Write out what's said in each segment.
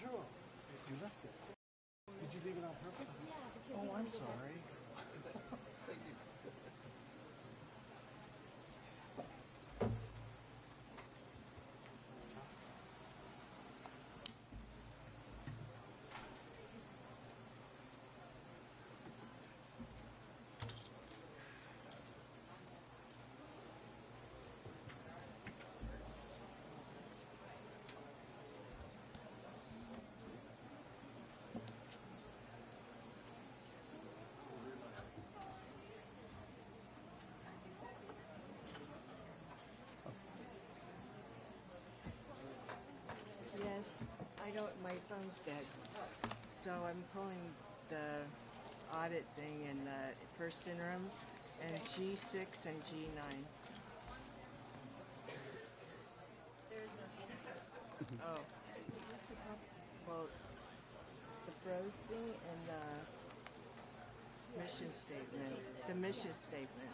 Arturo, you left this. Did you leave it on purpose? Yeah, because Oh, I'm sorry. Thank you. Yes, I don't, my phone's dead. So I'm pulling the audit thing in the first interim and G6 and G9. Oh, what's the well, the pros thing and the mission statement. The mission statement.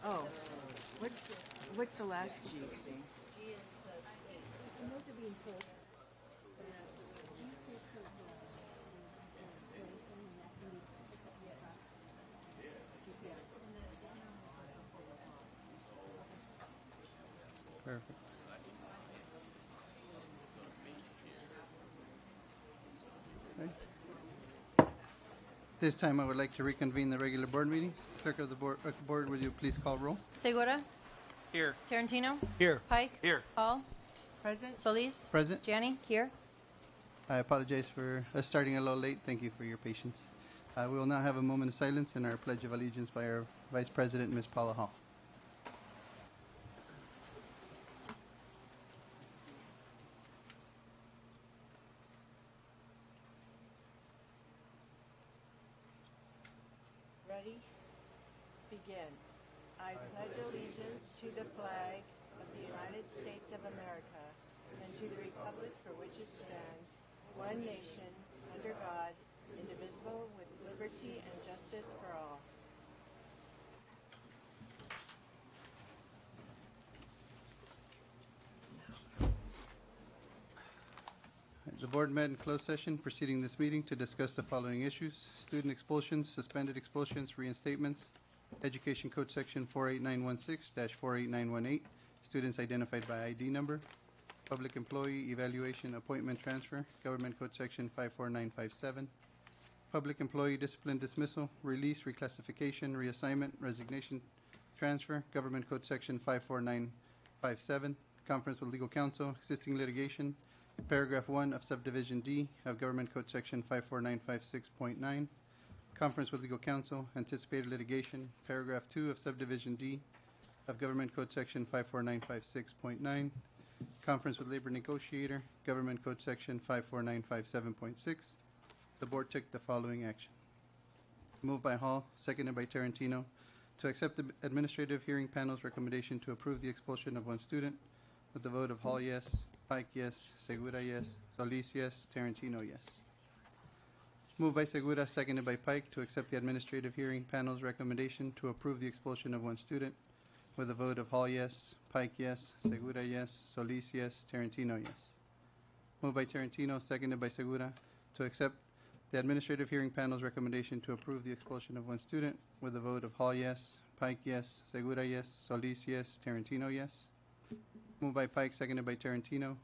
Oh, what's the last G thing? and those are being pulled. G6 is and that can be picked up from the top. Perfect. Okay. This time I would like to reconvene the regular board meetings. Clerk of the board, would you please call roll? Segura. Here. Tarantino. Here. Pike. Here. Hall. Present? Solis. Present. Janney. Here. I apologize for starting a little late. Thank you for your patience. We will now have a moment of silence and our Pledge of Allegiance by our Vice President, Ms. Paula Hall. Ready? Begin. I pledge allegiance to the flag of the United States of America and to the republic for which it stands, one nation, under God, indivisible, with liberty and justice for all. The board met in closed session preceding this meeting to discuss the following issues: student expulsions, suspended expulsions, reinstatements, Education Code Section 48916-48918, students identified by ID number, public employee evaluation, appointment, transfer, Government Code Section 54957, public employee discipline, dismissal, release, reclassification, reassignment, resignation, transfer, Government Code Section 54957, conference with legal counsel, existing litigation, Paragraph 1 of Subdivision D of Government Code Section 54956.9, conference with legal counsel, anticipated litigation, Paragraph 2 of Subdivision D of Government Code Section 54956.9, conference with labor negotiator, Government Code Section 54957.6. The board took the following action. Moved by Hall, seconded by Tarantino, to accept the administrative hearing panel's recommendation to approve the expulsion of one student with the vote of Hall, yes, Pike, yes, Segura, yes, Solis, yes, Tarantino, yes. Moved by Segura, seconded by Pike, to accept the administrative hearing panel's recommendation to approve the expulsion of one student with a vote of Hall, yes, Pike, yes, Segura, yes, Solis, yes, Tarantino, yes. Moved by Tarantino, seconded by Segura, to accept the administrative hearing panel's recommendation to approve the expulsion of one student with a vote of Hall, yes, Pike, yes, Segura, yes, Solis, yes, Tarantino, yes. Moved by Pike, seconded by Tarantino,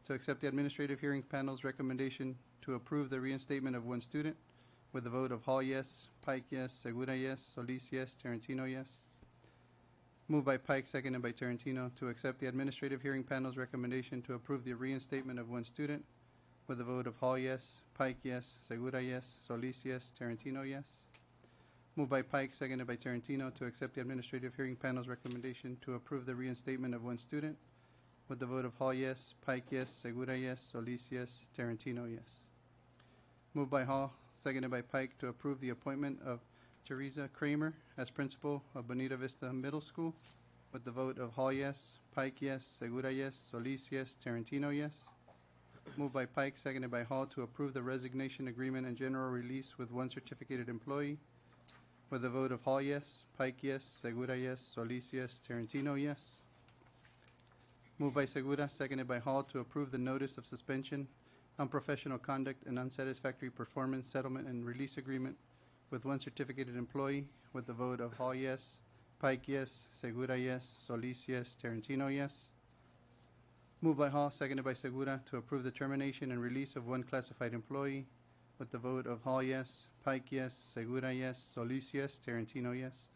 to accept the administrative hearing panel's recommendation to approve the reinstatement of one student with a vote of Hall, yes, Pike, yes, Segura, yes, Solis, yes, Tarantino, yes. Moved by Pike, seconded by Tarantino, to accept the administrative hearing panel's recommendation to approve the reinstatement of one student with a vote of Hall, yes, Pike, yes, Segura, yes, Solis, yes, Tarantino, yes. Moved by Pike, seconded by Tarantino, to accept the administrative hearing panel's recommendation to approve the reinstatement of one student with the vote of Hall, yes, Pike, yes, Segura, yes, Solis, yes, Tarantino, yes. Moved by Hall, seconded by Pike, to approve the appointment of Teresa Kramer as principal of Bonita Vista Middle School with the vote of Hall, yes, Pike, yes, Segura, yes, Solis, yes, Tarantino, yes. Moved by Pike, seconded by Hall, to approve the resignation agreement and general release with one certificated employee with the vote of Hall, yes, Pike, yes, Segura, yes, Solis, yes, Tarantino, yes. Moved by Segura, seconded by Hall, to approve the notice of suspension, unprofessional conduct, and unsatisfactory performance settlement and release agreement with one certificated employee, with the vote of Hall, yes; Pike, yes; Segura, yes; Solis, yes; Tarantino, yes. Moved by Hall, seconded by Segura, to approve the termination and release of one classified employee, with the vote of Hall, yes; Pike, yes; Segura, yes; Solis, yes; Tarantino, yes.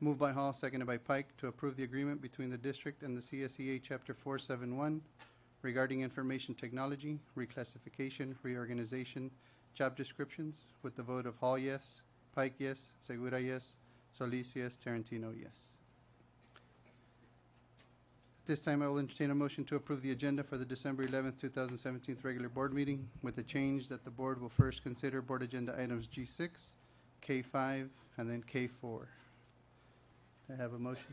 Moved by Hall, seconded by Pike, to approve the agreement between the district and the CSEA Chapter 471 regarding information technology, reclassification, reorganization, job descriptions, with the vote of Hall, yes; Pike, yes; Segura, yes; Solis, yes; Tarantino, yes. At this time, I will entertain a motion to approve the agenda for the December 11th, 2017 regular board meeting, with the change that the board will first consider board agenda items G6, K5, and then K4. I have a motion.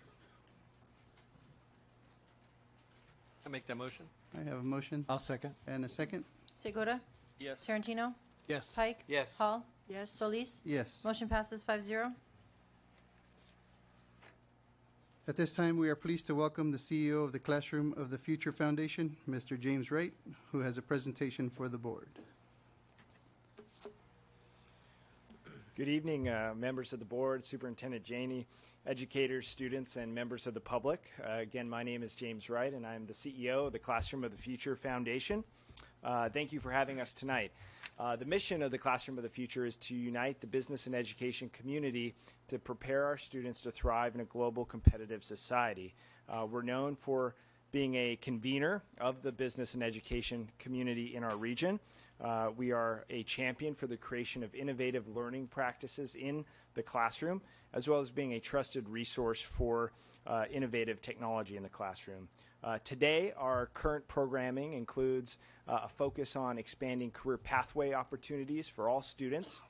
I make that motion? I have a motion I'll second. and a second. Segura? Yes. Tarantino? Yes. Pike? Yes. Hall? Yes. Solis? Yes. Motion passes 5-0. At this time, we are pleased to welcome the CEO of the Classroom of the Future Foundation, Mr. James Wright, who has a presentation for the board. Good evening, members of the board, Superintendent Janey, educators, students, and members of the public. Again, my name is James Wright, and I'm the CEO of the Classroom of the Future Foundation. Thank you for having us tonight. The mission of the Classroom of the Future is to unite the business and education community to prepare our students to thrive in a global competitive society. We're known for being a convener of the business and education community in our region. We are a champion for the creation of innovative learning practices in the classroom, as well as being a trusted resource for innovative technology in the classroom. Today, our current programming includes a focus on expanding career pathway opportunities for all students,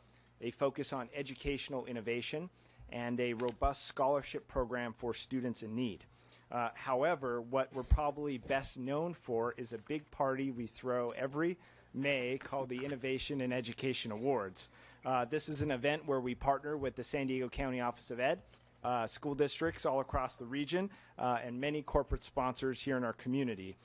a focus on educational innovation, and a robust scholarship program for students in need. However, what we're probably best known for is a big party we throw every May called the Innovation in Education Awards. This is an event where we partner with the San Diego County Office of Ed, school districts all across the region, and many corporate sponsors here in our community.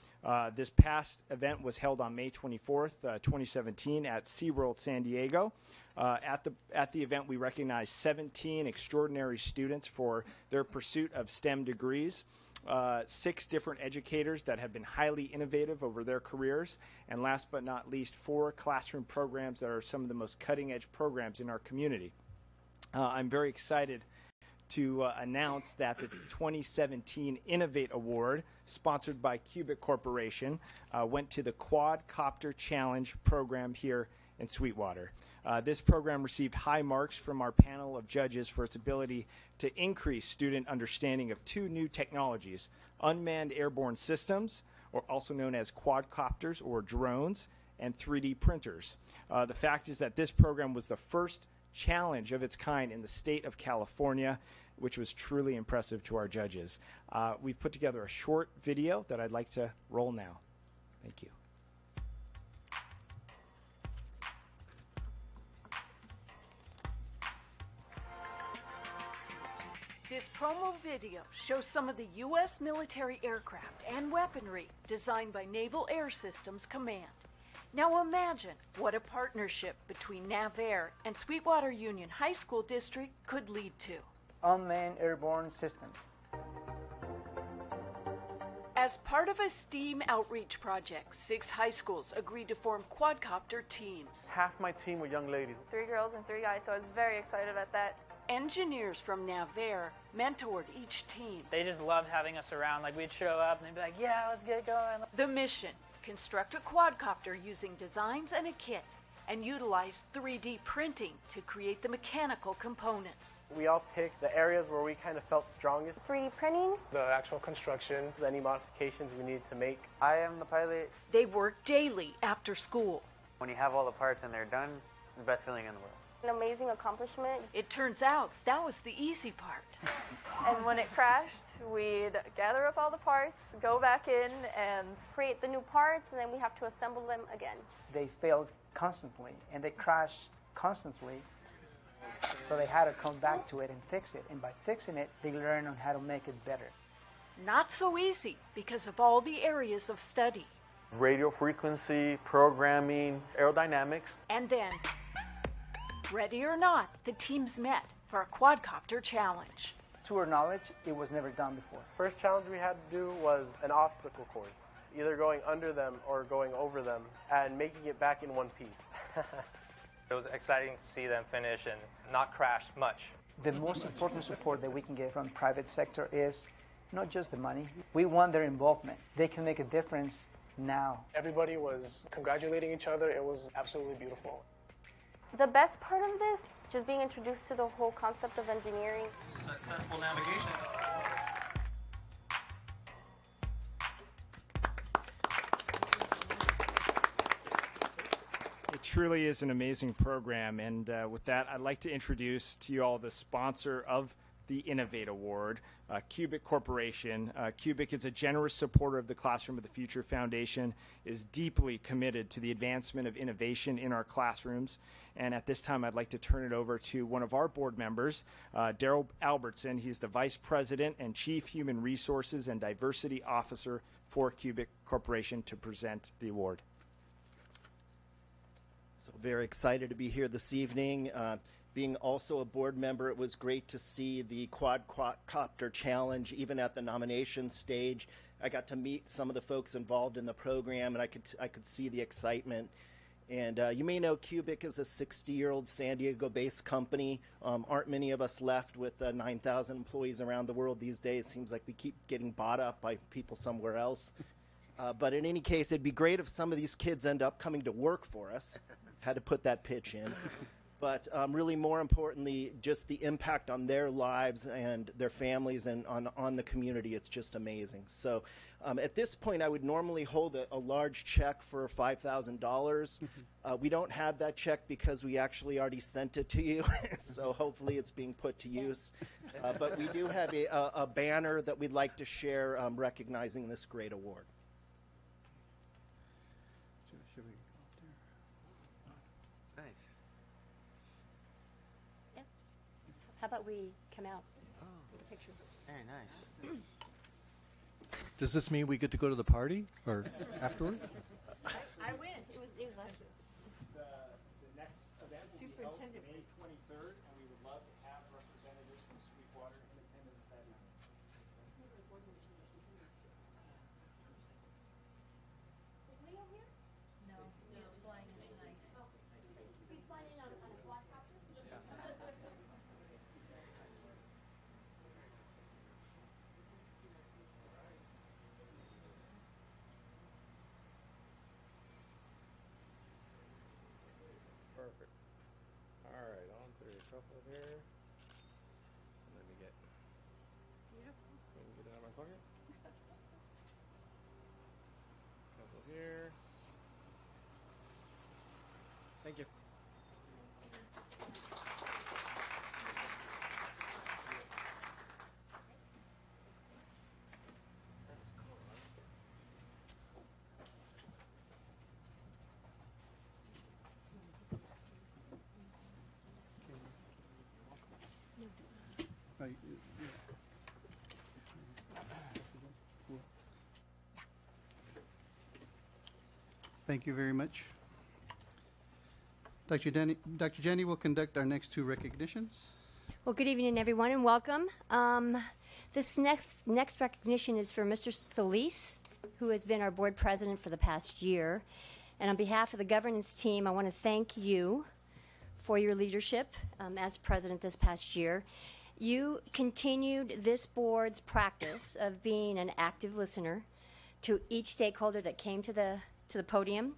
This past event was held on May 24th, 2017 at SeaWorld San Diego. At the event, we recognized 17 extraordinary students for their pursuit of STEM degrees. 6 different educators that have been highly innovative over their careers, and last but not least, 4 classroom programs that are some of the most cutting-edge programs in our community. I'm very excited to announce that the 2017 Innovate Award, sponsored by Cubic Corporation, went to the Quadcopter Challenge program here in Sweetwater. This program received high marks from our panel of judges for its ability to increase student understanding of 2 new technologies, unmanned airborne systems, or also known as quadcopters or drones, and 3D printers. The fact is that this program was the first challenge of its kind in the state of California, which was truly impressive to our judges. We've put together a short video that I'd like to roll now. Thank you. This promo video shows some of the U.S. military aircraft and weaponry designed by Naval Air Systems Command. Now imagine what a partnership between NAVAIR and Sweetwater Union High School District could lead to. Unmanned airborne systems. As part of a STEAM outreach project, 6 high schools agreed to form quadcopter teams. Half my team were young ladies. 3 girls and 3 guys, so I was very excited about that. Engineers from NAVAIR mentored each team. They just loved having us around. Like, we'd show up and they'd be like, yeah, let's get going. The mission: construct a quadcopter using designs and a kit, and utilize 3D printing to create the mechanical components. We all picked the areas where we kind of felt strongest. 3D printing. The actual construction, any modifications we needed to make. I am the pilot. They work daily after school. When you have all the parts and they're done, the best feeling in the world. An amazing accomplishment. It turns out that was the easy part. And when it crashed, we'd gather up all the parts, go back in and create the new parts, and then we have to assemble them again. They failed constantly and they crashed constantly, so they had to come back to it and fix it, and by fixing it they learned on how to make it better. Not so easy because of all the areas of study. Radio frequency, programming, aerodynamics. And then, ready or not, the teams met for a Quadcopter challenge. To our knowledge, it was never done before. First challenge we had to do was an obstacle course, either going under them or going over them and making it back in one piece. It was exciting to see them finish and not crash much. The most important support that we can get from the private sector is not just the money. We want their involvement. They can make a difference now. Everybody was congratulating each other. It was absolutely beautiful. The best part of this, just being introduced to the whole concept of engineering. Successful navigation. It truly is an amazing program, and with that, I'd like to introduce to you all the sponsor of the Innovate Award, Cubic Corporation. Cubic is a generous supporter of the Classroom of the Future Foundation, is deeply committed to the advancement of innovation in our classrooms. And at this time, I'd like to turn it over to one of our board members, Daryl Albertson. He's the Vice President and Chief Human Resources and Diversity Officer for Cubic Corporation, to present the award. So very excited to be here this evening. Being also a board member, it was great to see the Quadcopter challenge even at the nomination stage. I got to meet some of the folks involved in the program, and I could see the excitement. And you may know Cubic is a 60-year-old San Diego-based company. Aren't many of us left with 9,000 employees around the world these days. Seems like we keep getting bought up by people somewhere else. But in any case, it'd be great if some of these kids end up coming to work for us. Had to put that pitch in. But really more importantly, just the impact on their lives and their families and on the community. It's just amazing. So at this point, I would normally hold a large check for $5,000. We don't have that check because we actually already sent it to you. So hopefully it's being put to use. But we do have a banner that we'd like to share recognizing this great award. How about we come out? Take a picture. Very nice. Does this mean we get to go to the party or afterward? I went. It was last year. The next event will be held May 23rd, and we would love to have representatives from Sweetwater Independence that evening. Is Leo here? No, he's flying in tonight. Oh, he's flying in on a Quadcopter? Perfect. All right, on through a couple here. Let me get. Beautiful. Let me get it out of my pocket. Couple here. Thank you. Thank you very much. Dr. Jenny will conduct our next two recognitions. Well, good evening, everyone, and welcome. This next recognition is for Mr. Solis, who has been our board president for the past year. And on behalf of the governance team, I want to thank you for your leadership as president this past year. You continued this board's practice of being an active listener to each stakeholder that came to the podium,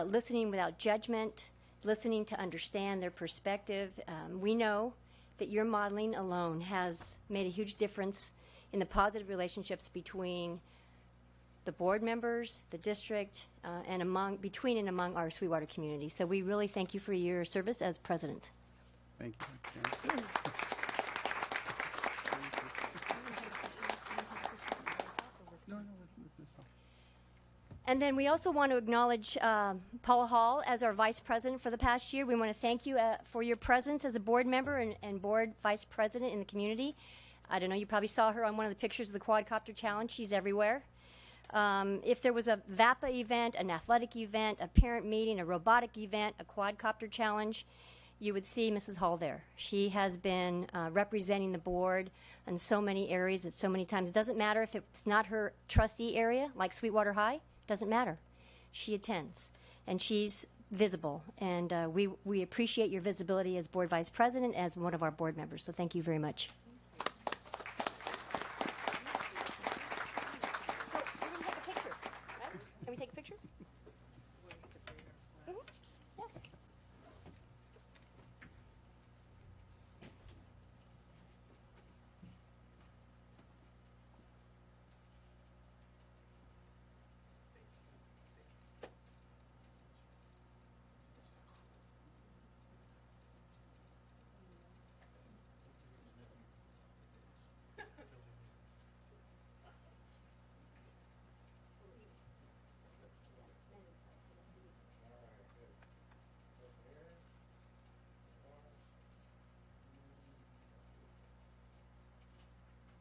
listening without judgment, listening to understand their perspective. We know that your modeling alone has made a huge difference in the positive relationships between the board members, the district, and between and among our Sweetwater community. So we really thank you for your service as president. Thank you. And then we also want to acknowledge Paula Hall as our vice president for the past year. We want to thank you for your presence as a board member and board vice president in the community. I don't know, you probably saw her on one of the pictures of the Quadcopter Challenge. She's everywhere. If there was a VAPA event, an athletic event, a parent meeting, a robotic event, a Quadcopter Challenge, you would see Mrs. Hall there. She has been representing the board in so many areas at so many times. It doesn't matter if it's not her trustee area, like Sweetwater High. Doesn't matter. She attends, and she's visible. And we appreciate your visibility as board vice president, as one of our board members. So thank you very much. Can we take a picture? Mhm. Yeah.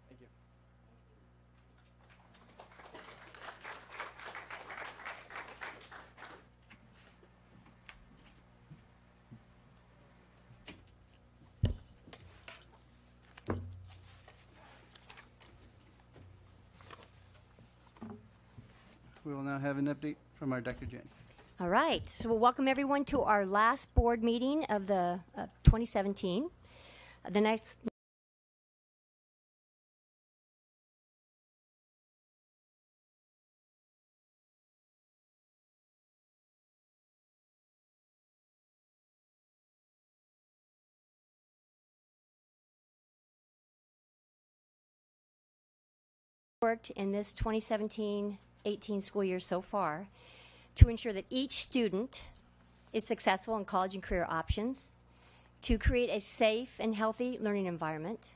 Thank you. We will now have an update from our Dr. Jen. All right. So we'll welcome everyone to our last board meeting of the 2017. The next worked in this 2017-18 school year so far to ensure that each student is successful in college and career options, to create a safe and healthy learning environment,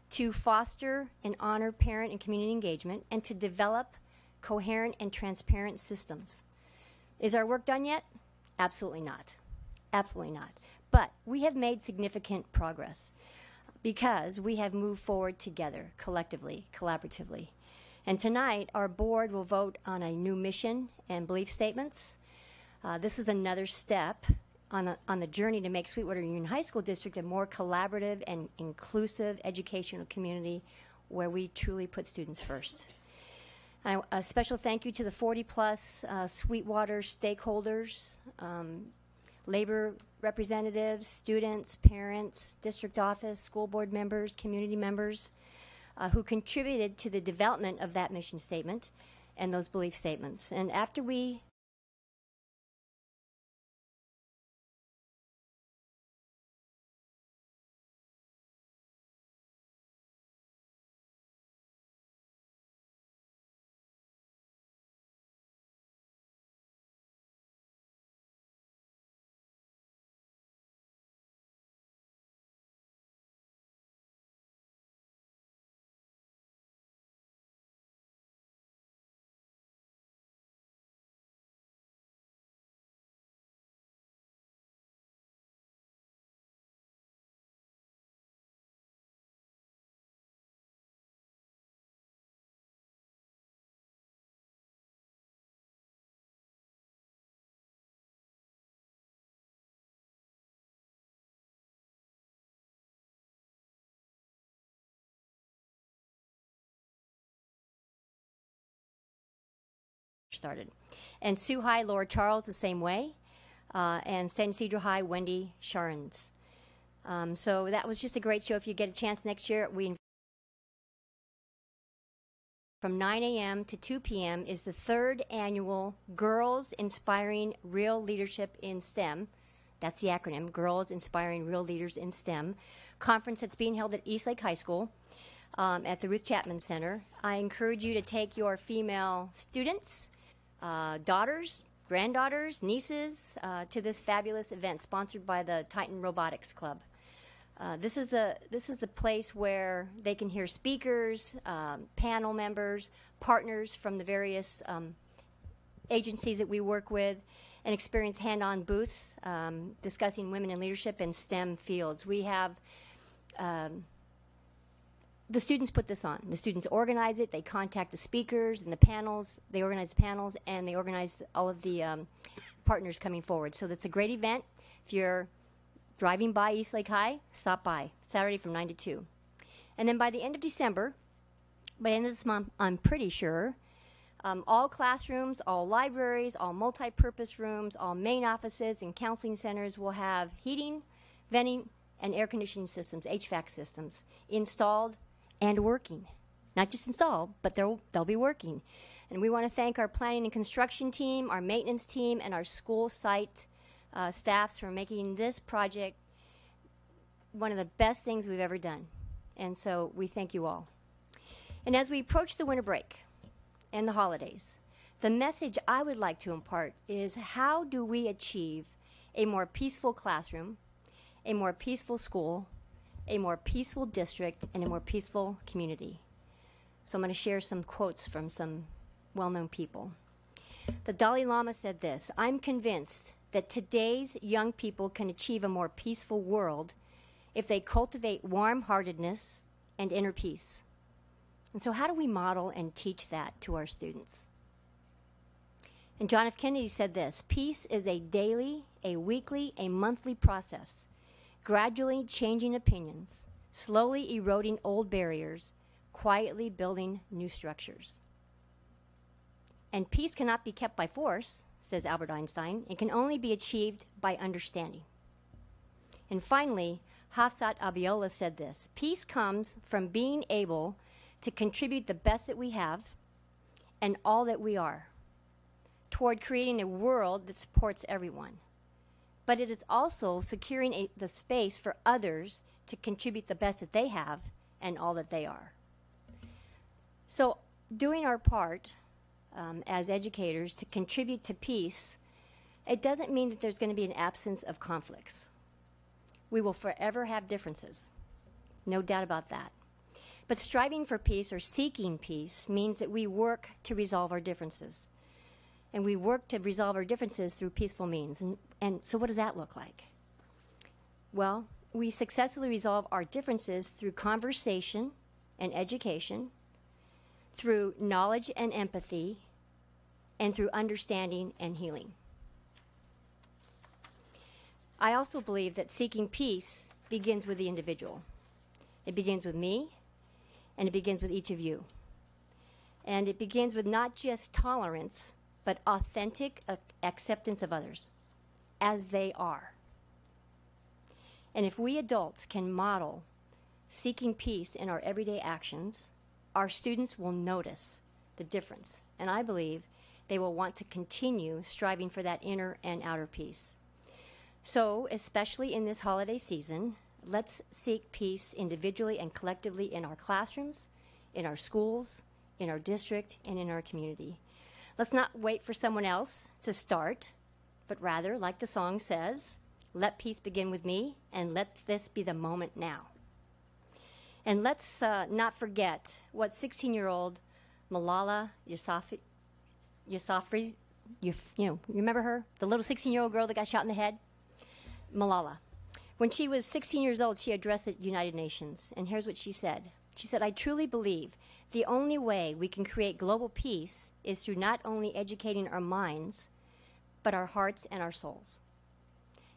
to foster and honor parent and community engagement, and to develop coherent and transparent systems. Is our work done yet? Absolutely not. Absolutely not. But we have made significant progress because we have moved forward together, collectively, collaboratively. And tonight, our board will vote on a new mission and belief statements. This is another step on the journey to make Sweetwater Union High School District a more collaborative and inclusive educational community where we truly put students first. A special thank you to the 40-plus Sweetwater stakeholders, labor representatives, students, parents, district office, school board members, community members, who contributed to the development of that mission statement and those belief statements. And after we started. And Sioux High, Laura Charles, the same way. And San Ysidro High, Wendy Sharns. So that was just a great show. If you get a chance next year, from 9 a.m. to 2 p.m. is the 3rd annual Girls Inspiring Real Leadership in STEM. That's the acronym, Girls Inspiring Real Leaders in STEM. Conference that's being held at Eastlake High School at the Ruth Chapman Center. I encourage you to take your female students, daughters, granddaughters, nieces to this fabulous event sponsored by the Titan Robotics Club. This is the place where they can hear speakers, panel members, partners from the various agencies that we work with, and experience hand-on booths discussing women in leadership and STEM fields. We have the students put this on. The students organize it. They contact the speakers and the panels. They organize the panels, and they organize all of the partners coming forward. So that's a great event. If you're driving by East Lake High, stop by. Saturday from 9 to 2. And then by the end of December, by the end of this month, I'm pretty sure, all classrooms, all libraries, all multi-purpose rooms, all main offices and counseling centers will have heating, venting, and air conditioning systems, HVAC systems, installed and working. Not just installed, but they'll be working. And we want to thank our planning and construction team, our maintenance team, and our school site staffs for making this project one of the best things we've ever done. And so we thank you all. And as we approach the winter break and the holidays, the message I would like to impart is, how do we achieve a more peaceful classroom, a more peaceful school, a more peaceful district, and a more peaceful community? So I'm going to share some quotes from some well-known people. The Dalai Lama said this: "I'm convinced that today's young people can achieve a more peaceful world if they cultivate warm-heartedness and inner peace." And so how do we model and teach that to our students? And John F. Kennedy said this: "Peace is a daily, a weekly, a monthly process, gradually changing opinions, slowly eroding old barriers, quietly building new structures." And peace cannot be kept by force, says Albert Einstein. It can only be achieved by understanding. And finally, Hafsat Abiola said this: "Peace comes from being able to contribute the best that we have and all that we are toward creating a world that supports everyone. But it is also securing the space for others to contribute the best that they have and all that they are." So doing our part as educators to contribute to peace, it doesn't mean that there's going to be an absence of conflicts. We will forever have differences, no doubt about that. But striving for peace or seeking peace means that we work to resolve our differences. And we work to resolve our differences through peaceful means. And so what does that look like? Well, we successfully resolve our differences through conversation and education, through knowledge and empathy, and through understanding and healing. I also believe that seeking peace begins with the individual. It begins with me, and it begins with each of you. And it begins with not just tolerance, but authentic acceptance of others as they are. And if we adults can model seeking peace in our everyday actions, our students will notice the difference. And I believe they will want to continue striving for that inner and outer peace. So, especially in this holiday season, let's seek peace individually and collectively in our classrooms, in our schools, in our district, and in our community. Let's not wait for someone else to start, but rather, like the song says, let peace begin with me, and let this be the moment now. And let's not forget what 16-year-old Malala Yousafzai, you remember her? The little 16-year-old girl that got shot in the head? Malala. When she was 16 years old, she addressed the United Nations, and here's what she said. She said, "I truly believe the only way we can create global peace is through not only educating our minds, but our hearts and our souls."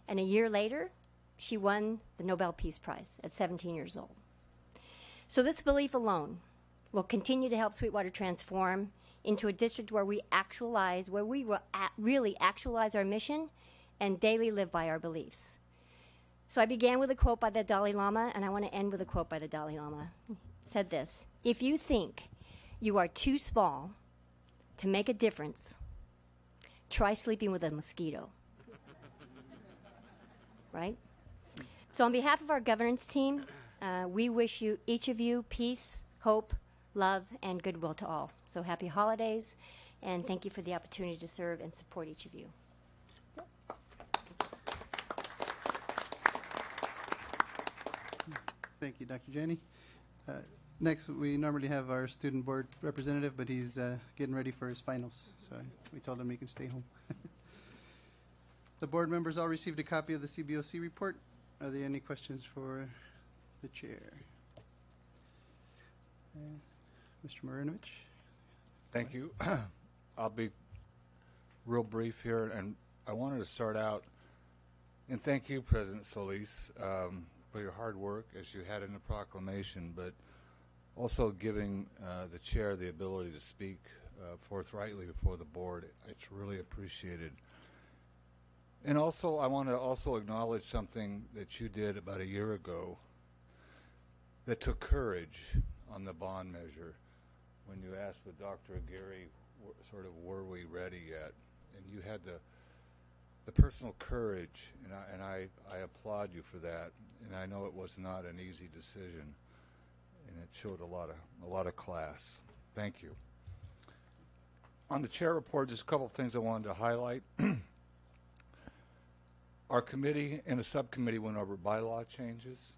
And a year later, she won the Nobel Peace Prize at 17 years old. So this belief alone will continue to help Sweetwater transform into a district where we really actualize our mission and daily live by our beliefs. So I began with a quote by the Dalai Lama, and I want to end with a quote by the Dalai Lama. It said this: "If you think you are too small to make a difference, try sleeping with a mosquito." Right? So on behalf of our governance team, we wish you, each of you, peace, hope, love, and goodwill to all. So happy holidays, and thank you for the opportunity to serve and support each of you. Thank you, Dr. Jenny. Next, we normally have our student board representative, but he's getting ready for his finals, so we told him he can stay home. The board members all received a copy of the CBOC report. Are there any questions for the chair? Mr. Marinovich. Thank you. I'll be real brief here, and I wanted to start out and thank you, President Solis, for your hard work as you had in the proclamation, but also giving the chair the ability to speak forthrightly before the board. It's really appreciated. And also, I want to also acknowledge something that you did about a year ago that took courage on the bond measure when you asked with Dr. Aguirre sort of, were we ready yet? And you had the personal courage, and I applaud you for that. And I know it was not an easy decision, and it showed a lot of class. Thank you. On the chair report, just a couple of things I wanted to highlight. Our committee and a subcommittee went over bylaw changes,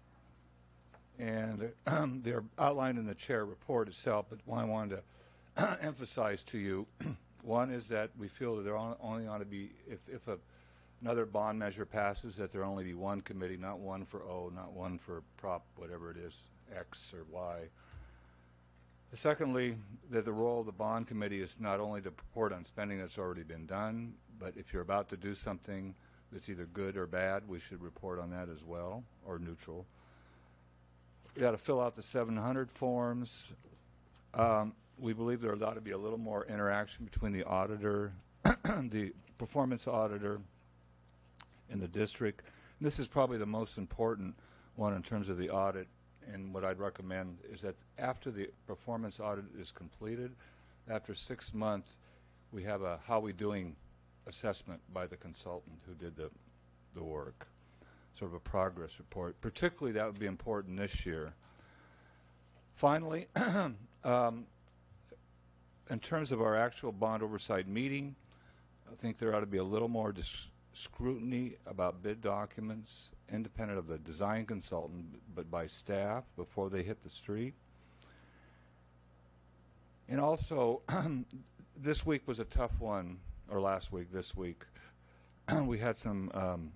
and they're outlined in the chair report itself, but one I wanted to emphasize to you, one is that we feel that there only ought to be, if another bond measure passes, that there only be one committee, not one for O, not one for Prop, whatever it is, X or Y. Secondly, that the role of the bond committee is not only to report on spending that's already been done, but if you're about to do something that's either good or bad, we should report on that as well, or neutral. We got to fill out the 700 forms. We believe there ought to be a little more interaction between the auditor, the performance auditor, and the district. And this is probably the most important one in terms of the audit, and what I'd recommend is that after the performance audit is completed, after 6 months, we have a how we doing assessment by the consultant who did the work, sort of a progress report. Particularly, that would be important this year. Finally, in terms of our actual bond oversight meeting, I think there ought to be a little more scrutiny about bid documents, independent of the design consultant, but by staff before they hit the street. And also, this week was a tough one, or last week, this week. We had some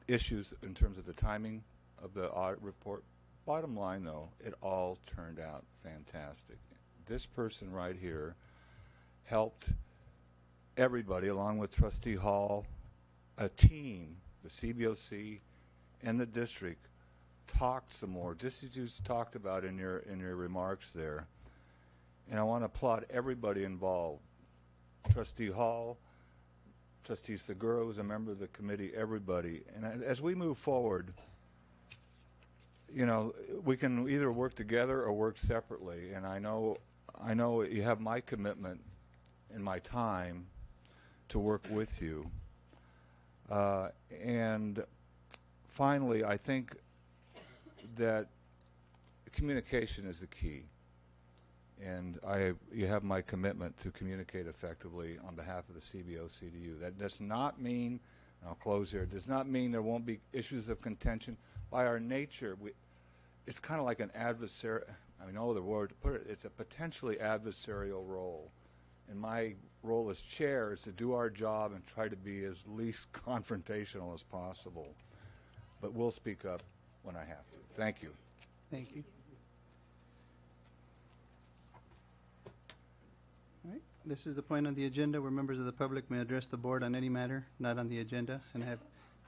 issues in terms of the timing of the audit report. Bottom line, though, it all turned out fantastic. This person right here helped everybody, along with Trustee Hall, a team, the CBOC, and the district, talked some more, just as you talked about in your remarks there. And I want to applaud everybody involved. Trustee Hall, Trustee Segura was a member of the committee, everybody. And as we move forward, you know, we can either work together or work separately. And I know you have my commitment and my time to work with you. And finally, I think that communication is the key. And you have my commitment to communicate effectively on behalf of the CBO-CDU. That does not mean, and I'll close here, it does not mean there won't be issues of contention. By our nature, it's kind of like an adversary, I know the word to put it, it's a potentially adversarial role. And my role as chair is to do our job and try to be as least confrontational as possible. But we'll speak up when I have to. Thank you. Thank you. All right. This is the point on the agenda where members of the public may address the board on any matter not on the agenda and have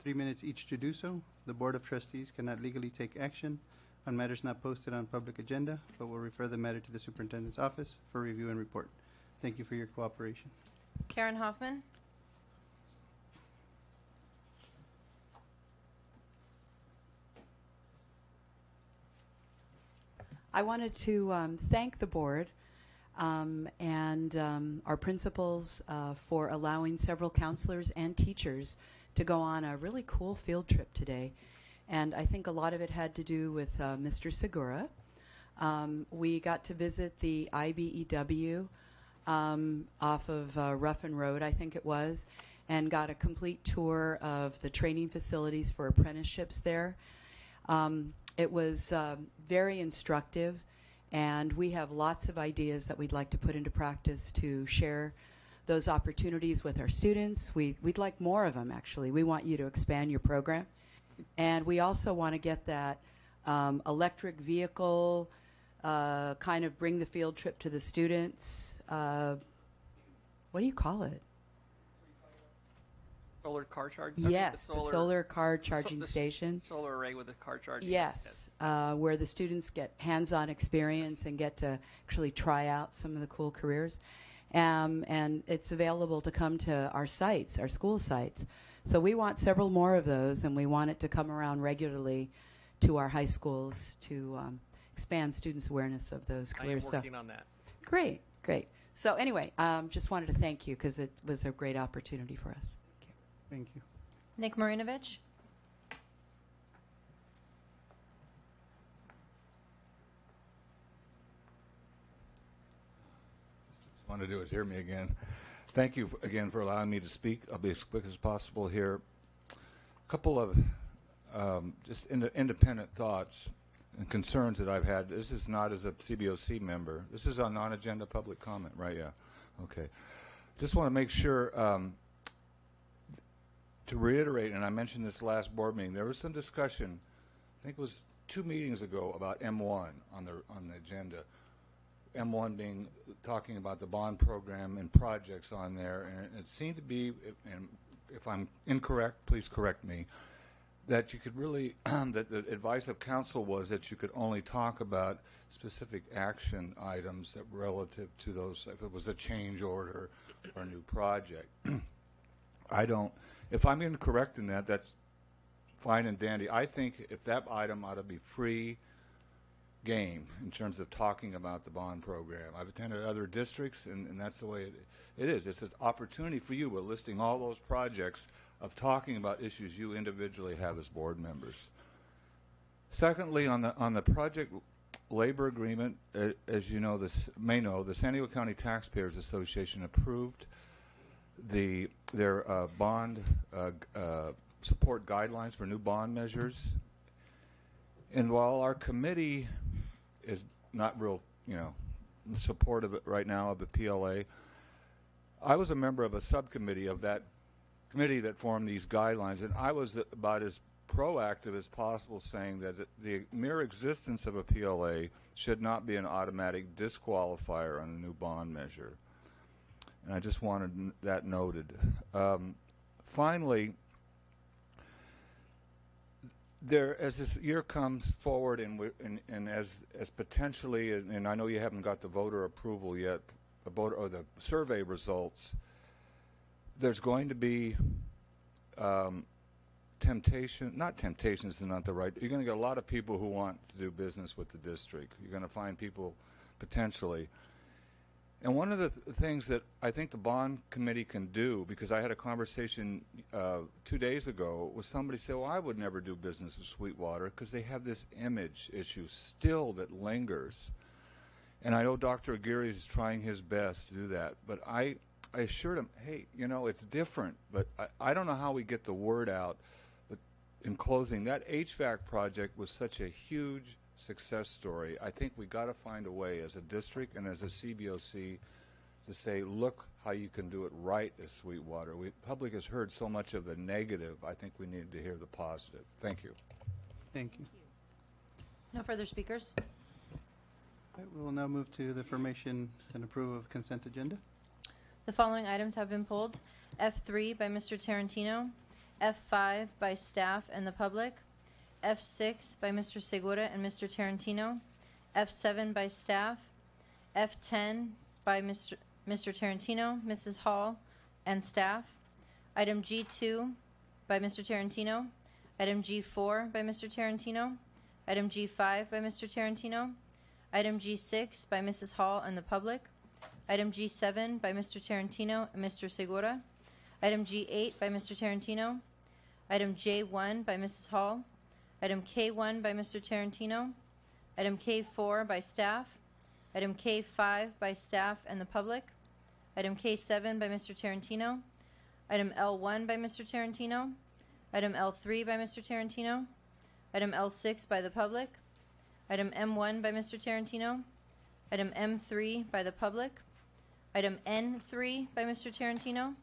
3 minutes each to do so. The Board of Trustees cannot legally take action on matters not posted on public agenda, but will refer the matter to the superintendent's office for review and report. Thank you for your cooperation. Karen Hoffman. I wanted to thank the board and our principals for allowing several counselors and teachers to go on a really cool field trip today. And I think a lot of it had to do with Mr. Segura. We got to visit the IBEW off of Ruffin Road, I think it was, and got a complete tour of the training facilities for apprenticeships there. It was very instructive, and we have lots of ideas that we'd like to put into practice to share those opportunities with our students. We'd like more of them, actually. We want you to expand your program. And we also want to get that electric vehicle kind of bring the field trip to the students. What do you call it? Solar car charge? Yes, the solar car charging station. Solar array with a car charging. Yes, where the students get hands-on experience and get to actually try out some of the cool careers. And it's available to come to our sites, our school sites. So we want several more of those, and we want it to come around regularly to our high schools to expand students' awareness of those careers. I am working on that. Great, great. So anyway, just wanted to thank you because it was a great opportunity for us. Thank you. Nick Marinovich. Want to do is hear me again. Thank you again for allowing me to speak. I'll be as quick as possible here. A couple of just independent thoughts and concerns that I've had. This is not as a CBOC member. This is a non-agenda public comment, right? Yeah. Okay. Just want to make sure to reiterate, and I mentioned this last board meeting, there was some discussion, I think it was 2 meetings ago, about M1 on the agenda. M1 being talking about the bond program and projects on there, and it seemed to be, and if I'm incorrect, please correct me, that you could really, that the advice of council was that you could only talk about specific action items that relative to those, if it was a change order or a new project. If I'm incorrect in that, that's fine and dandy. I think if that item ought to be free game in terms of talking about the bond program. I've attended other districts, and that's the way it is. It's an opportunity for you, with listing all those projects, of talking about issues you individually have as board members. Secondly, on the project labor agreement, as you know, the San Diego County Taxpayers Association approved their bond support guidelines for new bond measures. And while our committee is not real, supportive right now of the PLA, I was a member of a subcommittee of that committee that formed these guidelines, and I was about as proactive as possible, saying that the mere existence of a PLA should not be an automatic disqualifier on a new bond measure. And I just wanted that noted. Finally, as this year comes forward, and as potentially, and I know you haven't got the voter approval yet, or the survey results, there's going to be temptation. Not temptation is not the right. You're going to get a lot of people who want to do business with the district. You're going to find people potentially. And one of the things that I think the bond committee can do, because I had a conversation 2 days ago with somebody say, well, I would never do business with Sweetwater because they have this image issue still that lingers. And I know Dr. Aguirre is trying his best to do that, but I assured him, hey, it's different, but I don't know how we get the word out. But in closing, that HVAC project was such a huge success story. I think we got to find a way as a district and as a CBOC to say, look how you can do it right as Sweetwater. The public has heard so much of the negative. I think we need to hear the positive. Thank you. Thank you. No further speakers. Right, we will now move to the formation and approval of consent agenda. The following items have been pulled. F3 by Mr. Tarantino, F5 by staff and the public, F6 by Mr. Segura and Mr. Tarantino, F7 by staff, F10 by Mr. Tarantino, Mrs. Hall, and staff, item G2 by Mr. Tarantino, item G4 by Mr. Tarantino, item G5 by Mr. Tarantino, item G6 by Mrs. Hall and the public, item G7 by Mr. Tarantino and Mr. Segura, item G8 by Mr. Tarantino, item J1 by Mrs. Hall, item K1 by Mr. Tarantino, item K4 by staff, item K5 by staff and the public, item K7 by Mr. Tarantino, item L1 by Mr. Tarantino, item L3 by Mr. Tarantino, item L6 by the public, item M1 by Mr. Tarantino, item M3 by the public, item N3 by Mr. Tarantino,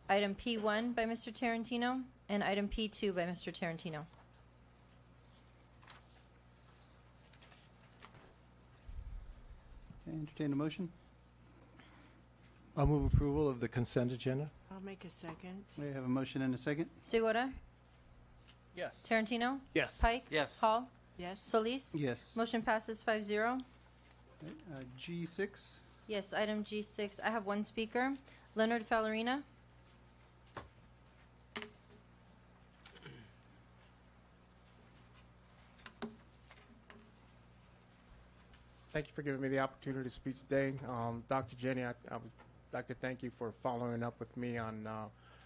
item P1 by Mr. Tarantino, and item P2 by Mr. Tarantino. entertain a motion. I'll move approval of the consent agenda. I'll make a second. We have a motion and a second. Segura. Yes. Tarantino. Yes. Pike. Yes. Hall. Yes. Solis. Yes. Motion passes 5-0. G6. Yes, item G6. I have one speaker, Leonard Fallerina. Thank you for giving me the opportunity to speak today. Dr. Jenny, I would like to thank you for following up with me on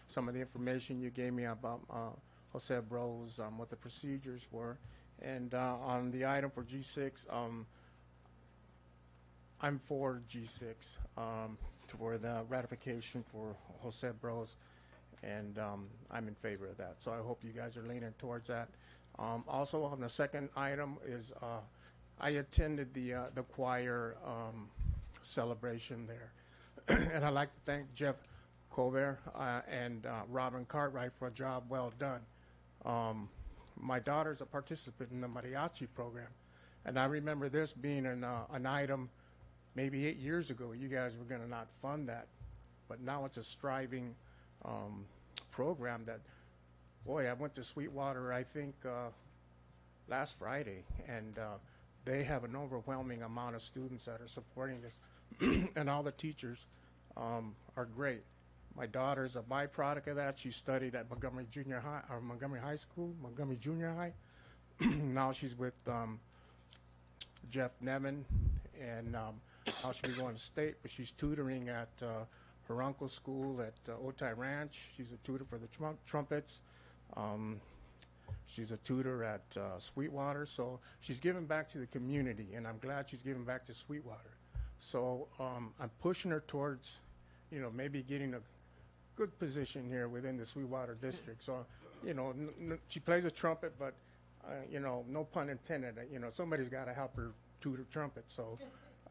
some of the information you gave me about Jose Bros, what the procedures were. And on the item for G6, I'm for G6, for the ratification for Jose Bros, and I'm in favor of that. So I hope you guys are leaning towards that. Also, on the second item is I attended the choir celebration there, and I'd like to thank Jeff Colbert and Robin Cartwright for a job well done. My daughter's a participant in the mariachi program, and I remember this being an item maybe 8 years ago. You guys were going to not fund that, but now it's a striving program that, boy, I went to Sweetwater, I think, last Friday, and they have an overwhelming amount of students that are supporting this, and all the teachers are great. My daughter's a byproduct of that. She studied at Montgomery Junior High, or Montgomery High School, Montgomery Junior High. Now she's with Jeff Nevin, and now she'll be going to state, but she's tutoring at her uncle's school at Otay Ranch. She's a tutor for the trumpets. She's a tutor at Sweetwater, so she's giving back to the community, and I'm glad she's giving back to Sweetwater. So I'm pushing her towards, maybe getting a good position here within the Sweetwater district. So, she plays a trumpet, but, no pun intended. Somebody's got to help her tutor trumpet. So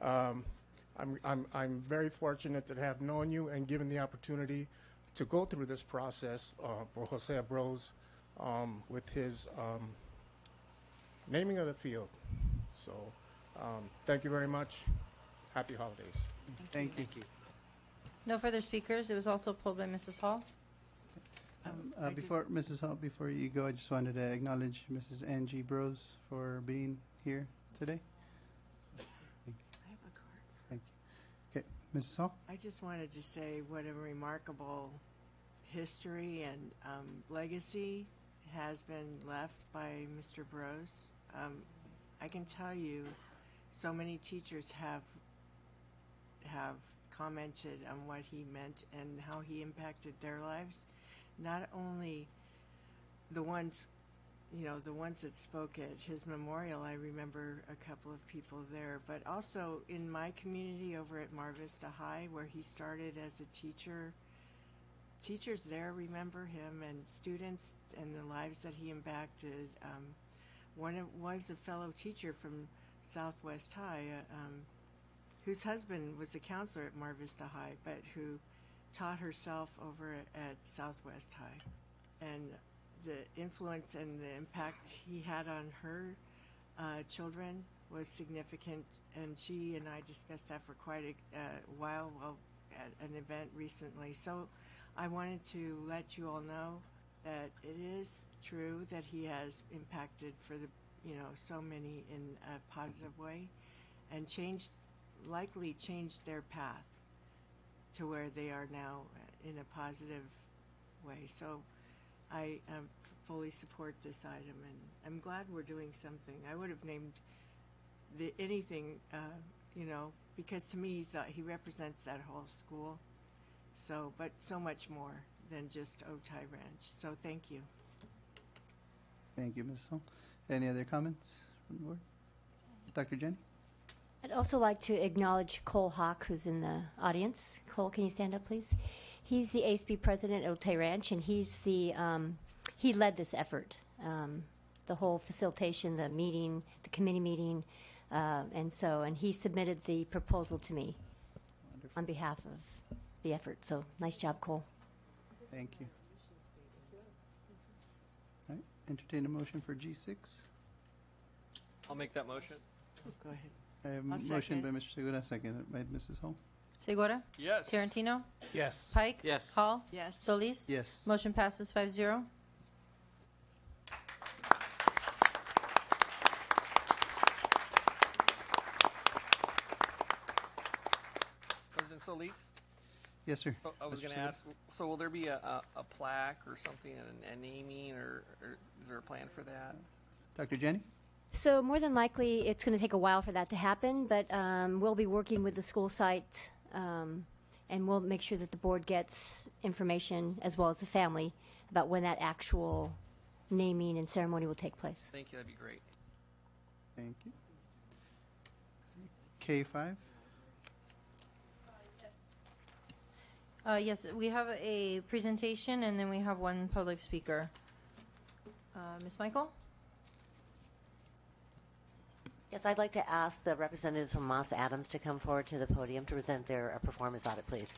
I'm very fortunate to have known you and given the opportunity to go through this process for Jose Bros with his naming of the field. So thank you very much. Happy holidays. Thank you. No further speakers. It was also pulled by Mrs. Hall. Before Mrs. Hall, before you go, I just wanted to acknowledge Mrs. Angie Bros for being here today. I have a card. Thank you. Okay, Mrs. Hall. I just wanted to say what a remarkable history and legacy has been left by Mr. Bros. I can tell you, so many teachers have commented on what he meant and how he impacted their lives. Not only the ones, the ones that spoke at his memorial, I remember a couple of people there, but also in my community over at Mar Vista High, where he started as a teacher. Teachers there remember him, and students and the lives that he impacted. One was a fellow teacher from Southwest High, whose husband was a counselor at Mar Vista High, but who taught herself over at Southwest High. And the influence and the impact he had on her children was significant, and she and I discussed that for quite a while at an event recently. So I wanted to let you all know that it is true that he has impacted for the, so many in a positive way, and likely changed their path to where they are now in a positive way. So I fully support this item, and I'm glad we're doing something. I would have named anything, because to me he represents that whole school. So, but so much more than just Otay Ranch. So thank you. Thank you, Ms. Hall. Any other comments from the board? Dr. Jenny? I'd also like to acknowledge Cole Hawk, who's in the audience. Cole, can you stand up, please? He's the ASB president at Otay Ranch, and he's he led this effort, the whole facilitation, the meeting, the committee meeting, and he submitted the proposal to me on behalf of the effort. So nice job, Cole. Thank you. All right, entertain a motion for G6. I'll make that motion. Go ahead. I have I'll motion second. by Mr. Segura, seconded by Mrs. Hall. Segura? Yes. Tarantino? Yes. Pike? Yes. Hall? Yes. Solis? Yes. Motion passes 5-0. President Solis? Yes, sir. I was Mr. going to Segura. ask, so will there be a plaque or something, a naming, or is there a plan for that? Dr. Jenny? So more than likely, it's going to take a while for that to happen, but we'll be working with the school site, and we'll make sure that the board gets information, as well as the family, about when that actual naming and ceremony will take place. Thank you, that'd be great. Thank you. K5? Yes, we have a presentation, and then we have one public speaker. Ms. Michael? Yes, I'd like to ask the representatives from Moss Adams to come forward to the podium to present their performance audit, please.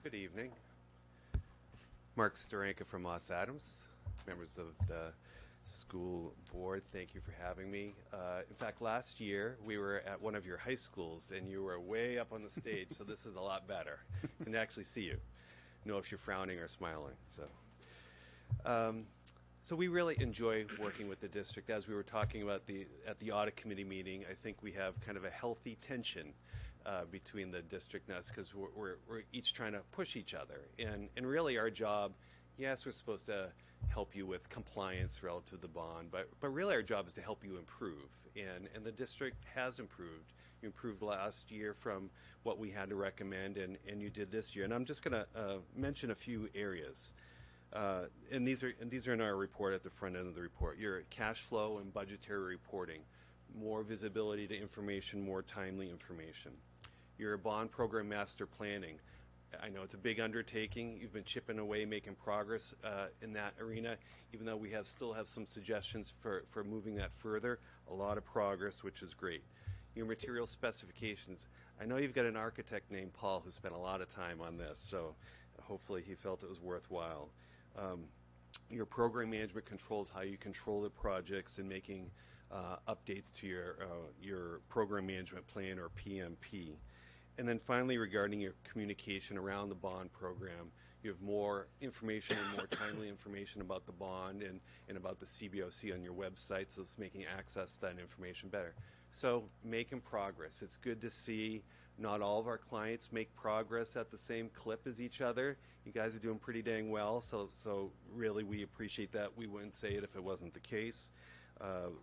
Good evening. Mark Storanka from Moss Adams, members of the school board, thank you for having me. In fact, last year we were at one of your high schools and you were way up on the stage, so this is a lot better. I can actually see you, know if you're frowning or smiling. So we really enjoy working with the district. As we were talking about at the audit committee meeting, I think we have kind of a healthy tension between the district and us, because we're each trying to push each other. And really our job, yes, we're supposed to help you with compliance relative to the bond, but really our job is to help you improve. And the district has improved. You improved last year from what we had to recommend, and you did this year. And I'm just going to mention a few areas. And these are in our report at the front end of the report. Your cash flow and budgetary reporting, more visibility to information, more timely information. Your bond program master planning. I know it's a big undertaking. You've been chipping away, making progress in that arena, even though we still have some suggestions for moving that further. A lot of progress, which is great. Your material specifications. I know you've got an architect named Paul who spent a lot of time on this, so hopefully he felt it was worthwhile. Your program management controls, how you control the projects and making updates to your program management plan, or PMP. And then finally, regarding your communication around the bond program, you have more information and more timely information about the bond and about the CBOC on your website, so it's making access to that information better. So making progress. It's good to see not all of our clients make progress at the same clip as each other. You guys are doing pretty dang well, so really we appreciate that. We wouldn't say it if it wasn't the case.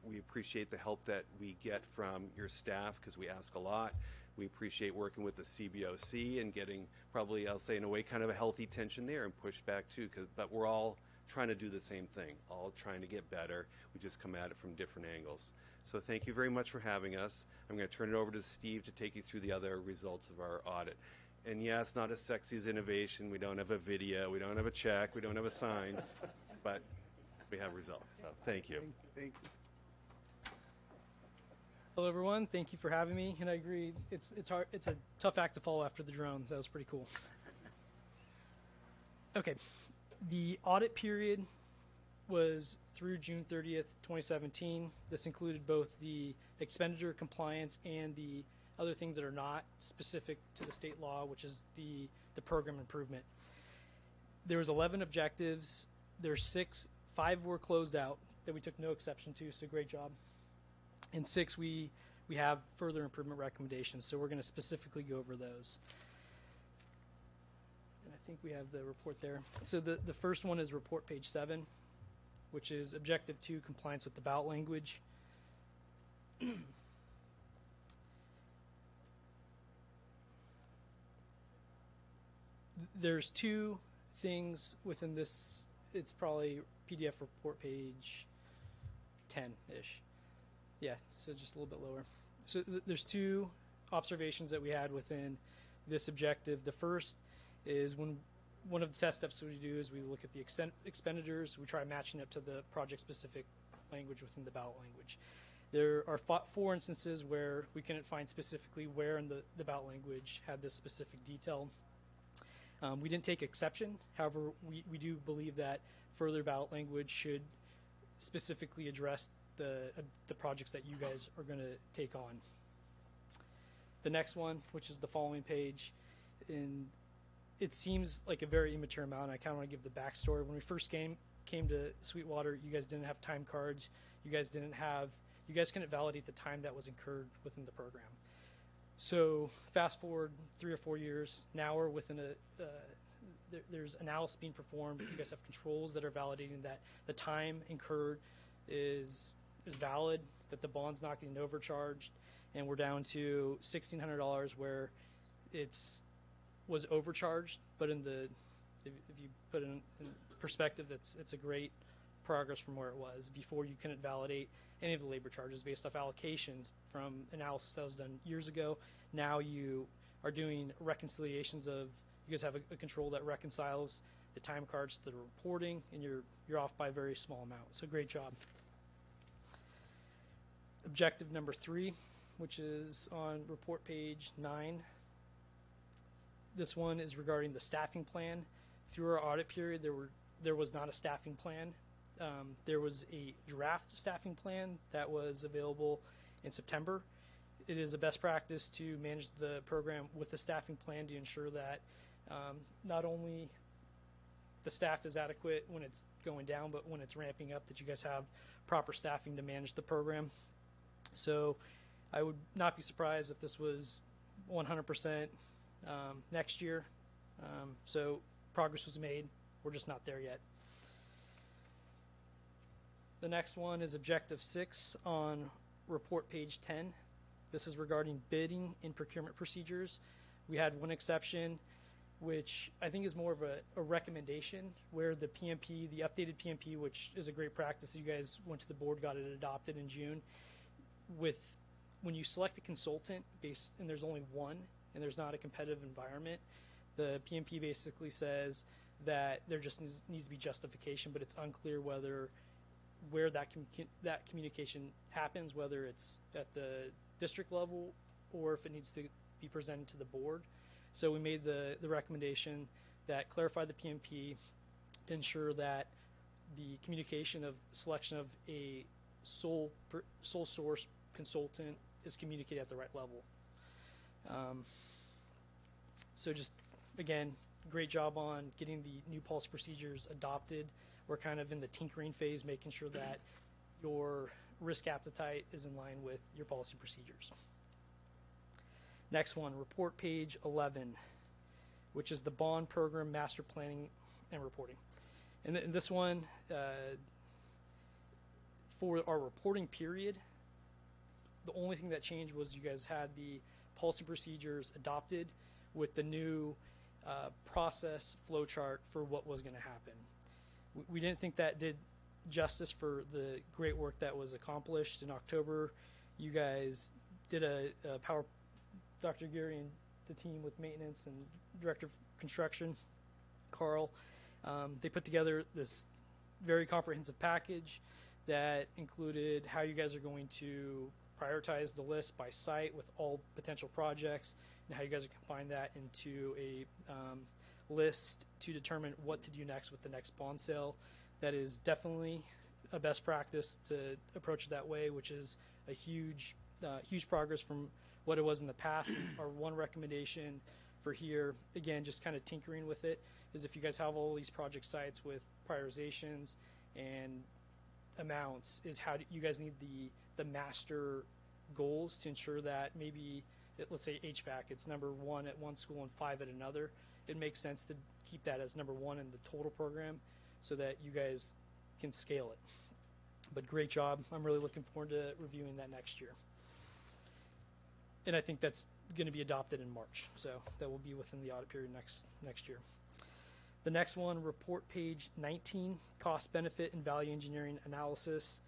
We appreciate the help that we get from your staff, because we ask a lot. We appreciate working with the CBOC and getting, probably, I'll say in a way, kind of a healthy tension there and pushback too, but we're all trying to do the same thing, all trying to get better. We just come at it from different angles. So thank you very much for having us. I'm going to turn it over to Steve to take you through the other results of our audit. And yeah, it's not as sexy as innovation. We don't have a video, we don't have a check, we don't have a sign, but we have results. So thank you. Thank you. Hello, everyone. Thank you for having me. And I agree, it's hard. It's a tough act to follow after the drones. That was pretty cool. Okay, the audit period was through June 30th, 2017. This included both the expenditure compliance and the other things that are not specific to the state law, which is the program improvement. There was 11 objectives. There's 6. 5 were closed out that we took no exception to, so great job. And 6, we have further improvement recommendations, so we're going to specifically go over those. And I think we have the report there. So the first one is report page 7, which is Objective 2, compliance with the ballot language. There's 2 things within this. It's probably PDF report page 10-ish. Yeah, so just a little bit lower. So there's 2 observations that we had within this objective. The first is when one of the test steps that we do is we look at the expenditures. We try matching up to the project-specific language within the ballot language. There are 4 instances where we couldn't find specifically where in the ballot language had this specific detail. We didn't take exception. However, we do believe that further ballot language should specifically address the projects that you guys are going to take on. The next one, which is the following page, and it seems like a very immature amount. I kind of want to give the backstory. When we first came to Sweetwater, you guys didn't have time cards. You guys couldn't validate the time that was incurred within the program. So fast forward 3 or 4 years. Now we're within there's analysis being performed. You guys have controls that are validating that the time incurred is valid, that the bond's not getting overcharged, and we're down to $1,600 where was overcharged. But if you put it in perspective, it's a great progress from where it was. Before, you couldn't validate any of the labor charges based off allocations from analysis that was done years ago. Now you are doing reconciliations of, you guys have a control that reconciles the time cards to the reporting, and you're off by a very small amount. So great job. Objective number 3, which is on report page 9. This one is regarding the staffing plan. Through our audit period, there was not a staffing plan. There was a draft staffing plan that was available in September. It is a best practice to manage the program with the staffing plan to ensure that not only the staff is adequate when it's going down, but when it's ramping up, that you guys have proper staffing to manage the program. So I would not be surprised if this was 100% next year. So progress was made. We're just not there yet. The next one is Objective 6 on report page 10. This is regarding bidding and procurement procedures. We had one exception, which I think is more of a recommendation, where the PMP, the updated PMP, which is a great practice, you guys went to the board, got it adopted in June. When you select a consultant and there's only one, and there's not a competitive environment, the PMP basically says that there just needs to be justification, but it's unclear where that communication happens, whether it's at the district level or if it needs to be presented to the board. So we made the recommendation that clarify the PMP to ensure that the communication of selection of a sole source consultant is communicated at the right level. So just, again, great job on getting the new policy procedures adopted. We're kind of in the tinkering phase, making sure that your risk appetite is in line with your policy procedures. Next one, report page 11, which is the bond program master planning and reporting. And this one, for our reporting period, the only thing that changed was you guys had the policy procedures adopted with the new process flow chart for what was going to happen. We didn't think that did justice for the great work that was accomplished in October. You guys did Dr. Geary and the team with maintenance and director of construction, Carl, they put together this very comprehensive package that included how you guys are going to prioritize the list by site with all potential projects, and how you guys are going to combine that into a list to determine what to do next with the next bond sale. That is definitely a best practice to approach it that way, which is a huge progress from what it was in the past. Our one recommendation for here, again, just kind of tinkering with it, is if you guys have all these project sites with prioritizations and amounts, is how do you guys need the master goals to ensure that maybe, let's say HVAC, it's number 1 at one school and 5 at another. It makes sense to keep that as number 1 in the total program so that you guys can scale it. But great job. I'm really looking forward to reviewing that next year. And I think that's going to be adopted in March, so that will be within the audit period next year. The next one, report page 19, cost, benefit, and value engineering analysis.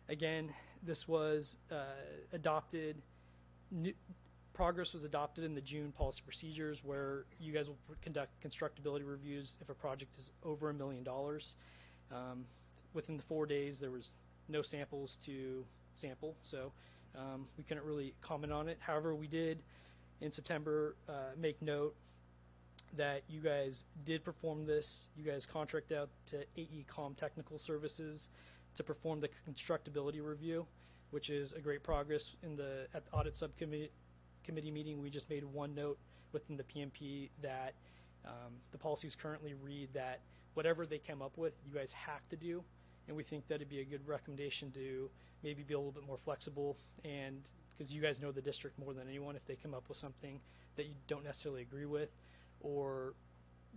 Again, this was adopted. Progress was adopted in the June policy procedures, where you guys will conduct constructability reviews if a project is over $1 million. Within the 4 days, there was no samples to sample, so we couldn't really comment on it. However, we did in September make note that you guys did perform this. You guys contract out to AECOM Technical Services to perform the constructability review, which is a great progress. At the audit subcommittee meeting, we just made one note within the PMP that the policies currently read that whatever they come up with, you guys have to do, and we think that'd be a good recommendation to maybe be a little bit more flexible, and because you guys know the district more than anyone, if they come up with something that you don't necessarily agree with or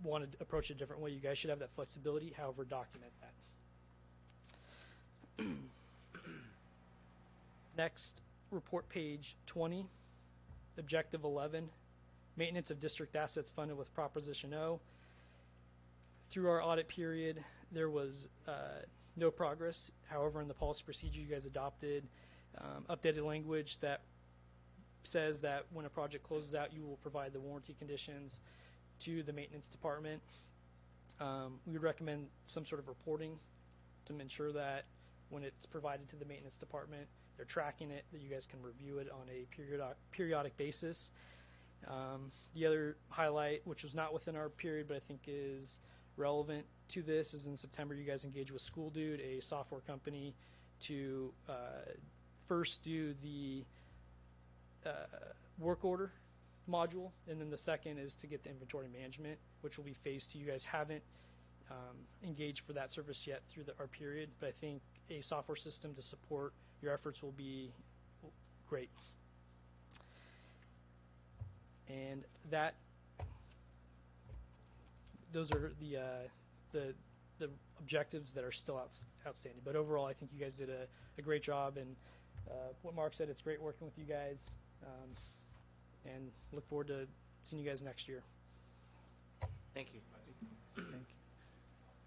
want to approach it a different way, you guys should have that flexibility. However, document that. Next, report page 20, objective 11, maintenance of district assets funded with Proposition O. Through our audit period, there was no progress. However, in the policy procedure, you guys adopted updated language that says that when a project closes out, you will provide the warranty conditions to the maintenance department. We would recommend some sort of reporting to ensure that when it's provided to the maintenance department, they're tracking it, that you guys can review it on a periodic basis. The other highlight, which was not within our period, but I think is relevant to this, is in September you guys engaged with School Dude, a software company, to first do the work order module, and then the second is to get the inventory management, which will be phase 2. You guys haven't engaged for that service yet through our period, but I think a software system to support your efforts will be great. And those are the objectives that are still outstanding. But overall, I think you guys did a great job, and what Mark said, it's great working with you guys, and look forward to seeing you guys next year. Thank you. Thank you.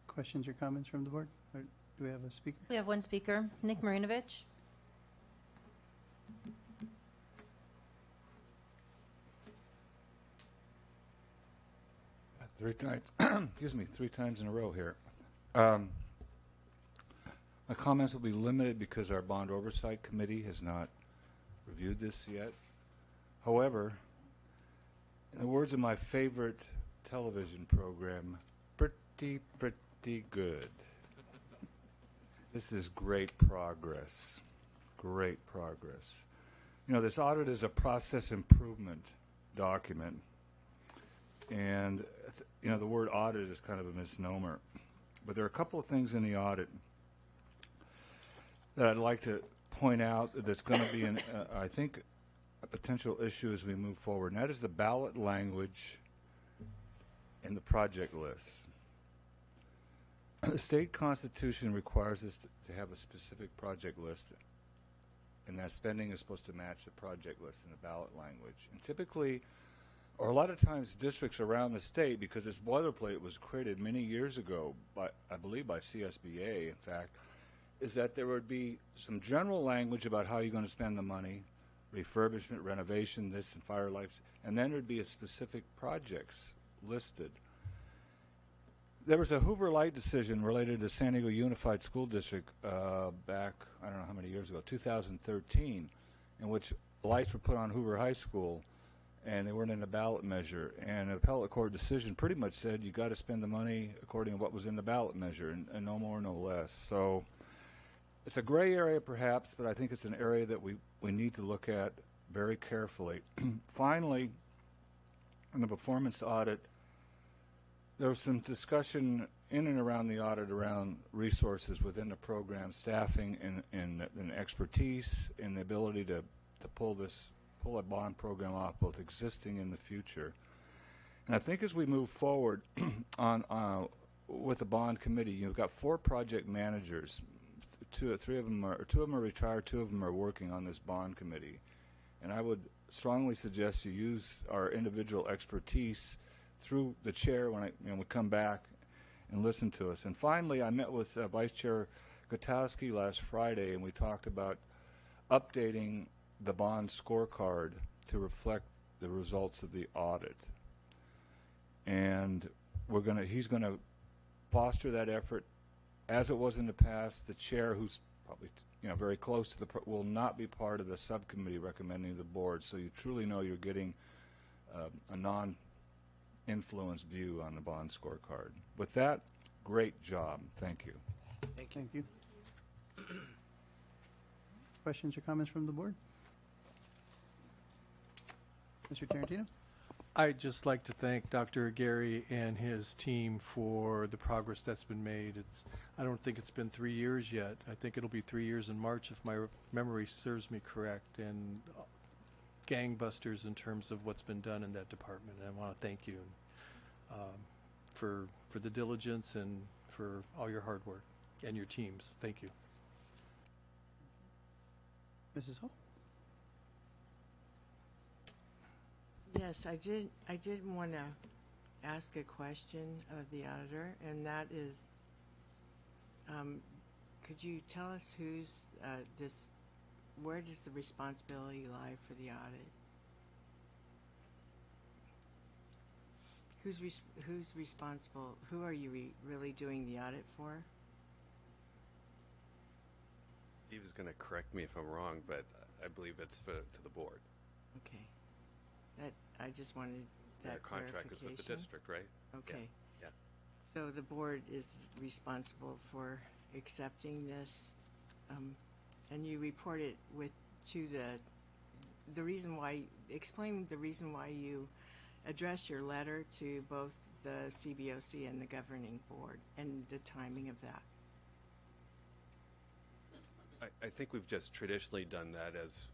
Questions or comments from the board? Or do we have a speaker? We have one speaker, Nick Marinovich. Three times in a row here. My comments will be limited because our Bond Oversight Committee has not reviewed this yet. However, in the words of my favorite television program, pretty good. This is great progress. Great progress. You know, this audit is a process improvement document. And, you know, the word audit is kind of a misnomer. But there are a couple of things in the audit that I'd like to point out that's going to be, I think, a potential issue as we move forward. And that is the ballot language in the project lists. The state constitution requires us to have a specific project list, and that spending is supposed to match the project list in the ballot language. And typically, or a lot of times, districts around the state, because this boilerplate was created many years ago, I believe by CSBA, in fact, is that there would be some general language about how you're going to spend the money, refurbishment, renovation, this, and fire lights, and then there would be a specific projects listed. There was a Hoover Light decision related to San Diego Unified School District back, I don't know how many years ago, 2013, in which lights were put on Hoover High School, and they weren't in the ballot measure. And an appellate court decision pretty much said you got to spend the money according to what was in the ballot measure, and no more, no less. So it's a gray area perhaps, but I think it's an area that we need to look at very carefully. Finally, in the performance audit, there was some discussion in and around the audit around resources within the program, staffing and expertise, and the ability to pull a bond program off, both existing and the future. And I think as we move forward with the bond committee, you've got 4 project managers. Two of them are retired, 2 of them are working on this bond committee. And I would strongly suggest you use our individual expertise through the chair when we come back and listen to us. And finally, I met with Vice Chair Gutowski last Friday, and we talked about updating the bond scorecard to reflect the results of the audit. And he's going to foster that effort as it was in the past. The chair, who's probably very close to will not be part of the subcommittee recommending the board, so you truly know you're getting a influenced view on the bond scorecard. With that, great job. Thank you. Thank you. Questions or comments from the board? Mr. Tarantino? I'd just like to thank Dr. Gary and his team for the progress that's been made. I don't think it's been 3 years yet. I think it'll be 3 years in March if my memory serves me correct, and gangbusters in terms of what's been done in that department. And I want to thank you for the diligence and for all your hard work and your teams. Thank you. Mrs. Hall? Yes, I did want to ask a question of the auditor, and that is, could you tell us where does the responsibility lie for the audit? Who's responsible? Who are you really doing the audit for? Steve is going to correct me if I'm wrong, but I believe it's to the board. Okay. I just wanted that Our contract is with the clarification. district, right? Okay. Yeah. So the board is responsible for accepting this, and you report it to the reason why. Explain the reason why you address your letter to both the CBOC and the governing board, and the timing of that. I think we've just traditionally done that as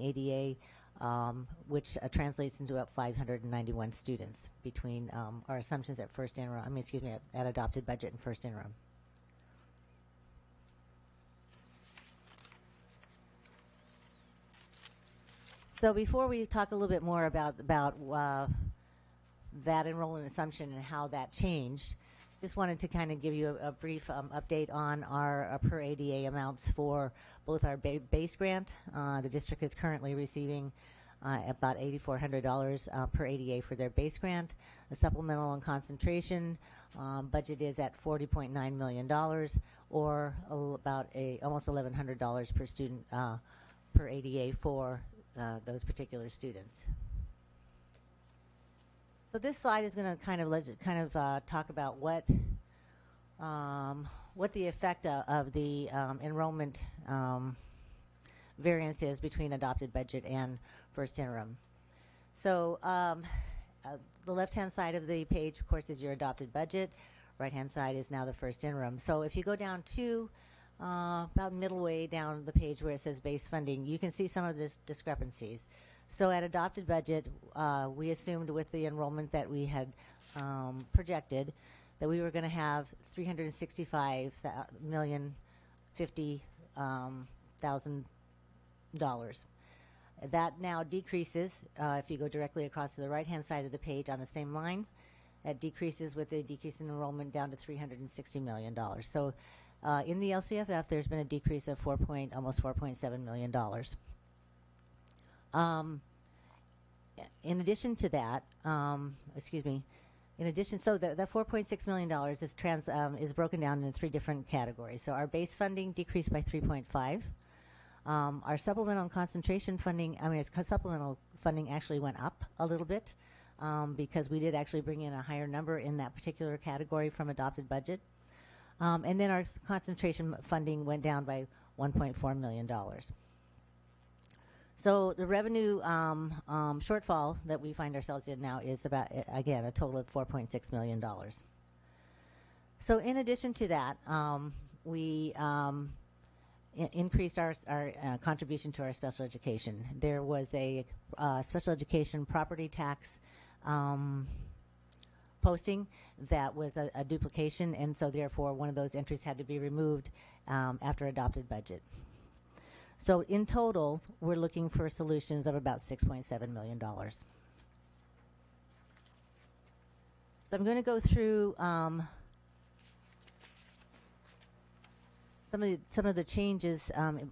ADA, which translates into about 591 students between our assumptions at first interim, at adopted budget and first interim. So before we talk a little bit more about that enrollment assumption and how that changed, just wanted to kind of give you a brief update on our per ADA amounts for both our base grant. The district is currently receiving about $8,400 per ADA for their base grant. The supplemental and concentration budget is at $40.9 million, or about almost $1,100 per student per ADA for those particular students. So this slide is going to kind of talk about what the effect of the enrollment variance is between adopted budget and first interim. So the left-hand side of the page, of course, is your adopted budget. Right-hand side is now the first interim. So if you go down to about middle way down the page where it says base funding, you can see some of these discrepancies. So at adopted budget, we assumed with the enrollment that we had projected that we were going to have $365,050,000. That now decreases if you go directly across to the right-hand side of the page on the same line. That decreases with the decrease in enrollment down to $360 million. So in the LCFF, there's been a decrease of almost $4.7 million. In addition to that, so that $4.6 million is broken down into 3 different categories. So our base funding decreased by 3.5. Our supplemental and concentration funding, supplemental funding actually went up a little bit because we did actually bring in a higher number in that particular category from adopted budget. And then our concentration funding went down by $1.4 million. So the revenue shortfall that we find ourselves in now is about, again, a total of $4.6 million. So in addition to that, we increased our contribution to our special education. There was a special education property tax posting that was a duplication, and so therefore one of those entries had to be removed after adopted budget. So in total, we're looking for solutions of about $6.7 million. So I'm going to go through some of the changes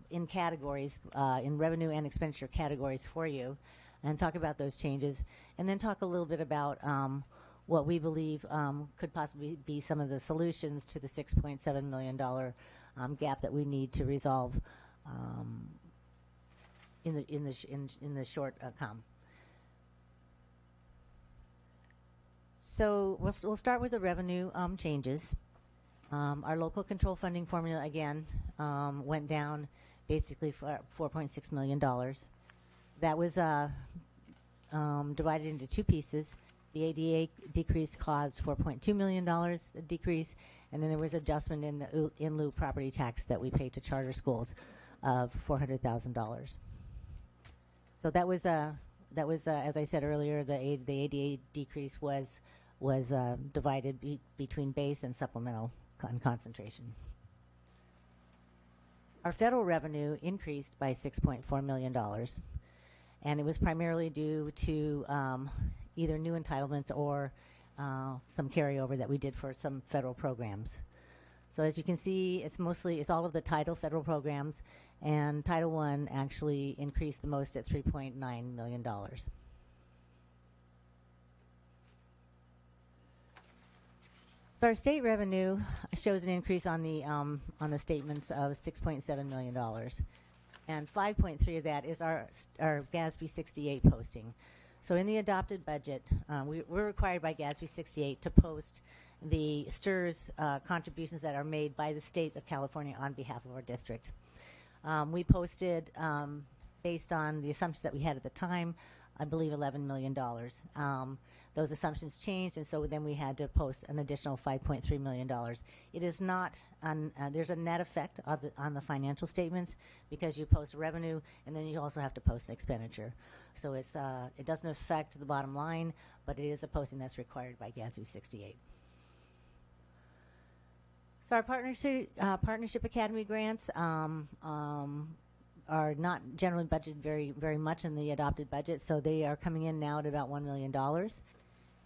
in categories, in revenue and expenditure categories for you, and talk about those changes, and then talk a little bit about what we believe could possibly be some of the solutions to the $6.7 million gap that we need to resolve in the short come. So we'll start with the revenue changes. Our local control funding formula again went down basically for $4.6 million. That was divided into 2 pieces. The ADA decrease caused $4.2 million decrease, and then there was adjustment in the in lieu property tax that we pay to charter schools of $400,000. So that was as I said earlier, the ADA decrease was divided between base and supplemental concentration. Our federal revenue increased by $6.4 million, and it was primarily due to either new entitlements or some carryover that we did for some federal programs. So as you can see, it's all of the Title federal programs, and Title I actually increased the most at $3.9 million. So our state revenue shows an increase on the statements of $6.7 million, and 5.3 of that is our GASB 68 posting. So in the adopted budget, we're required by GASB 68 to post the STIRS contributions that are made by the state of California on behalf of our district. We posted, based on the assumptions that we had at the time, I believe, $11 million. Those assumptions changed, and so then we had to post an additional $5.3 million. It is not, there's a net effect on the financial statements because you post revenue, and then you also have to post an expenditure. So it's, it doesn't affect the bottom line, but it is a posting that's required by GASB 68. So our partnership academy grants are not generally budgeted very much in the adopted budget, so they are coming in now at about $1 million.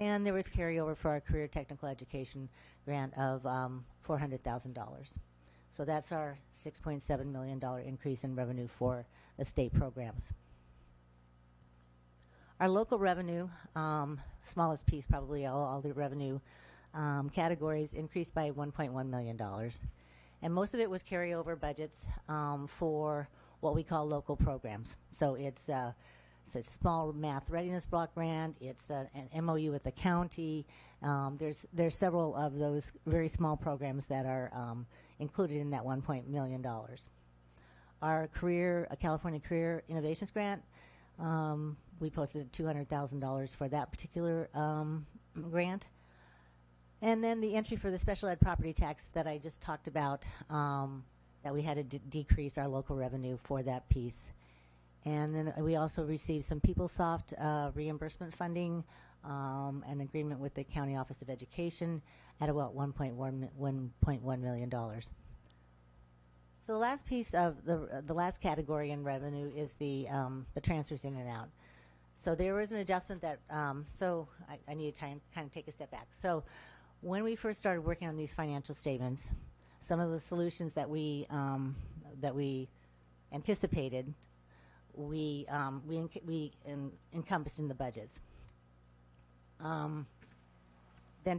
And there was carryover for our career technical education grant of $400,000. So that's our $6.7 million increase in revenue for the state programs. Our local revenue, smallest piece probably, all the revenue categories increased by $1.1 million. And most of it was carryover budgets for what we call local programs. So it's a small math readiness block grant. It's an MOU with the county. There's several of those very small programs that are included in that $1 million. Our California Career Innovations Grant, we posted $200,000 for that particular grant. And then the entry for the special ed property tax that I just talked about, that we had to decrease our local revenue for that piece. And then we also received some PeopleSoft reimbursement funding, an agreement with the County Office of Education at about $1.1 million. So the last piece of the last category in revenue is the transfers in and out. So there was an adjustment that, I need to kind of take a step back. So when we first started working on these financial statements, some of the solutions that we anticipated, we encompassed in the budgets. Then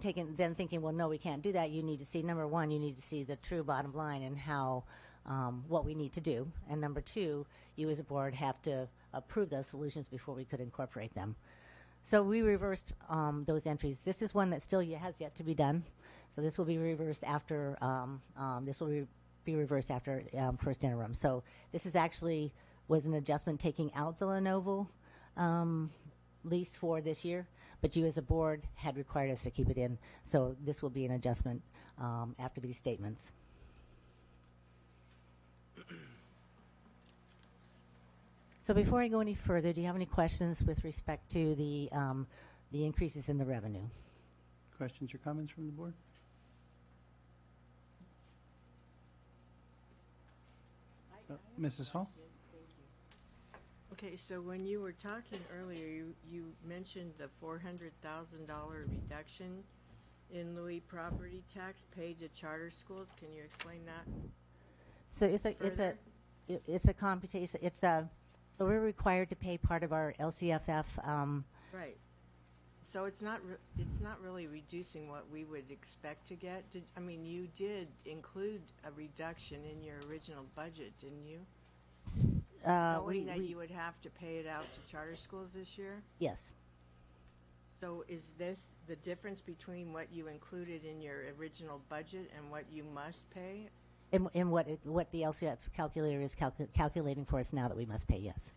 thinking, well, no, we can't do that. You need to see, number one, you need to see the true bottom line and how what we need to do, and number two, you as a board have to approve those solutions before we could incorporate them. So we reversed those entries. This is one that still has yet to be done. So this will be reversed after first interim. So this is actually was an adjustment taking out the Lenovo lease for this year, but you as a board had required us to keep it in. So this will be an adjustment after these statements. So before I go any further, do you have any questions with respect to the increases in the revenue? Questions or comments from the board? Mrs. Hall? Okay, so when you were talking earlier, you mentioned the $400,000 reduction in Louis property tax paid to charter schools. Can you explain that? So it's a computation. So we're required to pay part of our LCFF. Right. So it's not really reducing what we would expect to get. You did include a reduction in your original budget, didn't you? Knowing that you would have to pay it out to charter schools this year? Yes. So is this the difference between what you included in your original budget and what you must pay? And what the LCF calculator is calculating for us now that we must pay, yes.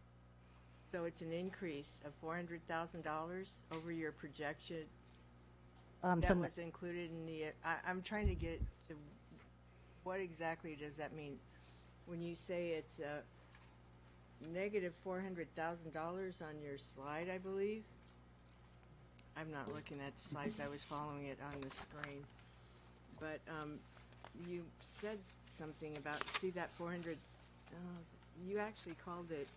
So it's an increase of $400,000 over your projection that was included in the. I'm trying to get to what exactly does that mean when you say it's negative $400,000 on your slide, I believe. I'm not looking at the slides. I was following it on the screen, but you said something about that 400. You actually called it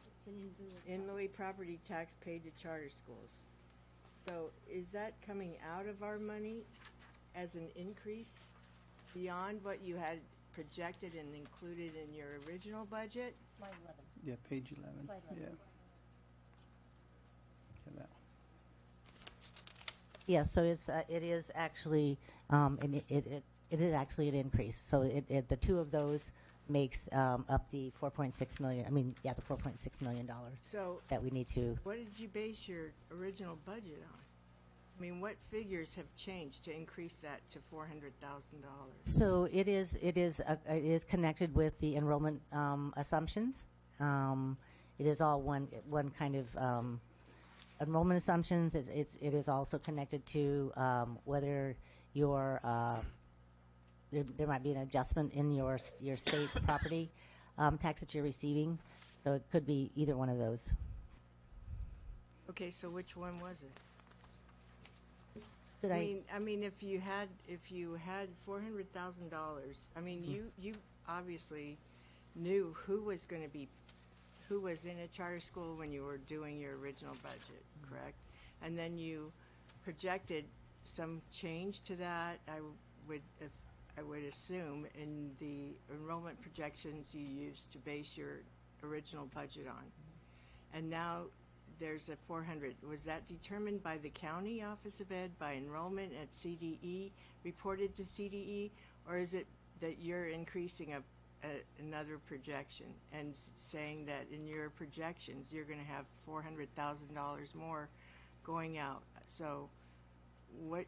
in Louis property tax paid to charter schools. So is that coming out of our money as an increase beyond what you had projected and included in your original budget? Slide 11. Yeah, page 11. Slide 11. Yeah. Okay, that one. Yeah, so it is actually it is actually an increase. So the two of those makes up the $4.6 million. The $4.6 million that we need to. What did you base your original budget on? What figures have changed to increase that to $400,000? So it is connected with the enrollment assumptions. It is all one kind of enrollment assumptions. It is also connected to whether your there might be an adjustment in your state property tax that you're receiving. So it could be either one of those. Okay, so which one was it? Did I mean, if you had $400,000, I mean, you obviously knew who was in a charter school when you were doing your original budget, correct? And then you projected some change to that. I would assume in the enrollment projections you used to base your original budget on, and now there's a 400. Was that determined by the county office of ed, by enrollment at CDE, reported to CDE, or is it that you're increasing another projection and saying that in your projections you're going to have $400,000 more going out? So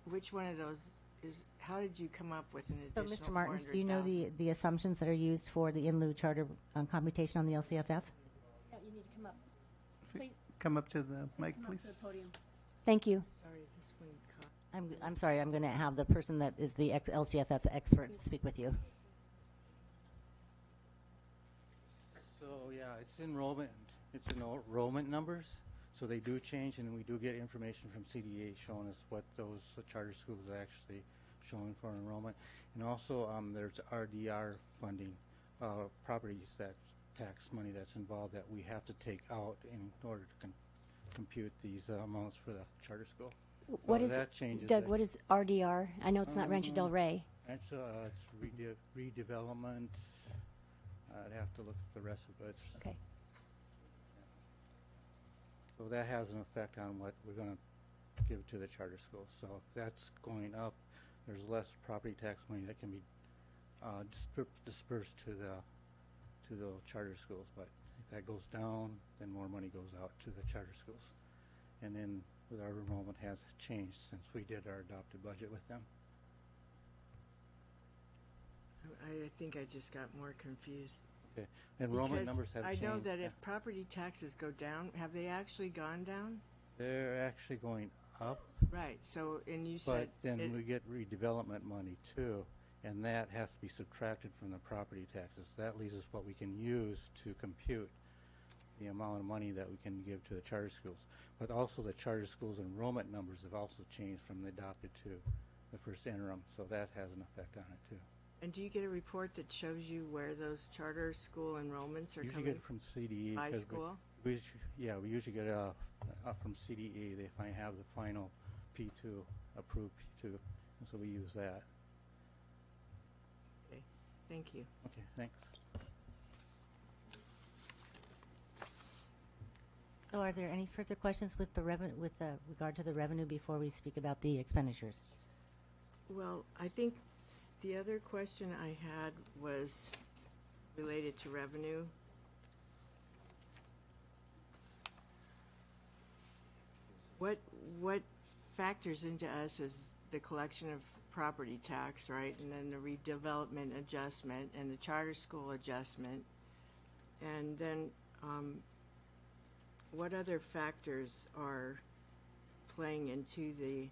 which one of those is, how did you come up with an additional So Mr. Martins, do you know 400,000? the assumptions that are used for the in lieu charter computation on the LCFF? You need to come up. Please. Come up to the mic, please. Thank you. Sorry, this one caught. I'm sorry, I'm going to have the person that is the LCFF expert speak with you. So yeah, it's enrollment numbers. So they do change, and we do get information from CDA showing us what those charter schools are actually showing for enrollment. And also there's RDR funding, properties that tax money that's involved that we have to take out in order to compute these amounts for the charter school. What So is that changes Doug? the- What is RDR? I know it's not Rancho Del Rey. It's redevelopment. I'd have to look at the rest of it. Okay. So that has an effect on what we're going to give to the charter schools. So if that's going up, there's less property tax money that can be dispersed to the charter schools. But if that goes down, then more money goes out to the charter schools. And then with our enrollment has changed since we did our adopted budget with them. I think I just got more confused. Okay. Enrollment Because numbers have I changed. know that if property taxes go down, have they actually gone down? They're actually going up. Right. So, and you But said then we get redevelopment money too, and that has to be subtracted from the property taxes. That leaves us what we can use to compute the amount of money that we can give to the charter schools. But also the charter schools enrollment numbers have also changed from the adopted to the first interim, so that has an effect on it too. And do you get a report that shows you where those charter school enrollments are Usually coming get it from CDE. by 'cause school? we usually get from CDE. They have the final P2, approved P2, and so we use that. Okay, thank you. Okay, thanks. So are there any further questions with regard to the revenue before we speak about the expenditures? Well, I think the other question I had was related to revenue. What factors into us is the collection of property tax, right? And then the redevelopment adjustment and the charter school adjustment. And then what other factors are playing into the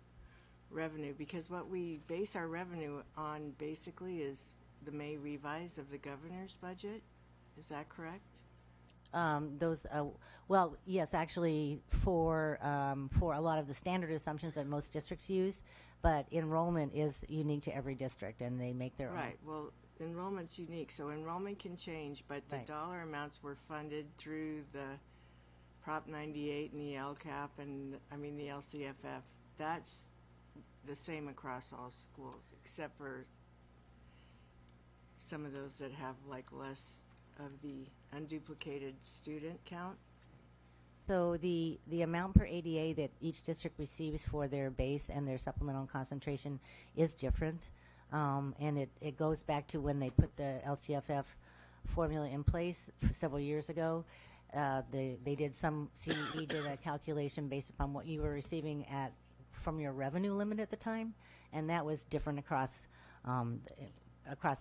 revenue? Because what we base our revenue on basically is the May revise of the governor's budget. Is that correct? Well, yes, actually, for a lot of the standard assumptions that most districts use, but enrollment is unique to every district, and they make their own. Right. Well, enrollment's unique, so enrollment can change, but the dollar amounts were funded through the Prop 98 and the LCAP and the LCFF. That's the same across all schools, except for some of those that have like less of the unduplicated student count. So the amount per ADA that each district receives for their base and their supplemental concentration is different. And it goes back to when they put the LCFF formula in place several years ago. They did CDE did a calculation based upon what you were receiving from your revenue limit at the time, and that was different across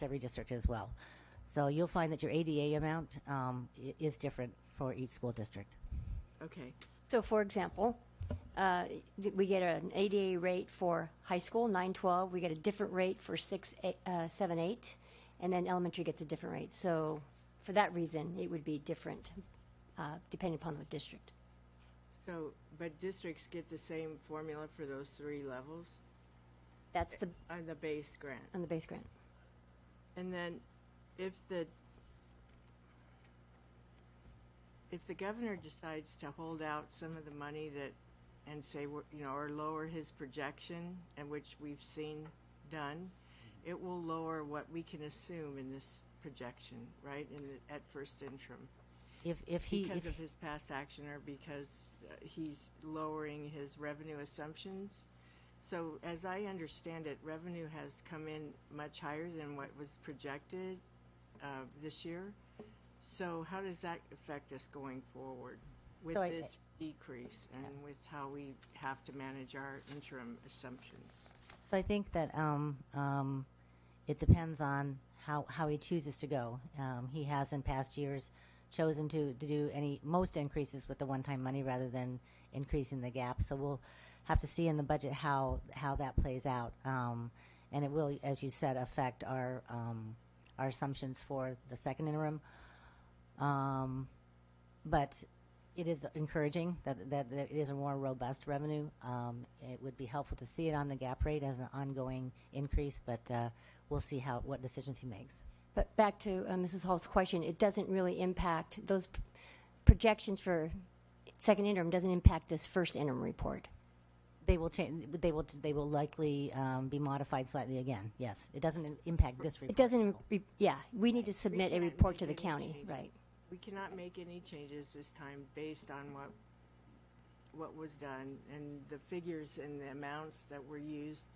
every district as well. So you'll find that your ADA amount is different for each school district. Okay. So, for example, we get an ADA rate for high school, 912. We get a different rate for 7, 8, and then elementary gets a different rate. So, for that reason, it would be different depending upon the district. So, but districts get the same formula for those 3 levels? That's the on the base grant. On the base grant. And then, if the governor decides to hold out some of the money that, and say, or lower his projection, and which we've seen done, it will lower what we can assume in this projection, right? At first interim. Because of his past action, or because he's lowering his revenue assumptions. So as I understand it, revenue has come in much higher than what was projected this year. So how does that affect us going forward with this decrease and with how we have to manage our interim assumptions? So I think that it depends on how he chooses to go. He has in past years chosen to do most increases with the one-time money rather than increasing the gap. So we'll have to see in the budget how that plays out. And it will, as you said, affect our assumptions for the second interim. But it is encouraging that it is a more robust revenue. It would be helpful to see it on the gap rate as an ongoing increase, but we'll see what decisions he makes. But back to Mrs. Hall's question, it doesn't really impact those projections for second interim. Doesn't impact this first interim report. They will change. They will likely be modified slightly again. Yes, it doesn't impact this report. It doesn't. Yeah, we need to submit a report to the county, right? We cannot make any changes this time based on what was done and the figures and the amounts that were used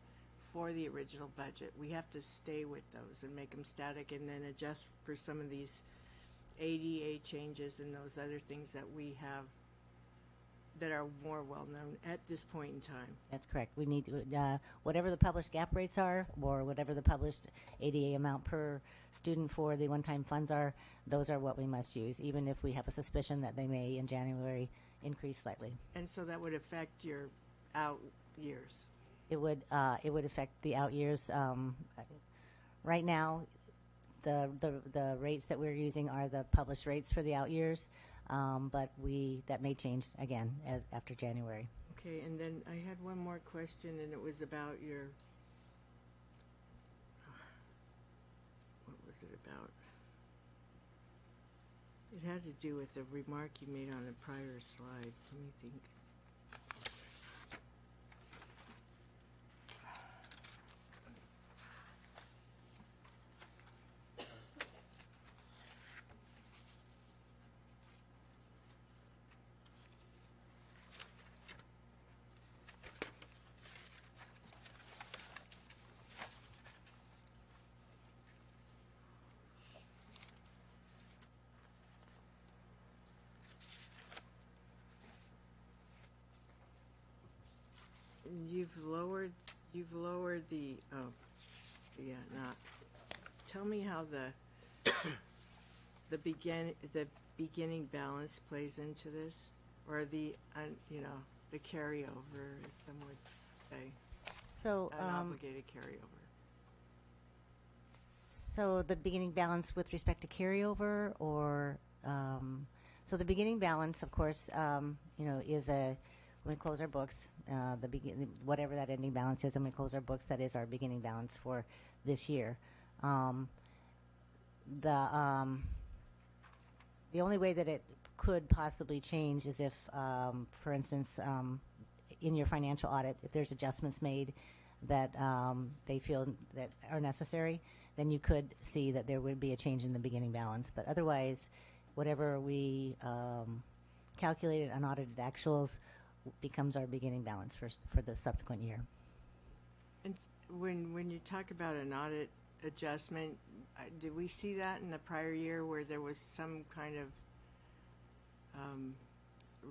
for the original budget. We have to stay with those and make them static, and then adjust for some of these ADA changes and those other things that we have that are more well known at this point in time. That's correct. We need to, whatever the published gap rates are, or whatever the published ADA amount per student for the one-time funds are, those are what we must use, even if we have a suspicion that they may in January increase slightly. And so that would affect your out years. It would affect the out years. Right now, the rates that we're using are the published rates for the out years, but that may change again after January. Okay, and then I had one more question, and it was about your. What was it about? It had to do with the remark you made on a prior slide. Let me think. You've lowered the tell me how the beginning balance plays into this, or the carryover, as some would say. So an obligated carryover. So the beginning balance with respect to carryover, or so the beginning balance, of course, is when we close our books, whatever that ending balance is, and we close our books, that is our beginning balance for this year. The only way that it could possibly change is if, for instance, in your financial audit, if there's adjustments made that they feel that are necessary, then you could see that there would be a change in the beginning balance. But otherwise, whatever we calculated unaudited actuals becomes our beginning balance for the subsequent year. And when you talk about an audit adjustment, did we see that in the prior year where there was some kind of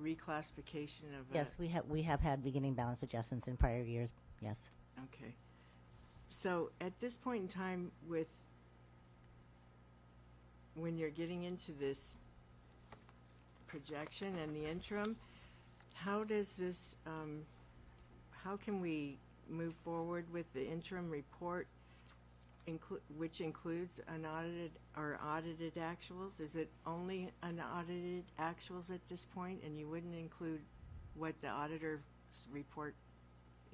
reclassification of? Yes, we have had beginning balance adjustments in prior years. Yes. Okay. So at this point in time, when you're getting into this projection and the interim, how does this, how can we move forward with the interim report, which includes unaudited or audited actuals? Is it only unaudited actuals at this point, and you wouldn't include what the auditor's report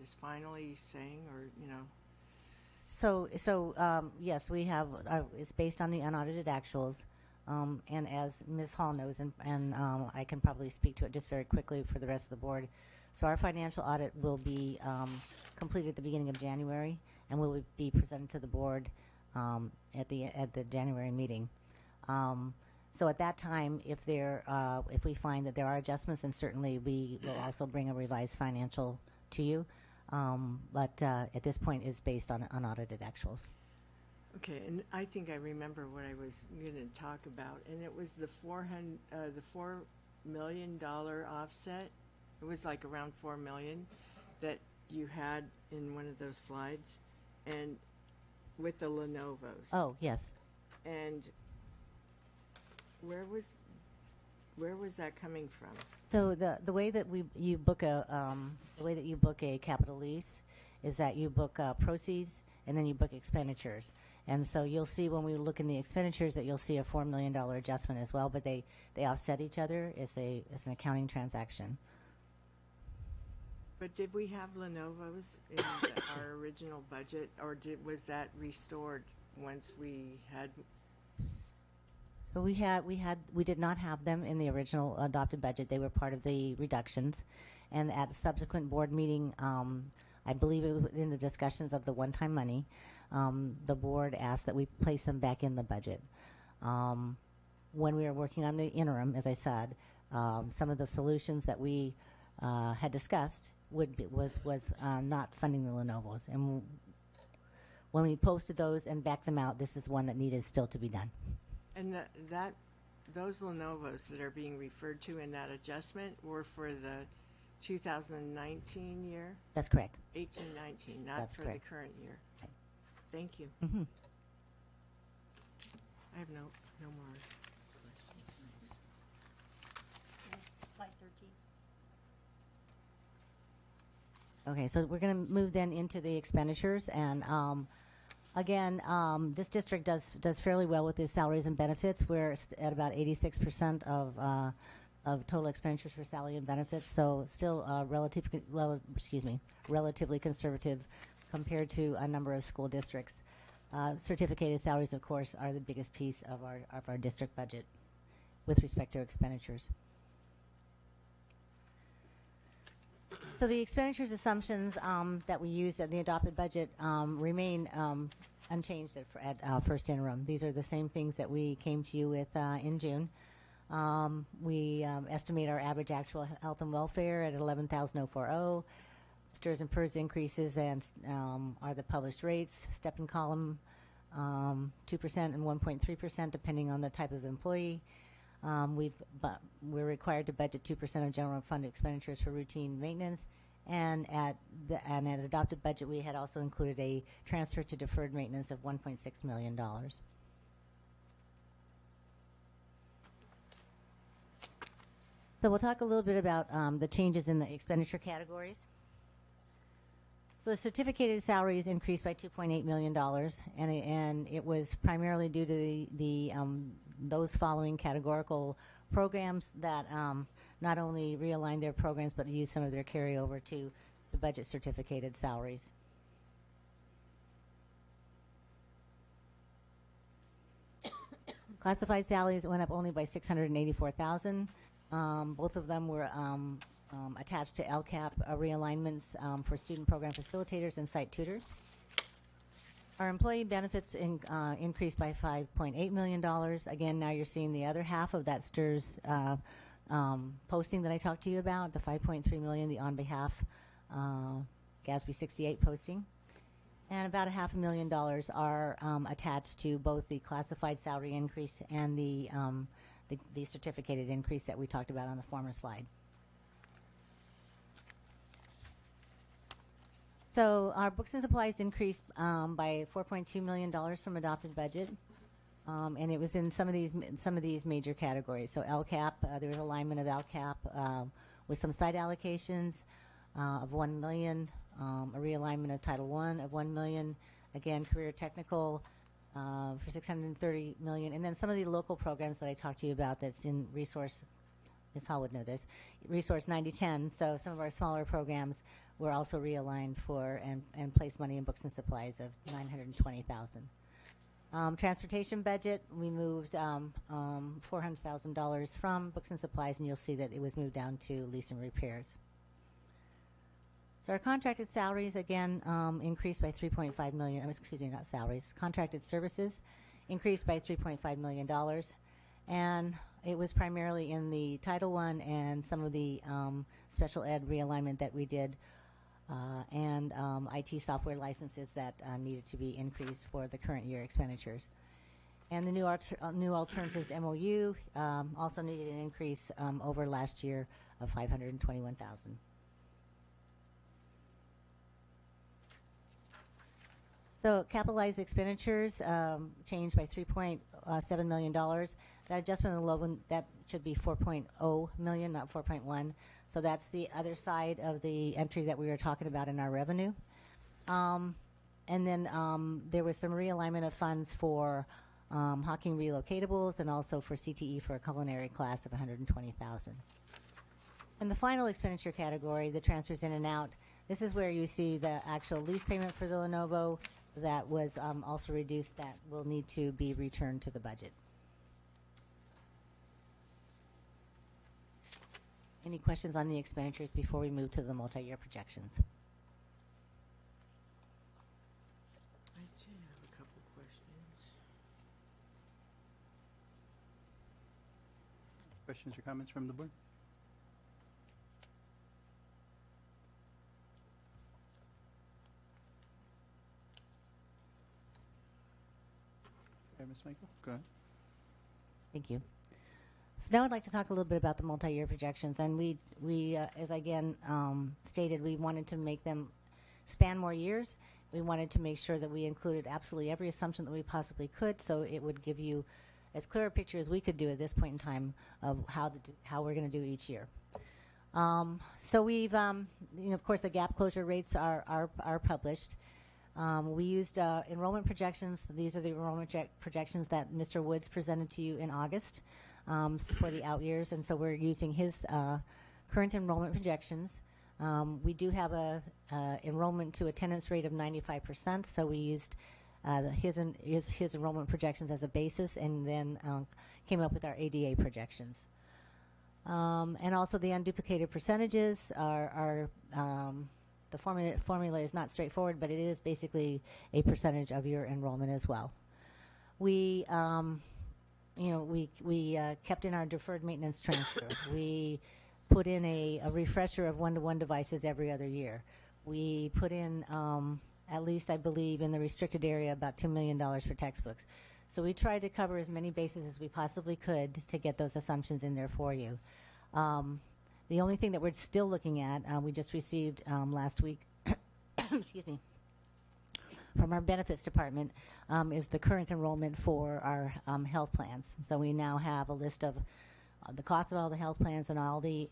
is finally saying, or, you know? So yes, we have, it's based on the unaudited actuals. And as Ms. Hall knows, and I can probably speak to it just very quickly for the rest of the board. So our financial audit will be completed at the beginning of January, and will be presented to the board at the January meeting. So at that time, if we find that there are adjustments, then certainly we will also bring a revised financial to you. But at this point, it's based on unaudited actuals. Okay, and I think I remember what I was going to talk about, and it was the $4 million offset. It was like around $4 million that you had in one of those slides, and with the Lenovo's. Oh, yes. And where was that coming from? So the way that you book a capital lease is that you book proceeds and then you book expenditures. And so you'll see when we look in the expenditures that you'll see a $4 million adjustment as well, but they offset each other. It's an accounting transaction. But did we have Lenovo's in our original budget, or was that restored once we had? So we did not have them in the original adopted budget. They were part of the reductions, and at a subsequent board meeting, I believe it was in the discussions of the one-time money, the board asked that we place them back in the budget. When we were working on the interim, as I said, some of the solutions that we had discussed was not funding the Lenovo's, and when we posted those and backed them out, this is one that needed still to be done. And those Lenovo's that are being referred to in that adjustment were for the 2019 year? That's correct. 18-19, not That's for correct. the current year. Right. Thank you. Mm-hmm. I have no more questions. Slide 13. Okay, so we're going to move then into the expenditures, and again, this district does fairly well with the salaries and benefits. We're at about 86% of total expenditures for salary and benefits, so still relatively conservative compared to a number of school districts. Certificated salaries, of course, are the biggest piece of our district budget with respect to expenditures. So the expenditures assumptions that we used in the adopted budget remain unchanged at first interim. These are the same things that we came to you with in June. We estimate our average actual health and welfare at $11,040. Stirs and PERS increases and are the published rates. Step and column 2% and 1.3% depending on the type of employee. We're required to budget 2% of general fund expenditures for routine maintenance, and at adopted budget we had also included a transfer to deferred maintenance of $1.6 million. So we'll talk a little bit about the changes in the expenditure categories. So certificated salaries increased by $2.8 million, and it was primarily due to those following categorical programs that not only realigned their programs but used some of their carryover to the budget certificated salaries. Classified salaries went up only by $684,000. Both of them were attached to LCAP realignments for student program facilitators and site tutors. Our employee benefits increased by $5.8 million. Again, now you're seeing the other half of that STIRS posting that I talked to you about, the $5.3 million, the on behalf GASB 68 posting. And about $500,000 are attached to both the classified salary increase and the certificated increase that we talked about on the former slide. So our books and supplies increased by $4.2 million from adopted budget, and it was in some of these major categories. So LCAP, there was alignment of LCAP with some site allocations of $1 million, a realignment of Title I of $1 million, again, career technical for $630 million, and then some of the local programs that I talked to you about that's in resource, Ms. Hall would know this, resource 9010. So some of our smaller programs were also realigned for and placed money in books and supplies of $920,000. Transportation budget, we moved $400,000 from books and supplies, and you'll see that it was moved down to lease and repairs. So our contracted salaries, again, increased by $3.5 million. Excuse me, not salaries. Contracted services increased by $3.5 million. And it was primarily in the Title I and some of the special ed realignment that we did and IT software licenses that needed to be increased for the current year expenditures. And the new alternatives MOU also needed an increase over last year of $521,000. So capitalized expenditures changed by $3.7 million. That adjustment in the low one, that should be $4.0 million, not 4.1. So that's the other side of the entry that we were talking about in our revenue. And then there was some realignment of funds for Hawking relocatables and also for CTE for a culinary class of $120,000. And the final expenditure category, the transfers in and out, this is where you see the actual lease payment for the Lenovo that was also reduced, that will need to be returned to the budget. Any questions on the expenditures before we move to the multi-year projections? I do have a couple questions. Questions or comments from the board? Okay, Ms. Michael, go ahead. Thank you. So now I'd like to talk a little bit about the multi-year projections. And we as I again stated, we wanted to make them span more years. We wanted to make sure that we included absolutely every assumption that we possibly could, so it would give you as clear a picture as we could do at this point in time of how we're going to do each year. So we've, of course, the gap closure rates are published. We used enrollment projections. These are the enrollment projections that Mr. Woods presented to you in August for the out years, and so we're using his current enrollment projections. We do have a enrollment to attendance rate of 95%, so we used his enrollment projections as a basis, and then came up with our ADA projections. And also the unduplicated percentages are the formula is not straightforward, but it is basically a percentage of your enrollment as well. We, kept in our deferred maintenance transfer. We put in a refresher of one-to-one devices every other year. We put in, at least I believe, in the restricted area, about $2 million for textbooks. So we tried to cover as many bases as we possibly could to get those assumptions in there for you. The only thing that we're still looking at, we just received last week, excuse me, from our benefits department, is the current enrollment for our health plans. So we now have a list of the cost of all the health plans and all the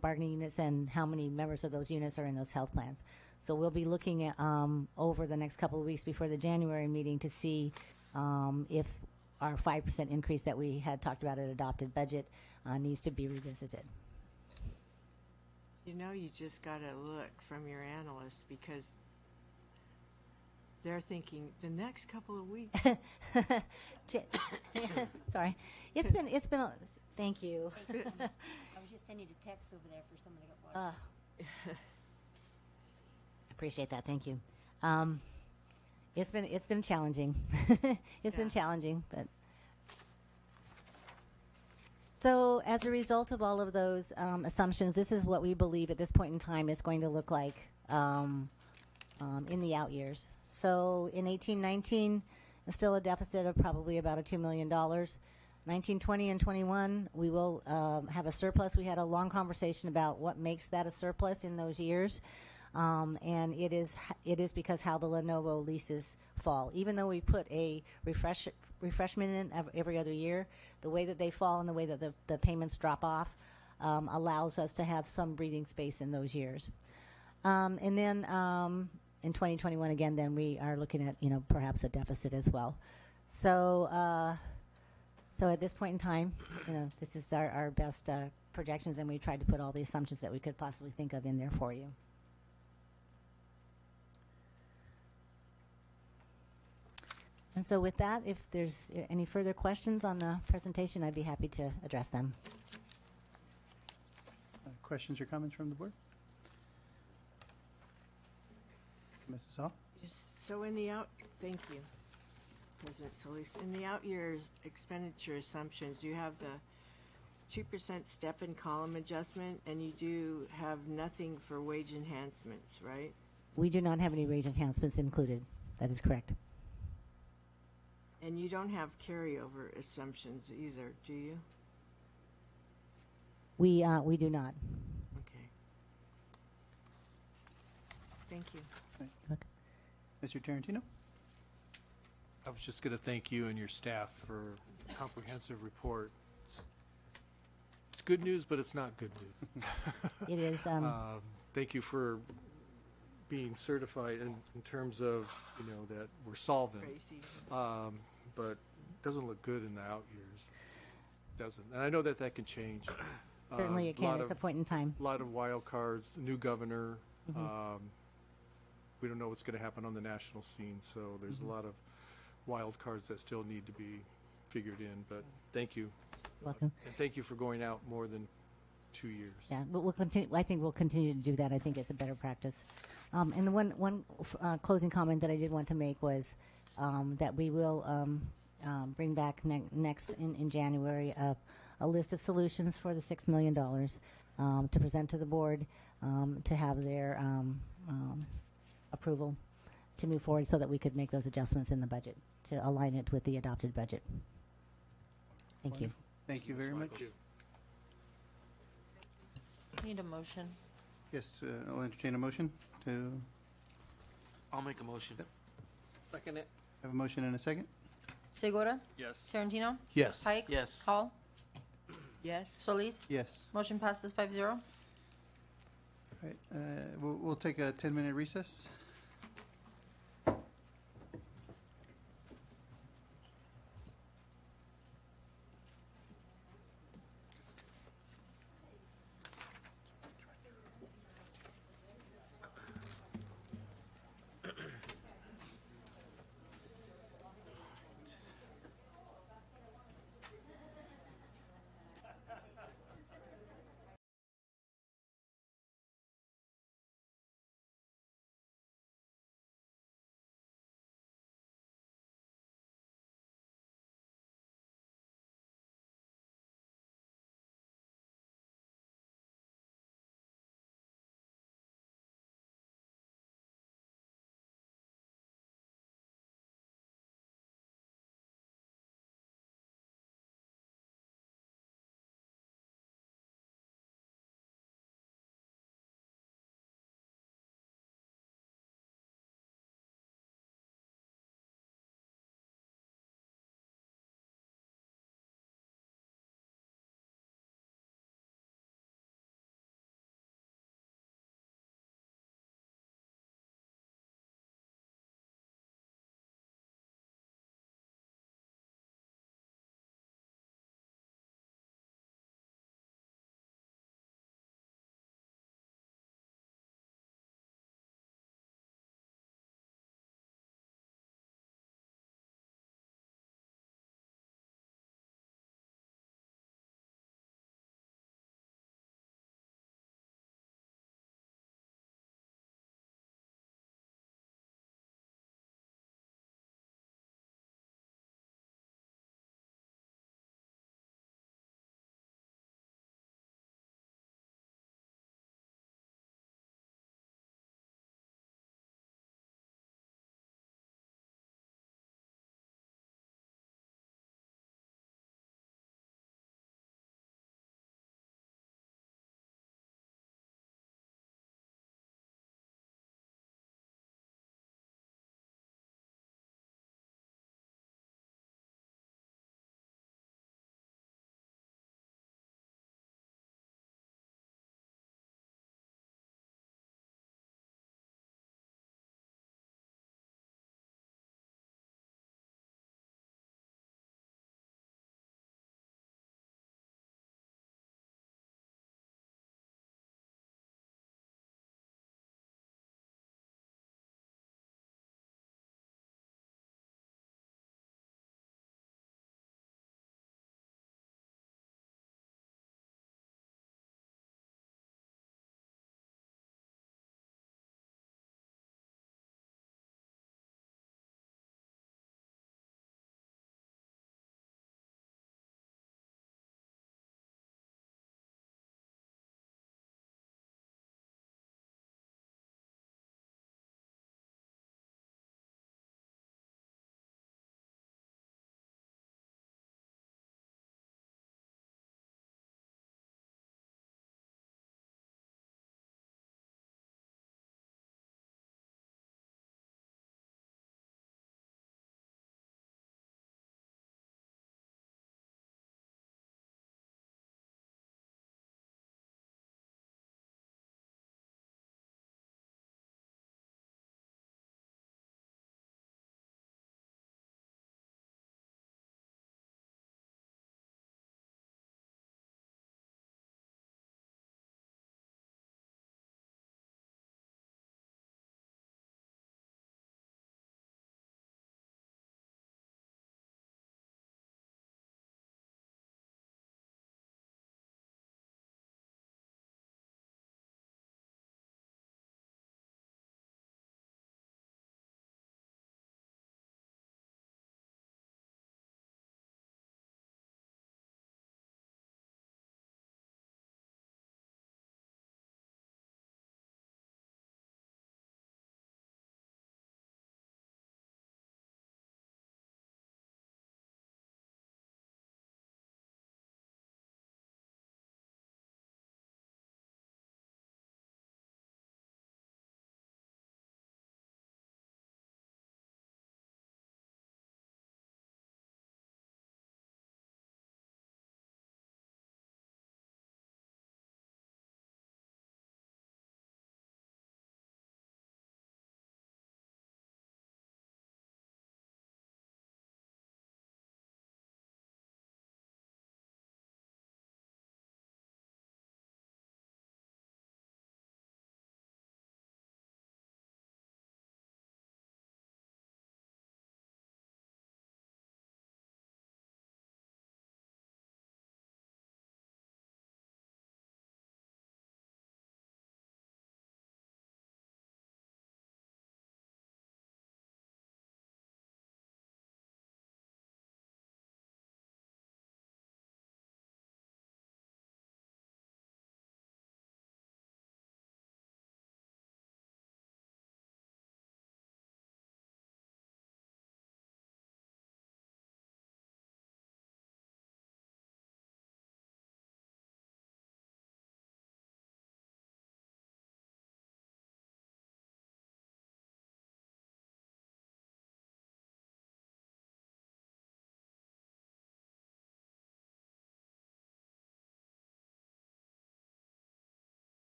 bargaining units and how many members of those units are in those health plans. So we'll be looking at, over the next couple of weeks before the January meeting to see if our 5% increase that we had talked about at adopted budget needs to be revisited. You know, you just got to look from your analysts because they're thinking the next couple of weeks. Sorry, it's been. Thank you. I was just sending a text over there for someone to get water. Appreciate that. Thank you. It's been challenging. It's been challenging, but. So as a result of all of those assumptions, this is what we believe at this point in time is going to look like in the out years. So in 18-19, it's still a deficit of probably about $2 million. 19-20 and 21, we will have a surplus. We had a long conversation about what makes that a surplus in those years. And it is because how the Lenovo leases fall. Even though we put a refreshment in every other year, the way that they fall and the way that the payments drop off allows us to have some breathing space in those years. And then in 2021, again, then we are looking at, perhaps a deficit as well. So, so at this point in time, this is our best projections, and we tried to put all the assumptions that we could possibly think of in there for you. And so with that, if there's any further questions on the presentation, I'd be happy to address them. Questions or comments from the board? Mrs. Hall? Yes, so thank you, President Solis. In the out years expenditure assumptions, you have the 2% step and column adjustment, and you do have nothing for wage enhancements, right? We do not have any wage enhancements included. That is correct. And you don't have carryover assumptions either, do you? We do not. Okay. Thank you. Okay. Mr. Tarantino? I was just going to thank you and your staff for a comprehensive report. It's good news, but it's not good news. It is. Thank you for being certified in terms of, that we're solvent. But it doesn't look good in the out years. Doesn't. And I know that can change. Certainly it can at a point in time. A lot of wild cards, new governor. Mm-hmm. We don't know what's going to happen on the national scene, so there's a lot of wild cards that still need to be figured in. But thank you. Welcome. And thank you for going out more than 2 years. Yeah, but we'll continue. I think we'll continue to do that. I think it's a better practice. And the one closing comment that I did want to make was that we will bring back next in January a list of solutions for the $6 million to present to the board to have their approval to move forward so that we could make those adjustments in the budget to align it with the adopted budget. Thank you. Thank you very much. Need a motion? Yes, I'll entertain a motion to I'll make a motion. Second it. have a motion and a second. Segura? Yes. Tarantino? Yes. Pike? Yes. Hall? Yes. Solis? Yes. Motion passes 5-0. All right, we'll take a 10-minute recess.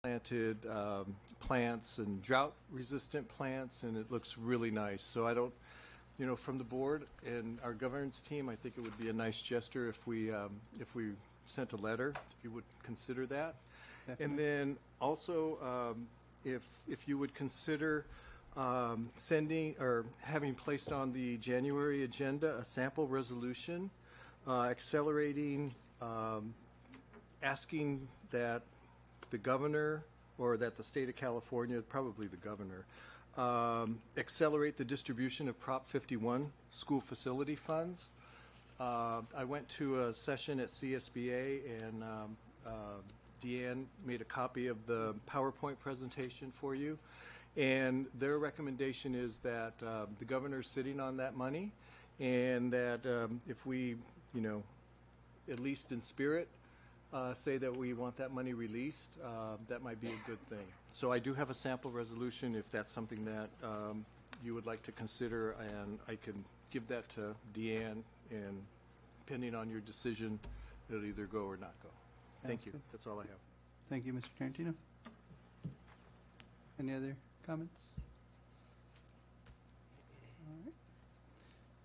planted plants and drought-resistant plants, and it looks really nice. So I don't, you know, from the board and our governance team, I think it would be a nice gesture if we sent a letter, if you would consider that. Definitely. And then also, if you would consider sending or having placed on the January agenda a sample resolution accelerating, asking that the governor or that the state of California, probably the governor, accelerate the distribution of Prop 51 school facility funds. I went to a session at CSBA, and Deanne made a copy of the PowerPoint presentation for you. And their recommendation is that the governor's sitting on that money, and that if we, you know, at least in spirit, say that we want that money released, that might be a good thing. So I do have a sample resolution if that's something that you would like to consider, and I can give that to Deanne, and depending on your decision, it'll either go or not go. Thank you. That's all I have. Thank you, Mr. Tarantino. Any other comments?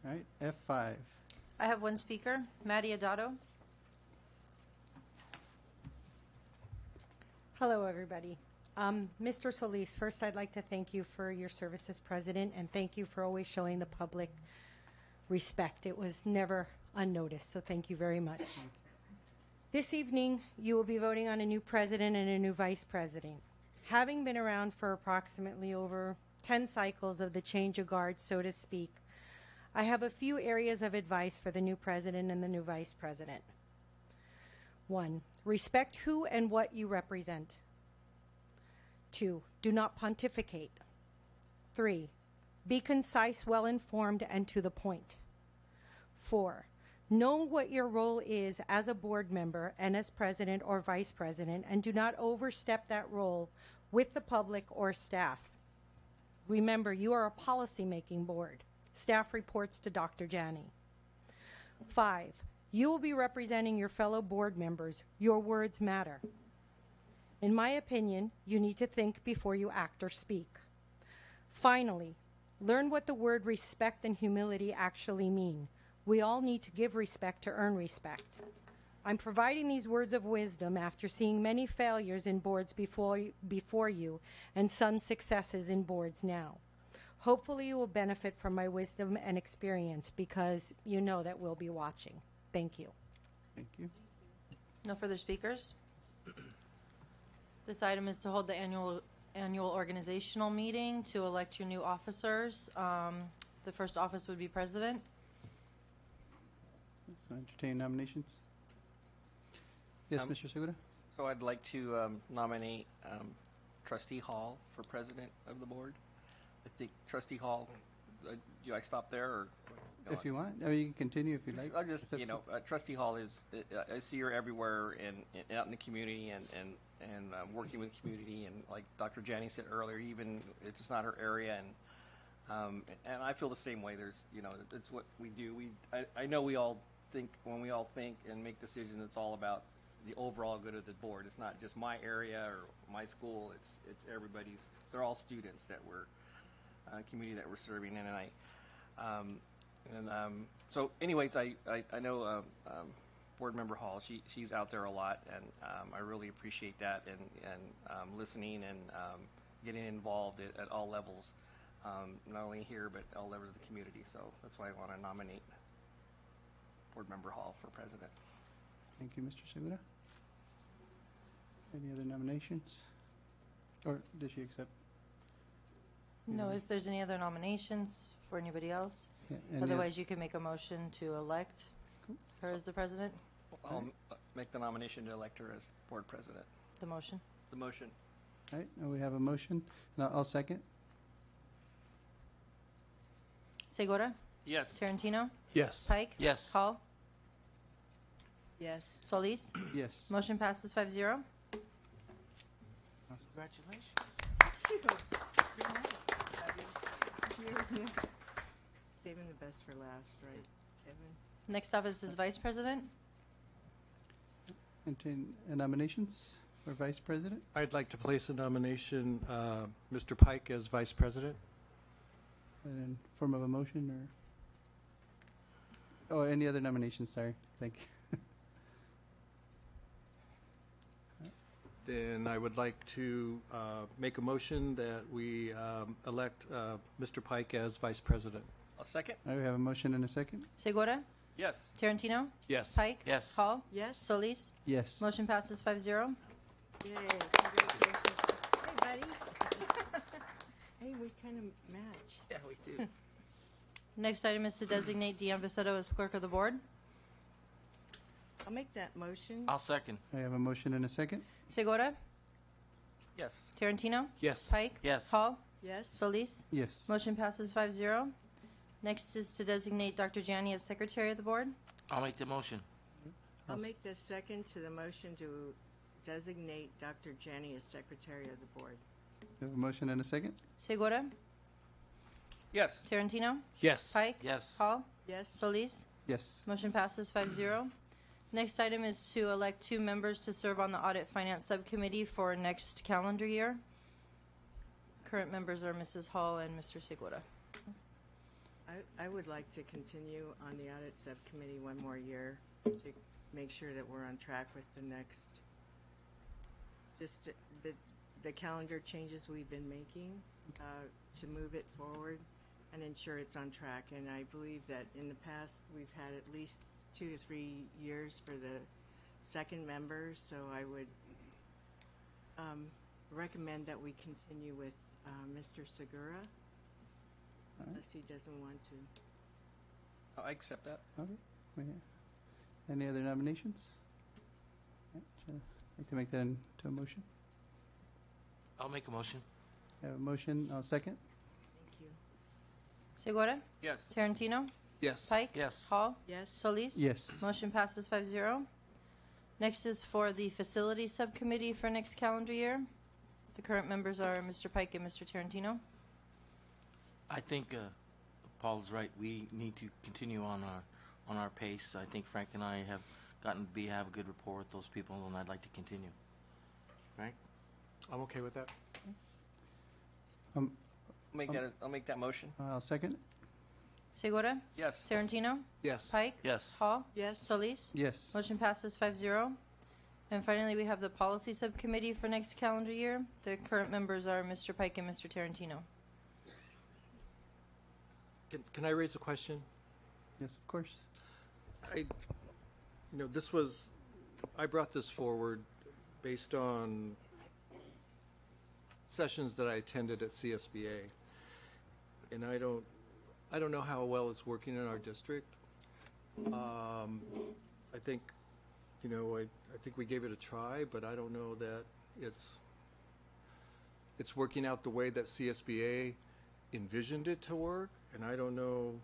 All right. F5. I have one speaker, Maddie Adato. Hello, everybody. Mr. Solis, first I'd like to thank you for your service as president, and thank you for always showing the public respect. It was never unnoticed, so thank you very much. This evening, you will be voting on a new president and a new vice president. Having been around for approximately over 10 cycles of the change of guard, so to speak, I have a few areas of advice for the new president and the new vice president. 1, respect who and what you represent. 2, do not pontificate. 3, be concise, well-informed, and to the point. 4, know what your role is as a board member and as president or vice president, and do not overstep that role with the public or staff. Remember, you are a policy-making board. Staff reports to Dr. Janney. 5, you will be representing your fellow board members. Your words matter. In my opinion, you need to think before you act or speak. Finally, learn what the word respect and humility actually mean. We all need to give respect to earn respect. I'm providing these words of wisdom after seeing many failures in boards before you and some successes in boards now. Hopefully you will benefit from my wisdom and experience, because you know that we'll be watching. Thank you. Thank you. No further speakers. This item is to hold the annual organizational meeting to elect your new officers. The first office would be president. So entertain nominations. Yes, Mr. Segura. So I'd like to nominate Trustee Hall for president of the board. I think Trustee Hall, do I stop there, or? If you want, or you can continue if you like. I'll just, you know, Trustee Hall is, I see her everywhere and out in the community and working with the community, and like Dr. Janney said earlier, even if it's not her area, and I feel the same way. There's, you know, it's what we do. I know we all think, when we all think and make decisions, it's all about the overall good of the board. It's not just my area or my school. It's everybody's. They're all students that we're community that we're serving in, and so anyways, I know Board Member Hall. She's out there a lot, and I really appreciate that, and listening and getting involved at all levels, not only here but all levels of the community. So that's why I want to nominate Board Member Hall for president. Thank you, Mr. Segura. Any other nominations? Or does she accept? No, if there's any other nominations for anybody else. Yeah, Otherwise, you can make a motion to elect her as the president. I'll make the nomination to elect her as board president. The motion. The motion. All right, now we have a motion, and I'll second. Segura? Yes. Tarantino? Yes. Pike? Yes. Hall? Yes. Solis? Yes. Motion passes 5-0. Congratulations. Saving the best for last, right, Evan? Next office is vice president. Entertain nominations. for Vice President? I'd like to place a nomination, Mr. Pike as Vice President. In form of a motion or? Oh, any other nominations? Sorry. Thank you. Then I would like to make a motion that we elect Mr. Pike as Vice President. A second? All right, we have a motion and a second. Segura? Yes. Tarantino? Yes. Pike? Yes. Hall? Yes. Solis? Yes. Motion passes 5-0. Yay, congratulations. Hey, buddy. Hey, we kind of match. Yeah, we do. Next item is to designate Deanne Vasetto as clerk of the board. I'll make that motion. I'll second. I have a motion and a second. Segura? Yes. Tarantino? Yes. Pike? Yes. Hall? Yes. Solis? Yes. Motion passes 5-0. Next is to designate Dr. Janney as secretary of the board. I'll make the motion. I'll make the second to the motion to designate Dr. Janney as secretary of the board. We have a motion and a second. Segura? Yes. Tarantino? Yes. Pike? Yes. Hall? Yes. Solis? Yes. Motion passes 5-0. Next item is to elect 2 members to serve on the Audit Finance Subcommittee for next calendar year. Current members are Mrs. Hall and Mr. Segura. I would like to continue on the audit subcommittee one more year to make sure that we're on track with the next, just the calendar changes we've been making to move it forward and ensure it's on track. And I believe that in the past, we've had at least 2 to 3 years for the second member, so I would recommend that we continue with Mr. Segura, unless he doesn't want to. Oh, I accept that. Okay. Any other nominations? Right, I'd like to make that into a motion. I'll make a motion. I have a motion. I'll second. Thank you. Segura? Yes. Tarantino? Yes. Pike? Yes. Hall? Yes. Solis? Yes. Motion passes 5-0. Next is for the Facility Subcommittee for next calendar year. The current members are Mr. Pike and Mr. Tarantino. I think Paul's right. We need to continue on our pace. I think Frank and I have gotten to have a good rapport with those people, and I'd like to continue. Frank? I'm okay with that. I'll make that motion. I'll second. Segura? Yes. Tarantino? Yes. Pike? Yes. Hall? Yes. Solis? Yes. Motion passes 5-0. And finally, we have the Policy Subcommittee for next calendar year. The current members are Mr. Pike and Mr. Tarantino. Can I raise a question? Yes, of course. I brought this forward based on sessions that I attended at CSBA, and I don't know how well it's working in our district. I think, I think we gave it a try, but I don't know that it's working out the way that CSBA envisioned it to work, and I don't know.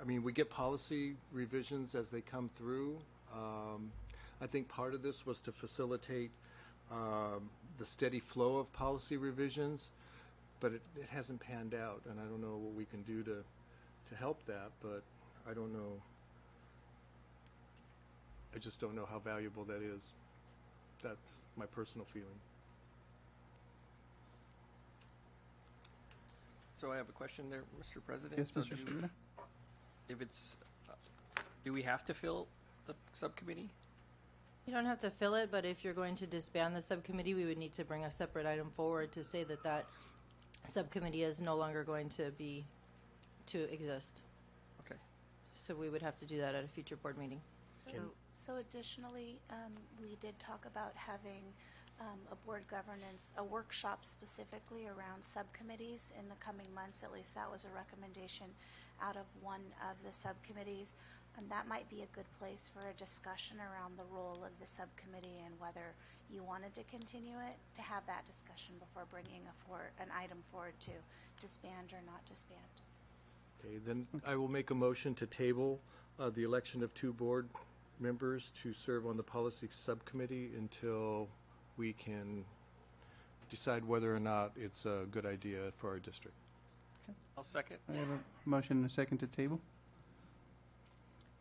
We get policy revisions as they come through. I think part of this was to facilitate the steady flow of policy revisions, but it hasn't panned out, and I don't know what we can do to help that, but I don't know. I just don't know how valuable that is. That's my personal feeling. So I have a question there, Mr. President. Yes, So Mr. Segura. if it's, do we have to fill the subcommittee? You don't have to fill it, but if you're going to disband the subcommittee, we would need to bring a separate item forward to say that that subcommittee is no longer going to exist. Okay. So we would have to do that at a future board meeting. So additionally, we did talk about having a board governance, a workshop specifically around subcommittees in the coming months. At least that was a recommendation out of one of the subcommittees. And that might be a good place for a discussion around the role of the subcommittee and whether you wanted to continue it, to have that discussion before bringing an item forward to disband or not disband. Okay, then I will make a motion to table the election of 2 board members to serve on the policy subcommittee until we can decide whether or not it's a good idea for our district. I'll second. I have a motion and a second to table.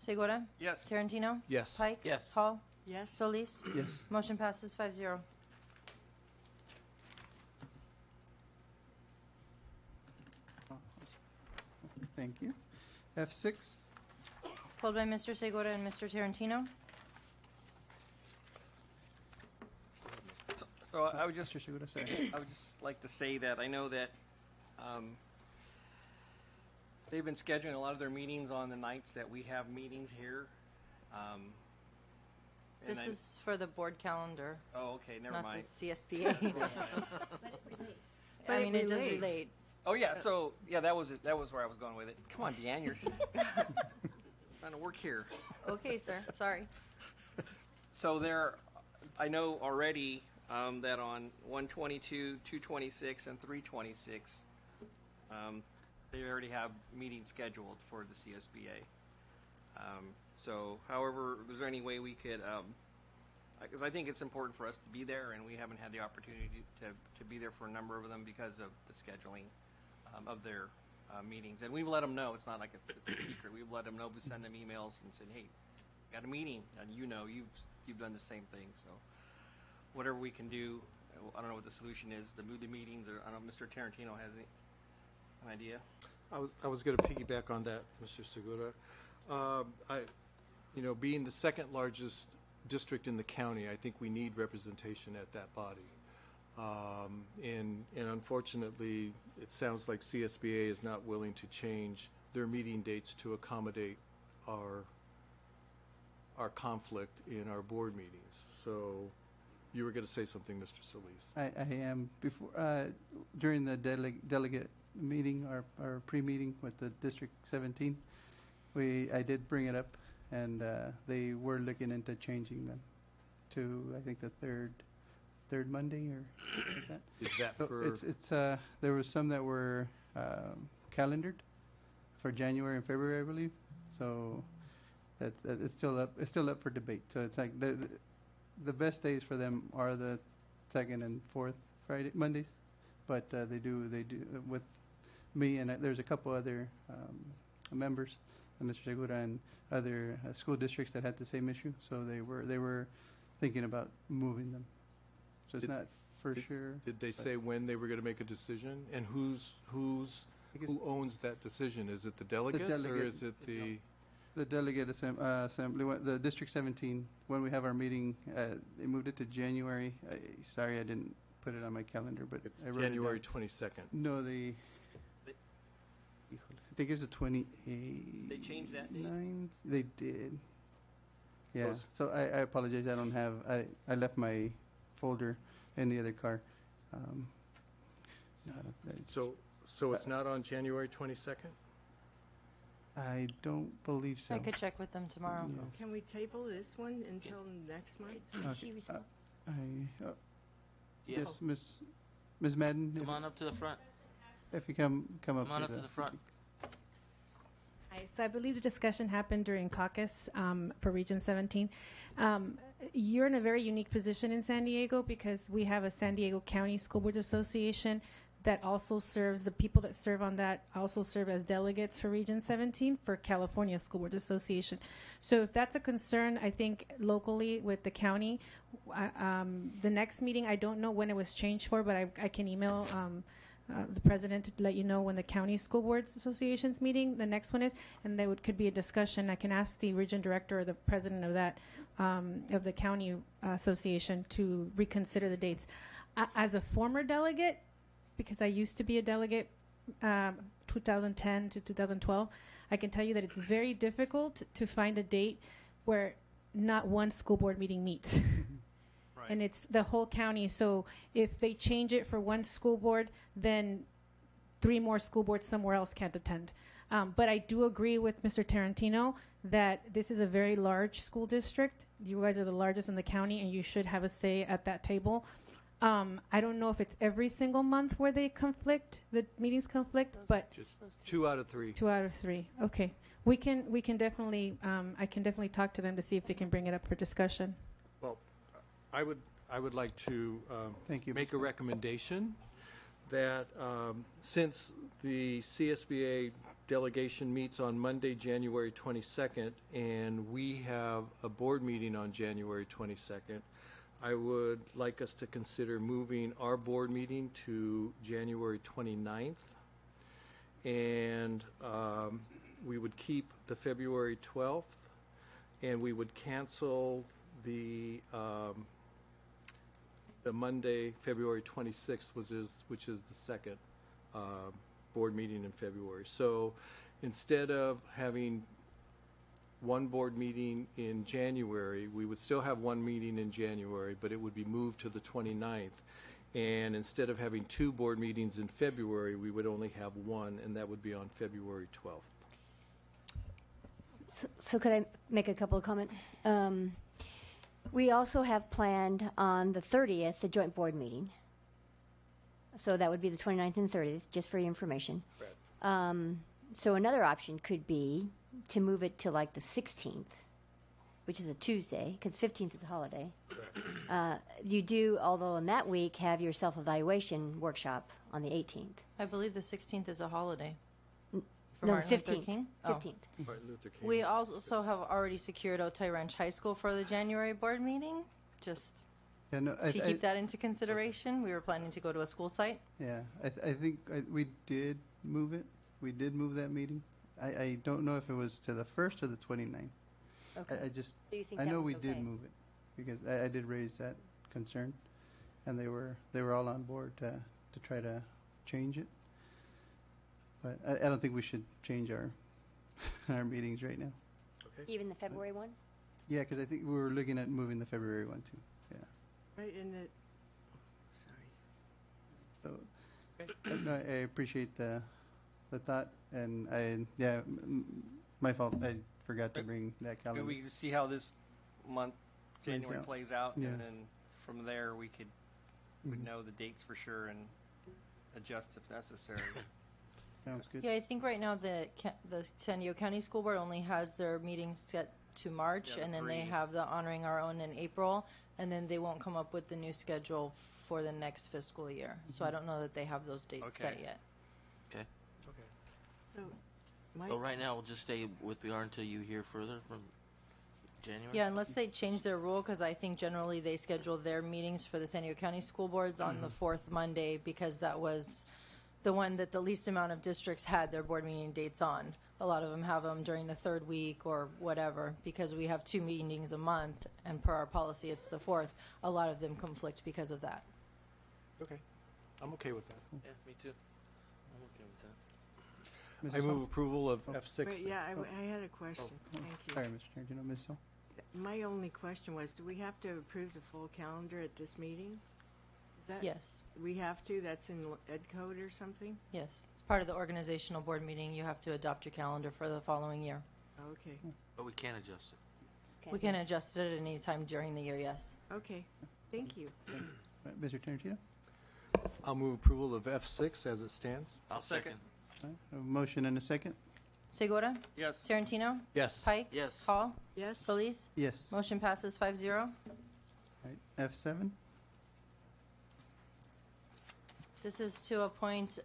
Segura? Yes. Tarantino? Yes. Pike? Yes. Hall? Yes. Solis? Yes. Motion passes 5-0. Thank you. F6. Pulled by Mr. Segura and Mr. Tarantino. So I would just, Mr. Segura, sorry. I would just like to say that I know that they've been scheduling a lot of their meetings on the nights that we have meetings here. And This is for the board calendar. Oh, okay, never not mind. the CSBA. But I it mean, it does relates. relate. Oh yeah, so yeah, that was it. That was where I was going with it. Come on, Deanne, you're trying to work here. Okay, sir. Sorry. So there, I know already that on 122, 226, and 326, they already have meetings scheduled for the CSBA. So, however, is there any way we could, because I think it's important for us to be there, and we haven't had the opportunity to be there for a number of them because of the scheduling of their meetings. And we've let them know. It's not like it's a secret. We've let them know. We send them emails and said, hey, we got a meeting, and you've done the same thing. So whatever we can do, I don't know what the solution is to move the meetings, or I don't know if Mr. Tarantino has an idea. I was going to piggyback on that, Mr. Segura. Being the second largest district in the county, I think we need representation at that body. And unfortunately, it sounds like CSBA is not willing to change their meeting dates to accommodate our conflict in our board meetings. So you were going to say something, Mr. Solis. I am. Before during the delegate meeting, our pre-meeting with the District 17, I did bring it up, and they were looking into changing them to, I think, the third Monday or something like that. Is that So for? it's there was some that were calendared for January and February, I believe. So it's still up. It's still up for debate. So it's like the best days for them are the second and fourth Mondays, but they do with me and there's a couple other members, Mr. Segura and other school districts that had the same issue. So they were thinking about moving them. So it's not for sure. Did they say when they were going to make a decision, and who owns that decision? Is it the delegates, or is it the delegate assembly? The District 17. When we have our meeting, they moved it to January. Sorry, I didn't put it on my calendar, but it's I wrote January it down. 22nd? No, I think it's the 28th. They changed that date? 9th. They did. So Yeah. it's- So I apologize. I don't have. I left my folder in the other car. So it's not on January 22nd? I don't believe so. I could check with them tomorrow. Yes. Can we table this one until next month? Okay. Yeah. Yes, Ms. Madden. Come on up to the front. If you come up. Come on up to the front. Hi, so I believe the discussion happened during caucus for Region 17. You're in a very unique position in San Diego because we have a San Diego County School Boards Association that also serves, the people that serve on that also serve as delegates for Region 17 for California School Boards Association. So if that's a concern, I think locally with the county, the next meeting, I don't know when it was changed for, but I can email the president to let you know when the County School Boards Association's meeting, the next one is, and there could be a discussion. I can ask the region director or the president of that, of the county association to reconsider the dates. As a former delegate, because I used to be a delegate 2010 to 2012, I can tell you that it's very difficult to find a date where not one school board meeting meets. And it's the whole county. So if they change it for one school board, then 3 more school boards somewhere else can't attend. But I do agree with Mr. Tarantino that this is a very large school district. You guys are the largest in the county, and you should have a say at that table. I don't know if it's every single month where they conflict, the meetings conflict, but just 2 out of 3. 2 out of 3. Okay, we can definitely. I can definitely talk to them to see if they can bring it up for discussion. Well, I would like to make a recommendation that since the CSBA delegation meets on Monday, January 22nd, and we have a board meeting on January 22nd. I would like us to consider moving our board meeting to January 29th, and we would keep the February 12th, and we would cancel the Monday, February 26th, which is the second board meeting in February. So instead of having one board meeting in January, we would still have one meeting in January, but it would be moved to the 29th. And instead of having two board meetings in February, we would only have one, and that would be on February 12th. So could I make a couple of comments? We also have planned on the 30th, the joint board meeting. So that would be the 29th and 30th, just for your information. So another option could be to move it to like the 16th, which is a Tuesday, because 15th is a holiday. You do, although in that week, have your self-evaluation workshop on the 18th. I believe the 16th is a holiday. For No, Martin the Luther 15th. King? 15th. Martin Luther King. We also have already secured Otay Ranch High School for the January board meeting. Just Yeah, no, to keep that into consideration. We were planning to go to a school site. Yeah, I think we did move it. We did move that meeting. I don't know if it was to the 1st or the 29th. Okay. I just, So you think I that know was we did okay? move it because I did raise that concern, and they were all on board to try to change it. But I don't think we should change our our meetings right now. Okay. Even the February one? Yeah, because I think we were looking at moving the February one too. Yeah. Right, and it, sorry. So, no, I appreciate the thought, and my fault. I forgot to bring that Maybe calendar. we can see how this month, Plays January, out. plays out, Yeah. and then from there we could know the dates for sure and adjust if necessary. Sounds good. Yeah, I think right now the San Diego County School Board only has their meetings set to March, Yeah, and then they 3. have the Honoring Our Own in April, and then they won't come up with the new schedule for the next fiscal year. So I don't know that they have those dates set Okay. yet. Okay. So, my, So right now, we'll just stay with we are until you hear further from January? Yeah, unless they change their rule, because I think generally they schedule their meetings for the San Diego County School Boards on the fourth Monday, because that was the one that the least amount of districts had their board meeting dates on. A lot of them have them during the third week or whatever, because we have 2 meetings a month, and per our policy, it's the fourth. A lot of them conflict because of that. Okay. I'm okay with that. Yeah, me too. I'm okay with that. I move approval of F6. wait, yeah, I had a question. Thank you. Sorry, Mr. Tarantino. Ms. Hill? My only question was, do we have to approve the full calendar at this meeting? Is that? Yes. We have to? That's in Ed Code or something? Yes. It's part of the organizational board meeting. You have to adopt your calendar for the following year. Okay. But we can adjust it. We can adjust it at any time during the year, yes. Okay. Thank you. Mr. Tarantino? I'll move approval of F6 as it stands. I'll second. All right, a motion and a second? Segura? Yes. Tarantino? Yes. Pike? Yes. Hall? Yes? Solis? Yes. Motion passes 5-0. All right, F7? This is to appoint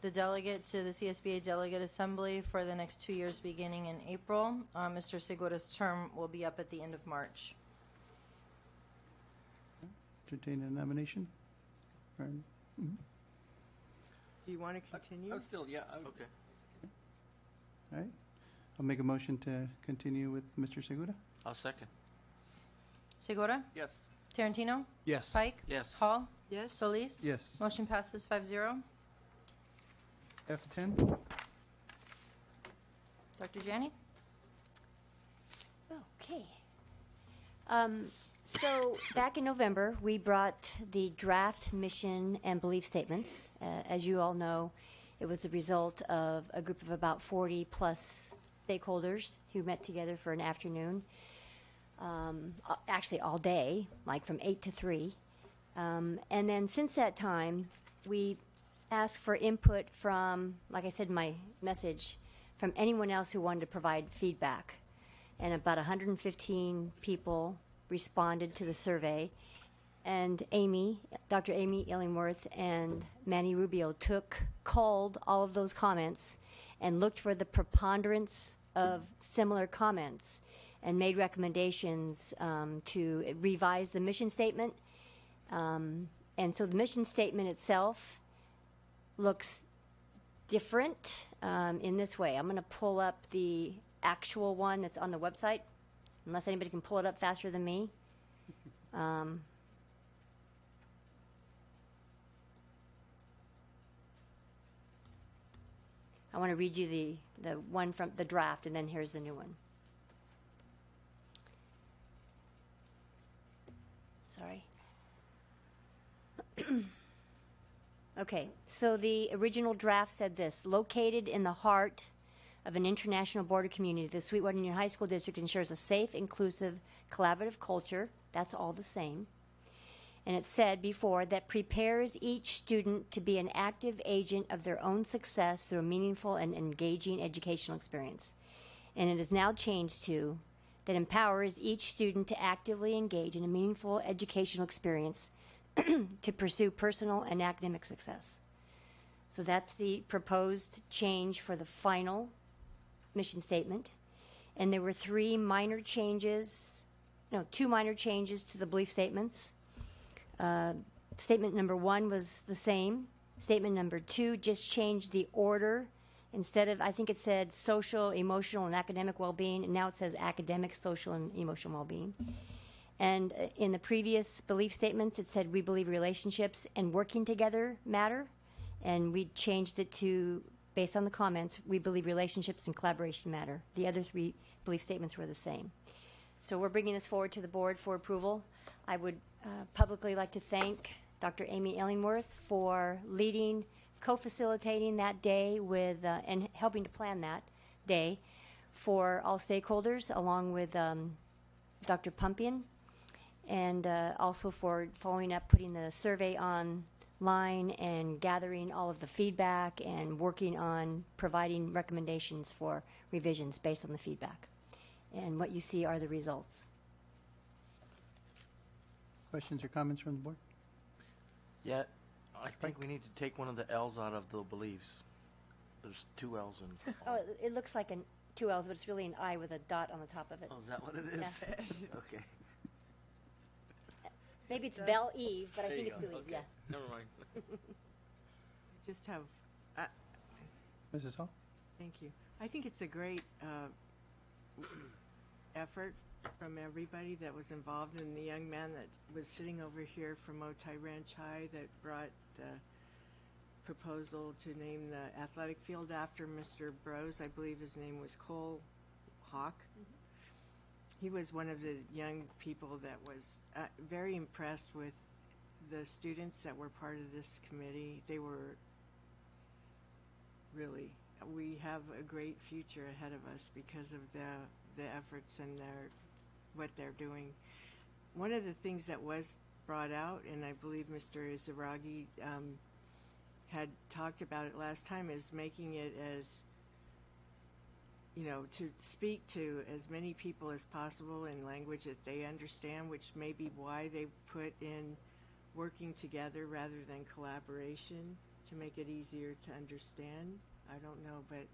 the delegate to the CSBA Delegate Assembly for the next 2 years beginning in April. Mr. Segura's term will be up at the end of March. Entertain a nomination? Do you want to continue? I'm still, yeah. Okay. All right. I'll make a motion to continue with Mr. Segura. I'll second. Segura? Yes. Tarantino? Yes. Pike? Yes. Hall? Yes? Solis? Yes. Motion passes 5-0. F10? Dr. Janney? Okay. So back in November, we brought the draft mission and belief statements. As you all know, it was the result of a group of about 40 plus stakeholders who met together for an afternoon, actually all day, like from 8 to 3. And then since that time, we asked for input from, like I said in my message, from anyone else who wanted to provide feedback. And about 115 people responded to the survey. And Dr. Amy Illingworth and Manny Rubio culled all of those comments and looked for the preponderance of similar comments and made recommendations to revise the mission statement. And so the mission statement itself looks different in this way. I'm going to pull up the actual one that's on the website, unless anybody can pull it up faster than me. I want to read you the one from the draft, and then here's the new one. Sorry. Okay, so the original draft said this: located in the heart of an international border community, the Sweetwater Union High School District ensures a safe, inclusive, collaborative culture. That's all the same. And it said before that prepares each student to be an active agent of their own success through a meaningful and engaging educational experience. And it is now changed to that empowers each student to actively engage in a meaningful educational experience to pursue personal and academic success. So that's the proposed change for the final mission statement. And there were two minor changes to the belief statements. Statement number 1 was the same. Statement number 2 just changed the order. Instead of, I think it said social, emotional, and academic well-being, and now it says academic, social, and emotional well-being. And in the previous belief statements, it said we believe relationships and working together matter. And we changed it to, based on the comments, we believe relationships and collaboration matter. The other 3 belief statements were the same. So we're bringing this forward to the board for approval. I would publicly like to thank Dr. Amy Illingworth for leading, co-facilitating that day with, and helping to plan that day for all stakeholders, along with Dr. Pumpian, and also for following up, putting the survey online and gathering all of the feedback and working on providing recommendations for revisions based on the feedback. And what you see are the results. Questions or comments from the board? Yeah, I think we need to take one of the L's out of the beliefs. There's 2 L's in. Oh, it looks like 2 L's, but it's really an I with a dot on the top of it. Oh, is that what it is? Yeah. Okay. Maybe it's Belle Eve, but I There think you it's go. Believe, Okay. yeah. Never mind. Just have, Mrs. Hall? thank you. I think it's a great effort from everybody that was involved, and the young man that was sitting over here from Otay Ranch High that brought the proposal to name the athletic field after Mr. Brose. I believe his name was Cole Hawk. He was one of the young people that was very impressed with the students that were part of this committee. They were really, we have a great future ahead of us because of the efforts and what they're doing. One of the things that was brought out, and I believe Mr. Izaragi had talked about it last time, is making it as, to speak to as many people as possible in language that they understand, which may be why they put in working together rather than collaboration to make it easier to understand. I don't know, but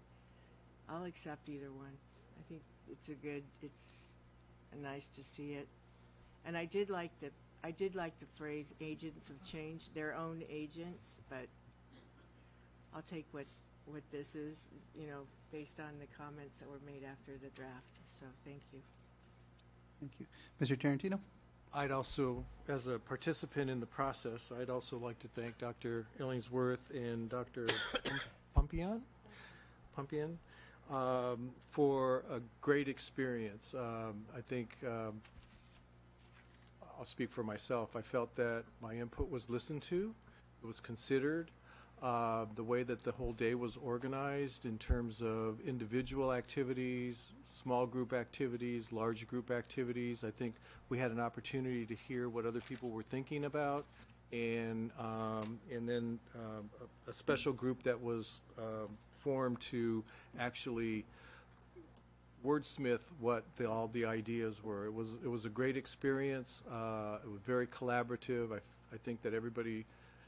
I'll accept either one. I think it's nice to see it. And I did like the phrase agents of change, their own agents, but I'll take what this is, based on the comments that were made after the draft. So thank you. Thank you. Mr. Tarantino? I'd also, as a participant in the process, I'd also like to thank Dr. Illingsworth and Dr. Pumpian for a great experience. I think I'll speak for myself. I felt that my input was listened to, it was considered. The way that the whole day was organized in terms of individual activities, small group activities, large group activities. I think we had an opportunity to hear what other people were thinking about, and then a special group that was formed to actually wordsmith what all the ideas were. It was a great experience. It was very collaborative. I think that everybody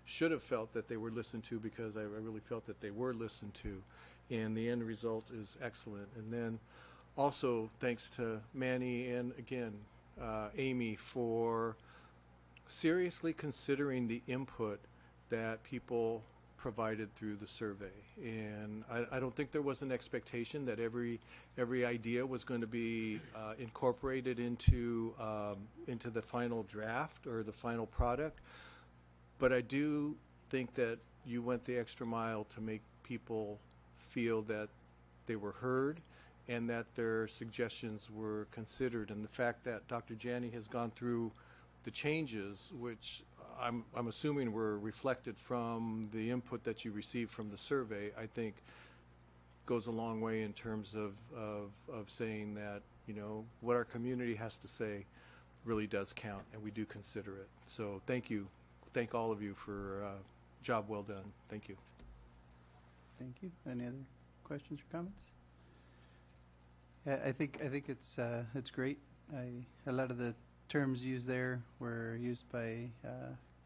should have felt that they were listened to, because I really felt that they were listened to. and the end result is excellent. And then also thanks to Manny and again Amy for seriously considering the input that people provided through the survey. And I don't think there was an expectation that every idea was going to be incorporated into the final draft or the final product. But I do think that you went the extra mile to make people feel that they were heard and that their suggestions were considered. And the fact that Dr. Janney has gone through the changes, which I'm assuming were reflected from the input that you received from the survey, I think goes a long way in terms of saying that, you know, what our community has to say really does count, and we do consider it. So thank you. Thank all of you for job well done. Thank you. Thank you. Any other questions or comments? I think it's great. A lot of the terms used there were used by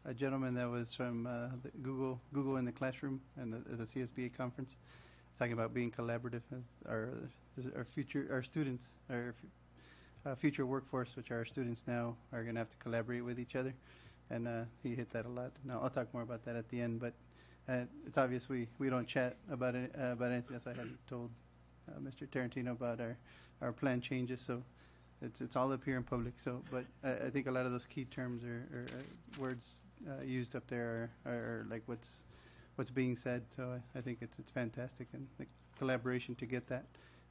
a gentleman that was from the Google in the Classroom and the CSBA conference, talking about being collaborative. Our students, our future workforce, which are our students now, are going to have to collaborate with each other, and he hit that a lot. Now I'll talk more about that at the end, but it's obvious we don't chat about anything else. I had told Mr. Tarantino about our plan changes, so it's all up here in public. So, but I think a lot of those key terms or words used up there are like what's being said. So I think it's fantastic, and the collaboration to get that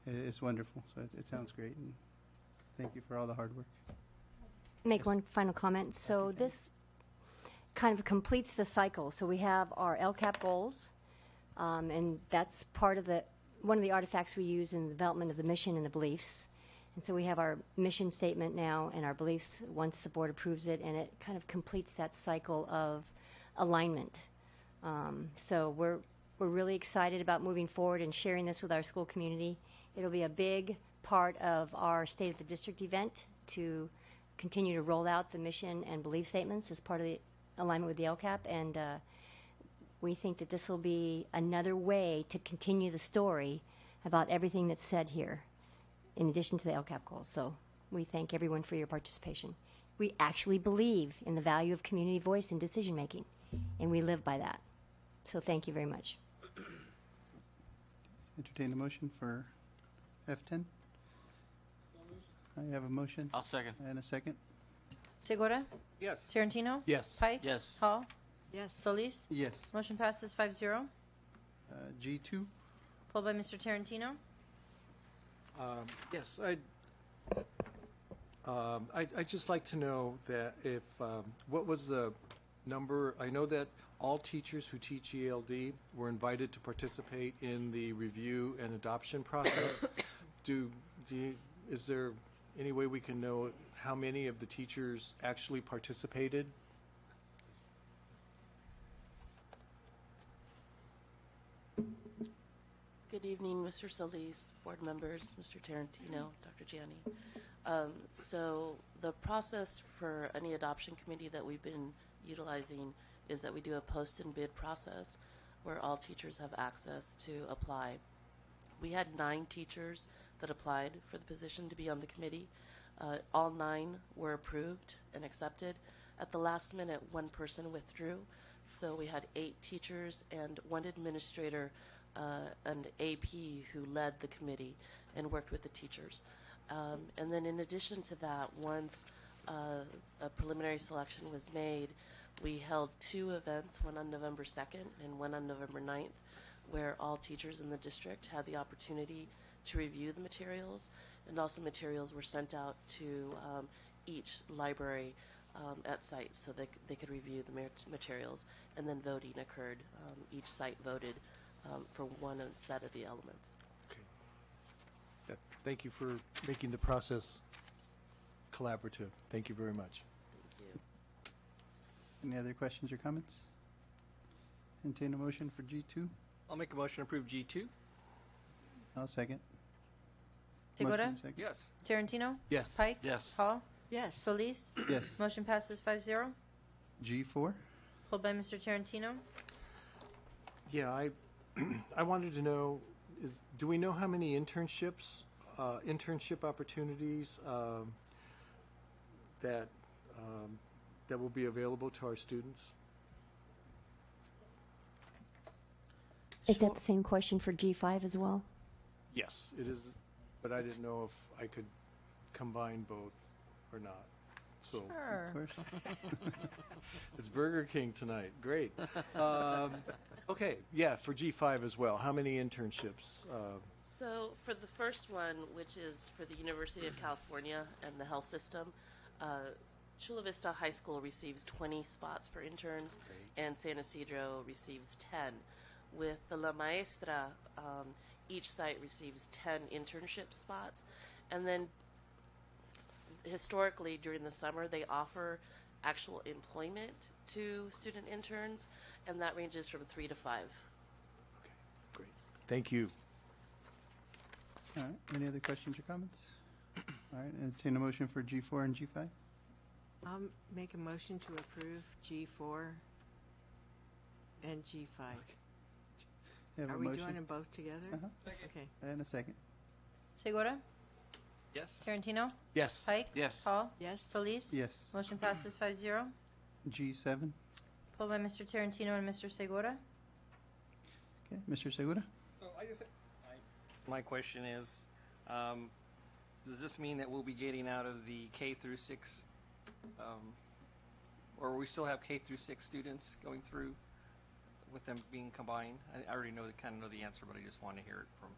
is wonderful. So it sounds great, and thank you for all the hard work. Make one final comment. So this kind of completes the cycle. So we have our LCAP goals, and that's part of one of the artifacts we use in the development of the mission and the beliefs. And so we have our mission statement now and our beliefs once the board approves it, and it kind of completes that cycle of alignment. So we're really excited about moving forward and sharing this with our school community. It'll be a big part of our State of the District event to continue to roll out the mission and belief statements as part of the alignment with the LCAP, and we think that this will be another way to continue the story about everything that's said here, in addition to the LCAP goals. So we thank everyone for your participation. We actually believe in the value of community voice in decision making, and we live by that. So thank you very much. Entertain a motion for F10. I have a motion. I'll second. And a second. Segura? Yes. Tarantino? Yes. Pike? Yes. Hall? Yes. Solis? Yes. Motion passes 5-0. G2. Pulled by Mr. Tarantino. Yes, I'd just like to know that if what was the number? I know that all teachers who teach ELD were invited to participate in the review and adoption process. Is there any way we can know how many of the teachers actually participated? Good evening, Mr. Solis, board members, Mr. Tarantino, Dr. Janney. So the process for any adoption committee that we've been utilizing is that we do a post and bid process where all teachers have access to apply. We had 9 teachers that applied for the position to be on the committee. All 9 were approved and accepted. At the last minute, 1 person withdrew. So we had 8 teachers and 1 administrator, an AP who led the committee and worked with the teachers. And then in addition to that, once a preliminary selection was made, we held 2 events, one on November 2nd and one on November 9th, where all teachers in the district had the opportunity to review the materials, and also materials were sent out to each library at sites so that they could review the materials, and then voting occurred. Each site voted for one set of the elements. Okay. Thank you for making the process collaborative. Thank you very much. Thank you. Any other questions or comments? Entertain a motion for G2. I'll make a motion to approve G2. I'll second. Segura? Motion second. Yes. Tarantino? Yes. Pike? Yes. Hall? Yes. Solis? Yes. Motion passes 5-0. G4. Pulled by Mr. Tarantino. Yeah, I wanted to know do we know how many internship opportunities that will be available to our students? Is that the same question for G5 as well? Yes, it is, but I didn't know if I could combine both or not. So Sure. it's Burger King tonight. Great. Okay, yeah, for G5 as well. How many internships? So for the first one, which is for the University of California and the health system, Chula Vista High School receives 20 spots for interns, and San Isidro receives 10. With the La Maestra, each site receives 10 internship spots, and then historically during the summer they offer actual employment to student interns, and that ranges from 3 to 5. Okay, great. Thank you. All right. Any other questions or comments? All right. Entertain a motion for G4 and G5. I'll make a motion to approve G4 and G5. You have Are a we motion? doing them both together? Uh-huh. Okay. And a second. Segura? Yes. Tarantino? Yes. Pike? Yes. Hall? Yes. Solis? Yes. Motion passes 5-0. G7. Pulled by Mr. Tarantino and Mr. Segura. Okay. Mr. Segura? So my question is, does this mean that we'll be getting out of the K through 6, or will we still have K through 6 students going through with them being combined? I already kind of know the answer, but I just want to hear it from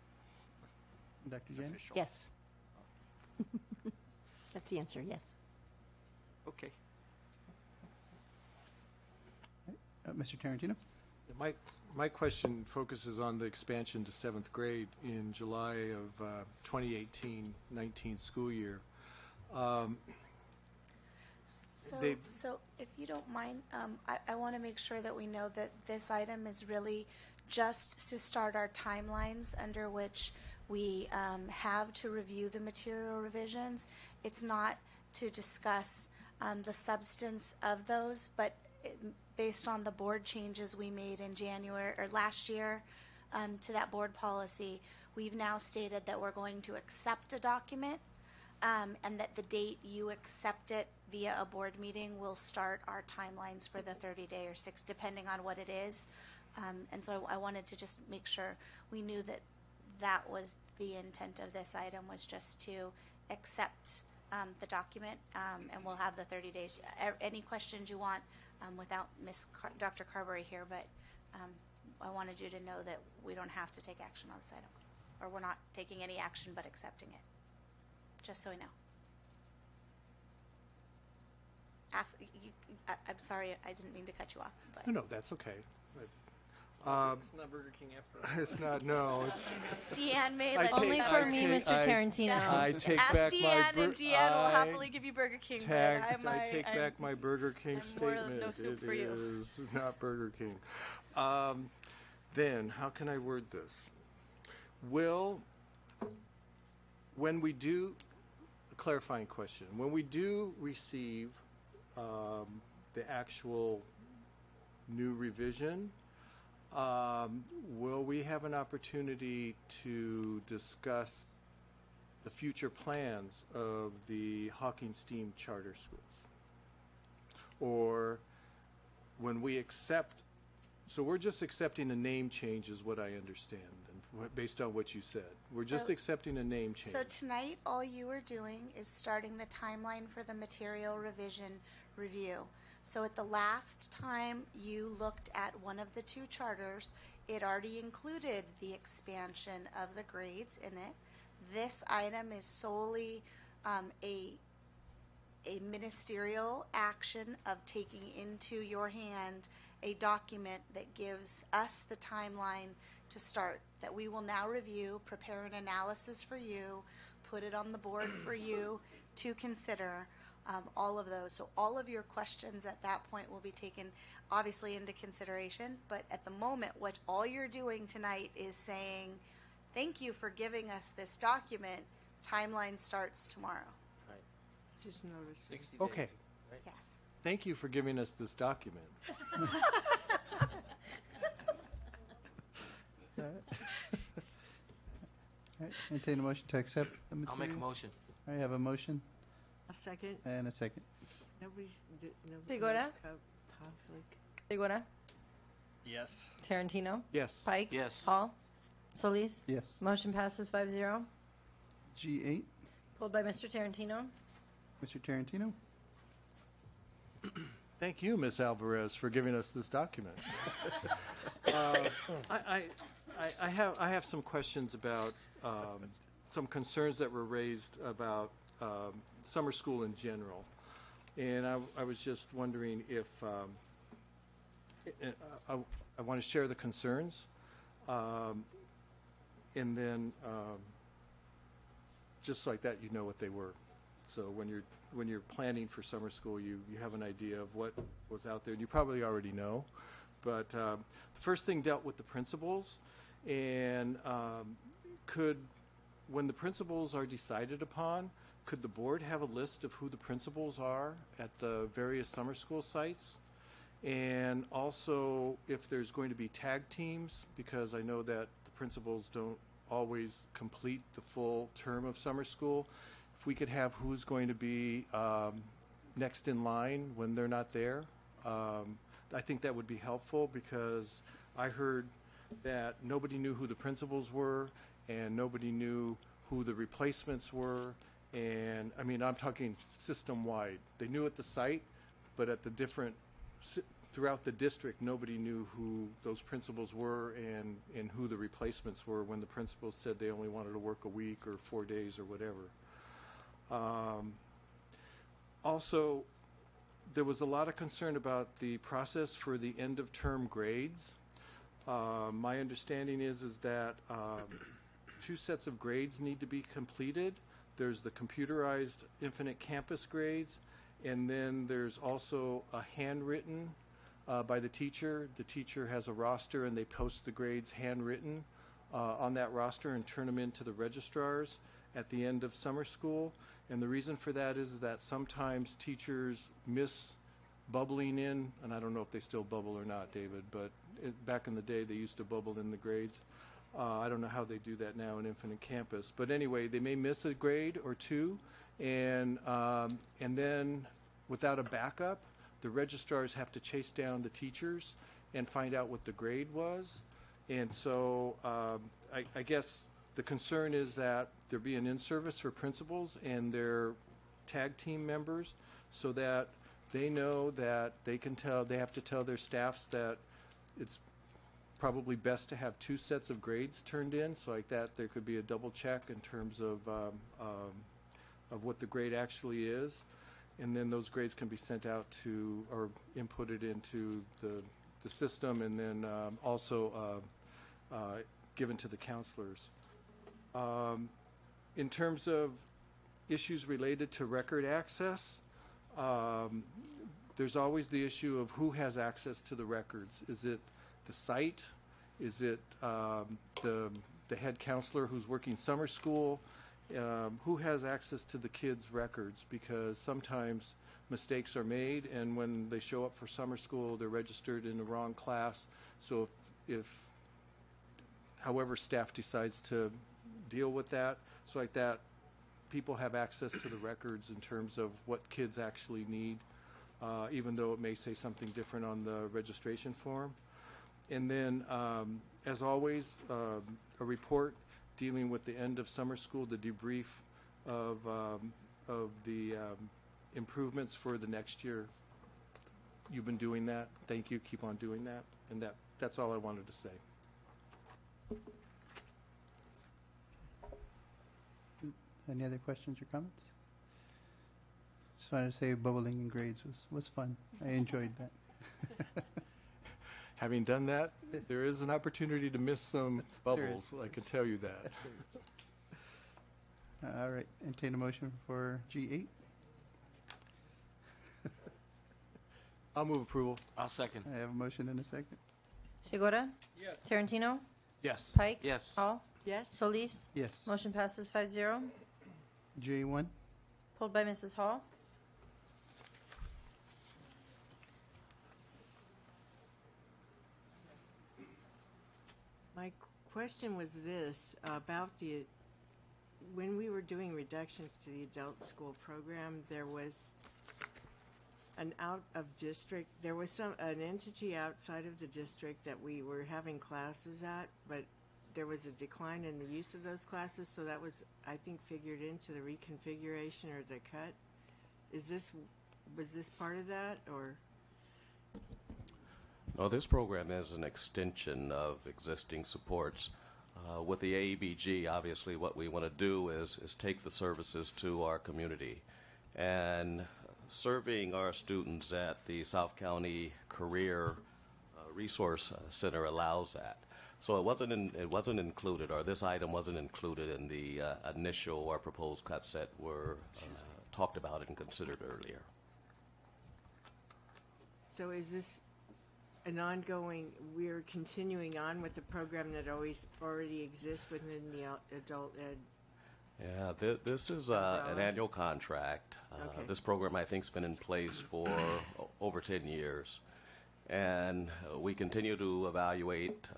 Dr. Jane? official. Yes. That's the answer, yes. Okay. Mr. Tarantino? My question focuses on the expansion to 7th grade in July of 2018-19 school year. So if you don't mind, I want to make sure that we know that this item is really just to start our timelines under which we have to review the material revisions. It's not to discuss the substance of those, but based on the board changes we made in January or last year to that board policy, we've now stated that we're going to accept a document and that the date you accept it via a board meeting will start our timelines for the 30-day or 6, depending on what it is. And so I wanted to just make sure we knew that that was the intent of this item, was just to accept the document, and we'll have the 30 days. Any questions you want without Dr. Carberry here, but I wanted you to know that we don't have to take action on this item, or we're not taking any action but accepting it, just so we know. I'm sorry, I didn't mean to cut you off. But No, that's okay. It's not Burger King after all. It's not, no. It's Deanne may I let take- Only I for me, take- Mr. Tarantino. I take Ask back Deanne, my and Deanne will happily give you Burger King. but I take back my Burger King I'm more statement. no soup It for you. is not Burger King. Then, how can I word this? When we do, a clarifying question, when we do receive the actual new revision, will we have an opportunity to discuss the future plans of the Hawkins-Steam charter schools? Or when we accept, so we're just accepting a name change is what I understand, and based on what you said. We're just So- accepting a name change. So tonight, all you are doing is starting the timeline for the material revision review. So at the last time you looked at one of the 2 charters, it already included the expansion of the grades in it. This item is solely a ministerial action of taking into your hand a document that gives us the timeline to start, that we will now review, prepare an analysis for you, put it on the board for you to consider, all of those. So all of your questions at that point will be taken obviously into consideration, but at the moment, what all you're doing tonight is saying, thank you for giving us this document, timeline starts tomorrow. Right. Just notice. 60 Okay. days. Right? Yes. Thank you for giving us this document. All right, entertain a motion to accept the material. I'll make a motion. I have a motion A second. and a second. Nobody's. Segura? Conflict. Segura? Yes. Tarantino? Yes. Pike? Yes. Hall? Solis? Yes. Motion passes 5-0. G8, Pulled by Mr. Tarantino. Mr. Tarantino. Thank you, Ms. Alvarez, for giving us this document. I have some questions about some concerns that were raised about summer school in general, and I was just wondering if I want to share the concerns, and then just like that, you know what they were. So when you're planning for summer school, you have an idea of what was out there, and you probably already know. But the first thing dealt with the principals, and when the principals are decided upon, could the board have a list of who the principals are at the various summer school sites? And also, if there's going to be tag teams, because I know that the principals don't always complete the full term of summer school, if we could have who's going to be next in line when they're not there, I think that would be helpful, because I heard that nobody knew who the principals were and nobody knew who the replacements were. And I mean, I'm talking system-wide. They knew at the site, but at the different, throughout the district, nobody knew who those principals were and who the replacements were when the principals said they only wanted to work a week or 4 days or whatever. Also, there was a lot of concern about the process for the end-of-term grades. My understanding is that 2 sets of grades need to be completed. There's the computerized infinite campus grades, and then there's also a handwritten by the teacher. The teacher has a roster, and they post the grades handwritten on that roster and turn them into the registrars at the end of summer school. And the reason for that is that sometimes teachers miss bubbling in, and I don't know if they still bubble or not, David, but back in the day they used to bubble in the grades. I don't know how they do that now in Infinite Campus. But anyway, they may miss a grade or two, and then without a backup, the registrars have to chase down the teachers and find out what the grade was. And so I guess the concern is that there be an in-service for principals and their tag team members, so that they know that they have to tell their staffs that it's probably best to have 2 sets of grades turned in, so like that there could be a double check in terms of what the grade actually is, and then those grades can be sent out to or inputted into the system, and then also given to the counselors. In terms of issues related to record access, there's always the issue of who has access to the records. Is it the site? Is it the head counselor who's working summer school? Who has access to the kids' records? Because sometimes mistakes are made, and when they show up for summer school, they're registered in the wrong class. So if however staff decides to deal with that, so like that, people have access to the records in terms of what kids actually need, even though it may say something different on the registration form. And then, as always, a report dealing with the end of summer school, the debrief of the improvements for the next year. You've been doing that. Thank you. Keep on doing that. And that's all I wanted to say. Any other questions or comments? Just wanted to say bubbling in grades was fun. I enjoyed that. Having done that, there is an opportunity to miss some bubbles. I can tell you that. All right. Entertain a motion for G8. I'll move approval. I'll second. I have a motion and a second. Segura? Yes. Tarantino? Yes. Pike? Yes. Hall? Yes. Solis? Yes. Motion passes 5-0. J1. Pulled by Mrs. Hall. My question was this, about the when we were doing reductions to the adult school program, there was an there was an entity outside of the district that we were having classes at, but there was a decline in the use of those classes, so that was, I think, figured into the reconfiguration or the cut. Was this part of that, or? No, this program is an extension of existing supports. With the AEBG, obviously what we want to do is take the services to our community. And serving our students at the South County Career Resource Center allows that. So it wasn't included, or this item wasn't included in the initial or proposed cuts that were talked about and considered earlier. So is this an ongoing, we're continuing on with the program that already exists within the adult ed? Yeah, this is an annual contract. Okay. This program, I think, has been in place for over 10 years. And we continue to evaluate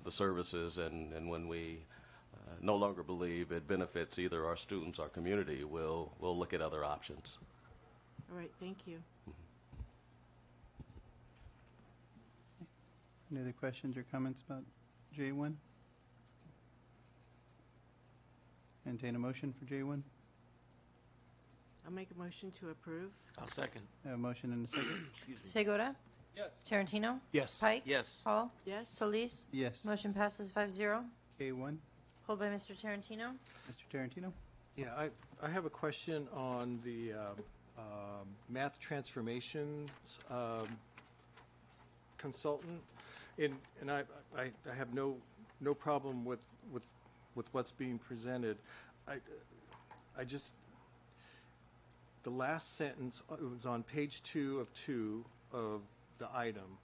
the services, and when we no longer believe it benefits either our students or community, we'll look at other options. All right, thank you. Any other questions or comments about J1? Entertain a motion for J1. I'll make a motion to approve. I'll second. I have a motion and a second. Excuse me. Segura? Yes. Tarantino? Yes. Pike? Yes. Hall? Yes. Solis? Yes. Motion passes 5-0. K1. Pulled by Mr. Tarantino. Mr. Tarantino? Yeah, I have a question on the math transformations consultant, and I have no problem with what's being presented. I just, the last sentence, it was on page 2 of 2 of the item.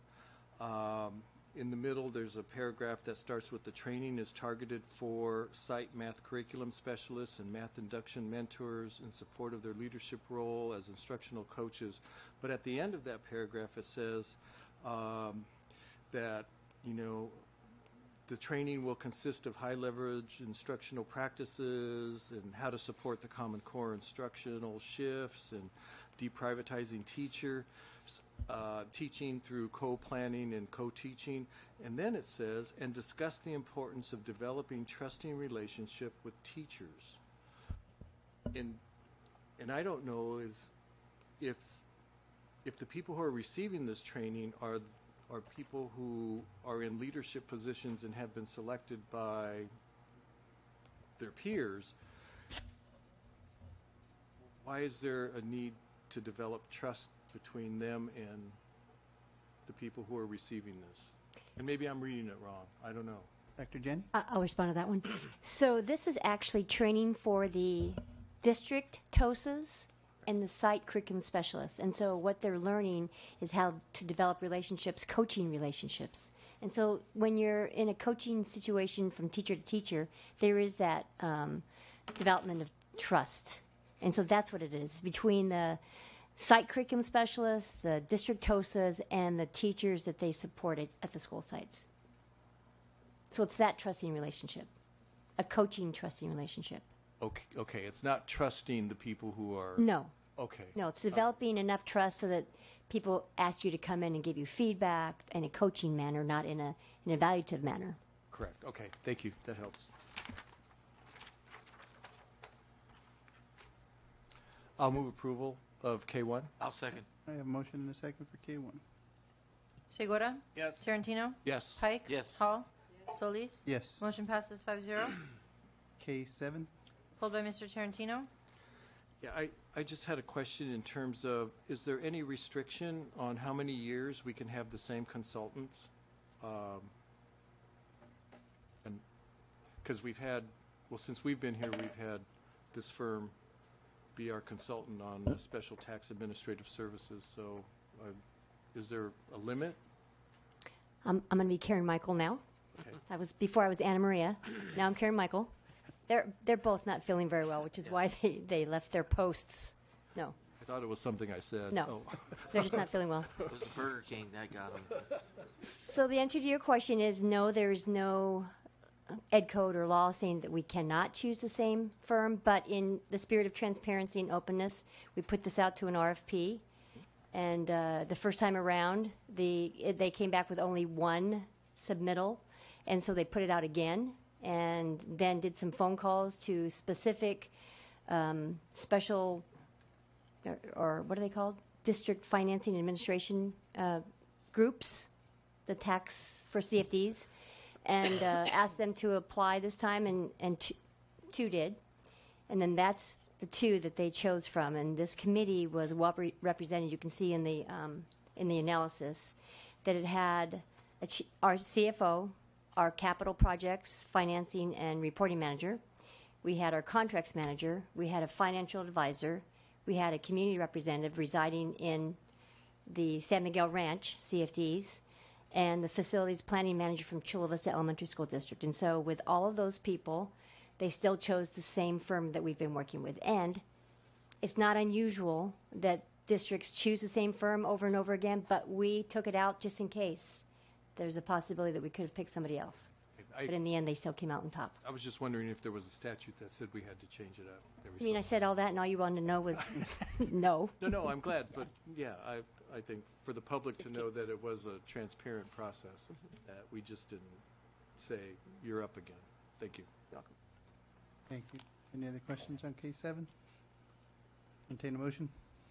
In the middle, there's a paragraph that starts with the training is targeted for site math curriculum specialists and math induction mentors in support of their leadership role as instructional coaches. But at the end of that paragraph, it says that, the training will consist of high leverage instructional practices and how to support the Common Core instructional shifts and deprivatizing teaching through co-planning and co-teaching. And then it says, and discuss the importance of developing trusting relationship with teachers. And I don't know if the people who are receiving this training are people who are in leadership positions and have been selected by their peers. Why is there a need to develop trust between them and the people who are receiving this? And maybe I'm reading it wrong. I don't know. Dr. Jen? I'll respond to that one. So this is actually training for the district TOSAs and the site curriculum specialists. And so what they're learning is how to develop relationships, coaching relationships. And so when you're in a coaching situation from teacher to teacher, there is that development of trust. And so that's what it is, between the site curriculum specialists, the district TOSAs, and the teachers that they supported at the school sites. So it's that trusting relationship, a coaching trusting relationship. Okay, it's not trusting the people who are... No. Okay. No, it's developing enough trust so that people ask you to come in and give you feedback in a coaching manner, not in an evaluative manner. Correct. Okay, thank you. That helps. I'll move approval of K1. I'll second. I have a motion and a second for K1. Segura? Yes. Tarantino? Yes. Pike? Yes. Hall? Solis? Yes. Motion passes 5-0. K7. Pulled by Mr. Tarantino. Yeah, I just had a question in terms of, is there any restriction on how many years we can have the same consultants? And because we've had, well, since we've been here, we've had this firm be our consultant on special tax administrative services. So is there a limit? I'm going to be Karen Michael now. Okay. Before I was Anna Maria. Now I'm Karen Michael. They're both not feeling very well, which is why they left their posts. No. I thought it was something I said. No. Oh. They're just not feeling well. It was the Burger King that got him. So the answer to your question is no, there is no ed code or law saying that we cannot choose the same firm, but in the spirit of transparency and openness, we put this out to an RFP. And the first time around, they came back with only one submittal, and so they put it out again, and then did some phone calls to specific special, or what are they called? District Financing Administration groups, the tax for CFDs, and asked them to apply this time, and two did. And then that's the two that they chose from. And this committee was well represented. You can see in the analysis that it had our CFO, our capital projects, financing, and reporting manager. We had our contracts manager. We had a financial advisor. We had a community representative residing in the San Miguel Ranch, CFDs, and the facilities planning manager from Chula Vista Elementary School District. And so with all of those people, they still chose the same firm that we've been working with. And it's not unusual that districts choose the same firm over and over again, but we took it out just in case there's a possibility that we could have picked somebody else. But in the end, they still came out on top. I was just wondering if there was a statute that said we had to change it up. I mean, I said all that, and all you wanted to know was no. No, I'm glad. But, yeah, I think for the public to know that it was a transparent process, that we just didn't say, you're up again. Thank you. Thank you. Any other questions on case 7? Entertain a motion.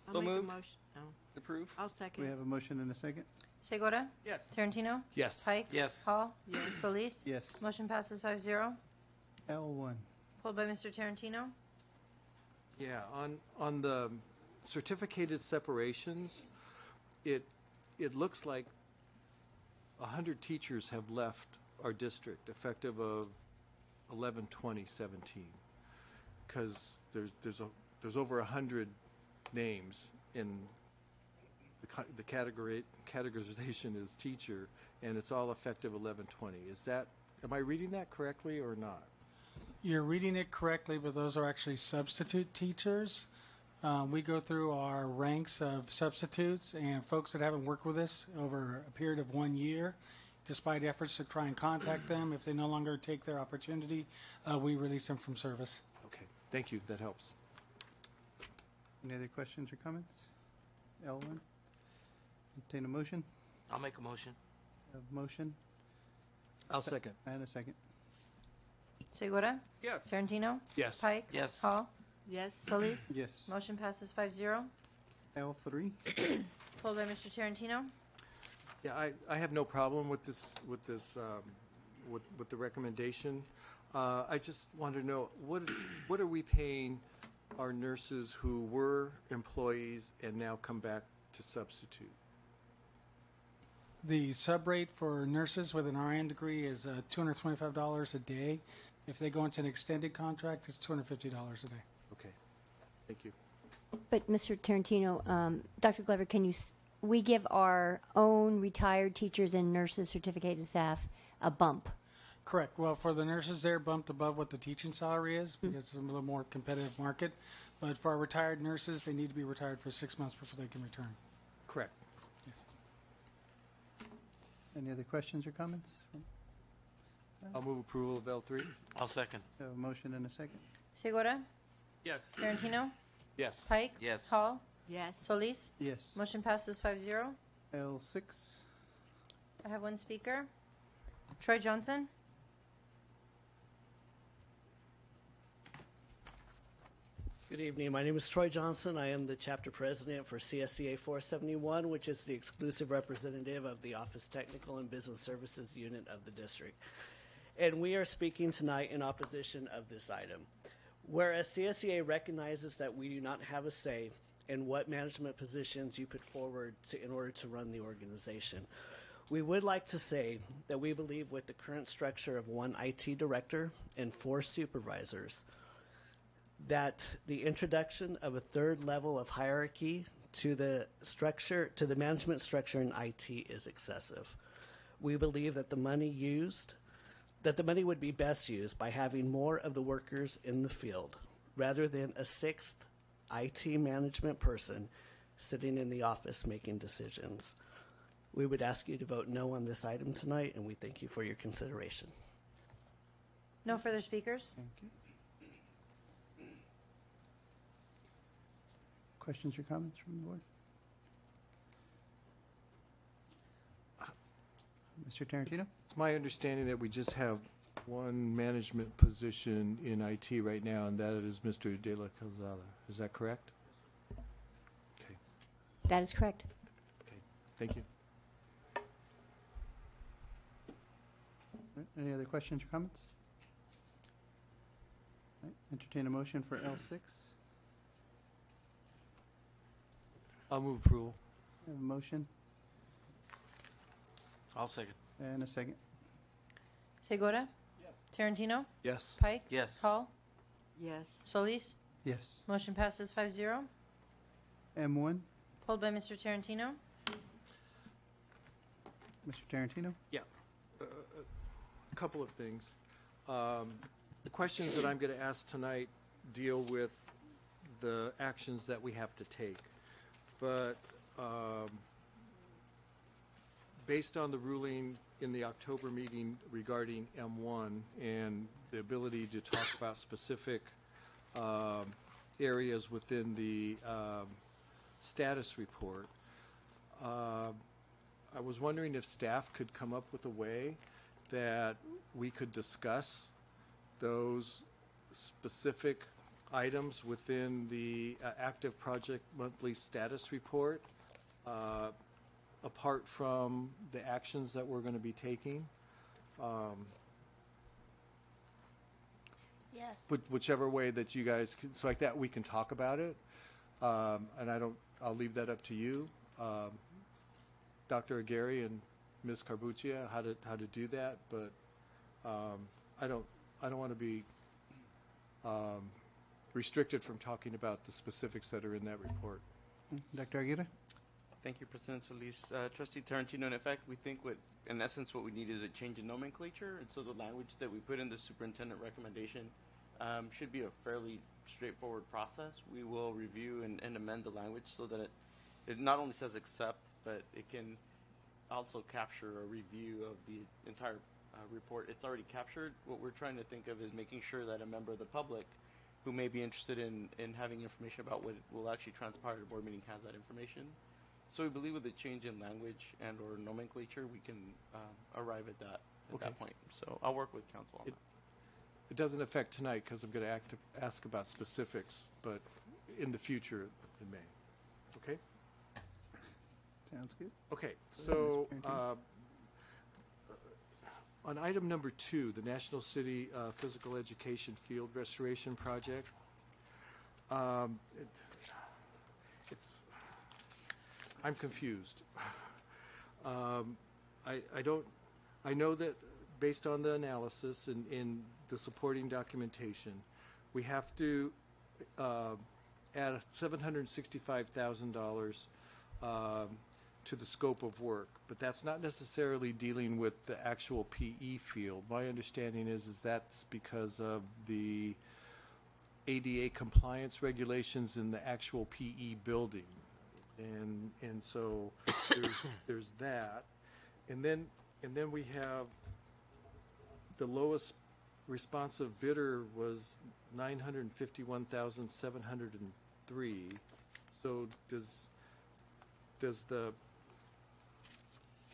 I'll make a motion. No. Approve. I'll second. We have a motion and a second. Segura? Yes. Tarantino? Yes. Pike? Yes. Hall? Yes. Solis? Yes. Motion passes 5-0. L1. Pulled by Mr. Tarantino. Yeah, on the certificated separations, it looks like 100 teachers have left our district effective of 11/20/17, because there's over 100 names in the categorization is teacher, and it's all effective 11/20. Am I reading that correctly or not? You're reading it correctly, but those are actually substitute teachers. We go through our ranks of substitutes and folks that haven't worked with us over a period of 1 year. Despite efforts to try and contact them, if they no longer take their opportunity, we release them from service. Okay, thank you. That helps. Any other questions or comments? L1. Entertain a motion. I'll make a motion. A motion. I'll second. And a second. Segura? Yes. Tarantino? Yes. Pike? Yes. Hall? Yes. Solis? Yes. Motion passes 5-0. L3. Pulled by Mr. Tarantino. Yeah, I have no problem with this with the recommendation. I just want to know what are we paying our nurses who were employees and now come back to substitute? The sub rate for nurses with an RN degree is $225 a day. If they go into an extended contract, it's $250 a day. Okay, thank you. But Mr. Tarantino, Dr. Glover, we give our own retired teachers and nurses, certificated staff, a bump? Correct. Well, for the nurses, they're bumped above what the teaching salary is because it's a little more competitive market. But for our retired nurses, they need to be retired for 6 months before they can return. Correct. Yes. Any other questions or comments? I'll move approval of L3. I'll second. We have a motion and a second. Segura? Yes. Tarantino? Yes. Pike? Yes. Hall? Yes. Solis? Yes. Motion passes 5-0. L6. I have one speaker. Troy Johnson? Good evening. My name is Troy Johnson. I am the chapter president for CSCA 471, which is the exclusive representative of the Office Technical and Business Services unit of the district. And we are speaking tonight in opposition of this item. Whereas CSCA recognizes that we do not have a say in what management positions you put forward in order to run the organization, we would like to say that we believe with the current structure of 1 IT director and 4 supervisors, that the introduction of a 3rd level of hierarchy to the structure, to the management structure in IT is excessive. We believe that the money would be best used by having more of the workers in the field rather than a 6th IT management person sitting in the office making decisions. We would ask you to vote no on this item tonight, and we thank you for your consideration. No further speakers? Thank you. Questions or comments from the board? Mr. Tarantino? It's my understanding that we just have one management position in IT right now, and that is Mr. De La Calzada. Is that correct? Okay. That is correct. Okay. Thank you. Any other questions or comments? All right, entertain a motion for L6. I'll move approval. I have a motion I'll second. and a second. Segura? Yes. Tarantino? Yes. Pike? Yes. Hall? Yes. Solis? Yes. Motion passes 5-0. M1, Pulled by Mr. Tarantino. Mr. Tarantino? Yeah. A couple of things. The questions that I'm going to ask tonight deal with the actions that we have to take. But based on the ruling in the October meeting regarding M1 and the ability to talk about specific areas within the status report, I was wondering if staff could come up with a way that we could discuss those specific items within the active project monthly status report, apart from the actions that we're going to be taking. Yes. Whichever way that you guys can, so like that we can talk about it. And I'll leave that up to you, Dr. Aguirre and Ms. Carbuccia, how to do that. But I don't want to be restricted from talking about the specifics that are in that report. Dr. Aguirre? Thank you, President Solis. Trustee Tarantino, in fact, we think in essence, what we need is a change in nomenclature. And so the language that we put in the superintendent recommendation should be a fairly straightforward process. We will review and amend the language so that it not only says accept, but it can also capture a review of the entire report. It's already captured. What we're trying to think of is making sure that a member of the public who may be interested in having information about what will actually transpire at a board meeting has that information. So we believe with a change in language and or nomenclature, we can arrive at that point. So I'll work with council on that. It doesn't affect tonight because I'm going to ask about specifics, but in the future it may. Okay? Sounds good. Okay, so on item number 2, the National City Physical Education Field Restoration Project, I'm confused. I know that based on the analysis and in the supporting documentation, we have to add $765,000 to the scope of work, but that's not necessarily dealing with the actual PE field. My understanding is that's because of the ADA compliance regulations in the actual PE building. And so there's that, and then we have the lowest responsive bidder was $951,703. So does the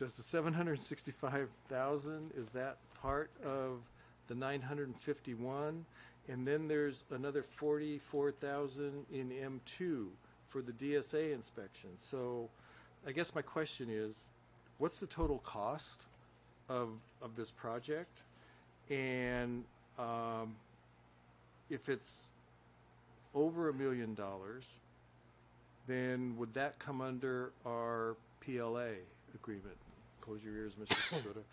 $765,000, is that part of the 951? And then there's another 44,000 in M2 for the DSA inspection. So I guess my question is, what's the total cost of this project? And if it's over $1 million, then would that come under our PLA agreement? Close your ears, Mr. Segura.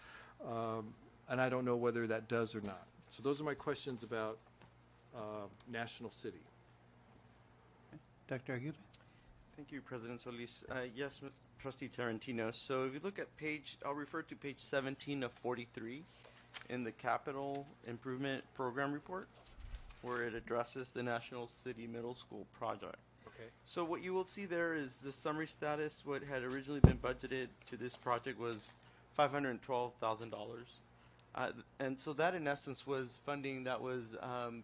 And I don't know whether that does or not. So those are my questions about National City. Dr. Aguirre? Thank you, President Solis. Yes, Trustee Tarantino. So if you look at I'll refer to page 17 of 43 in the Capital Improvement Program Report, where it addresses the National City Middle School project. Okay. So what you will see there is the summary status. What had originally been budgeted to this project was $512,000. And so that, in essence, was funding that was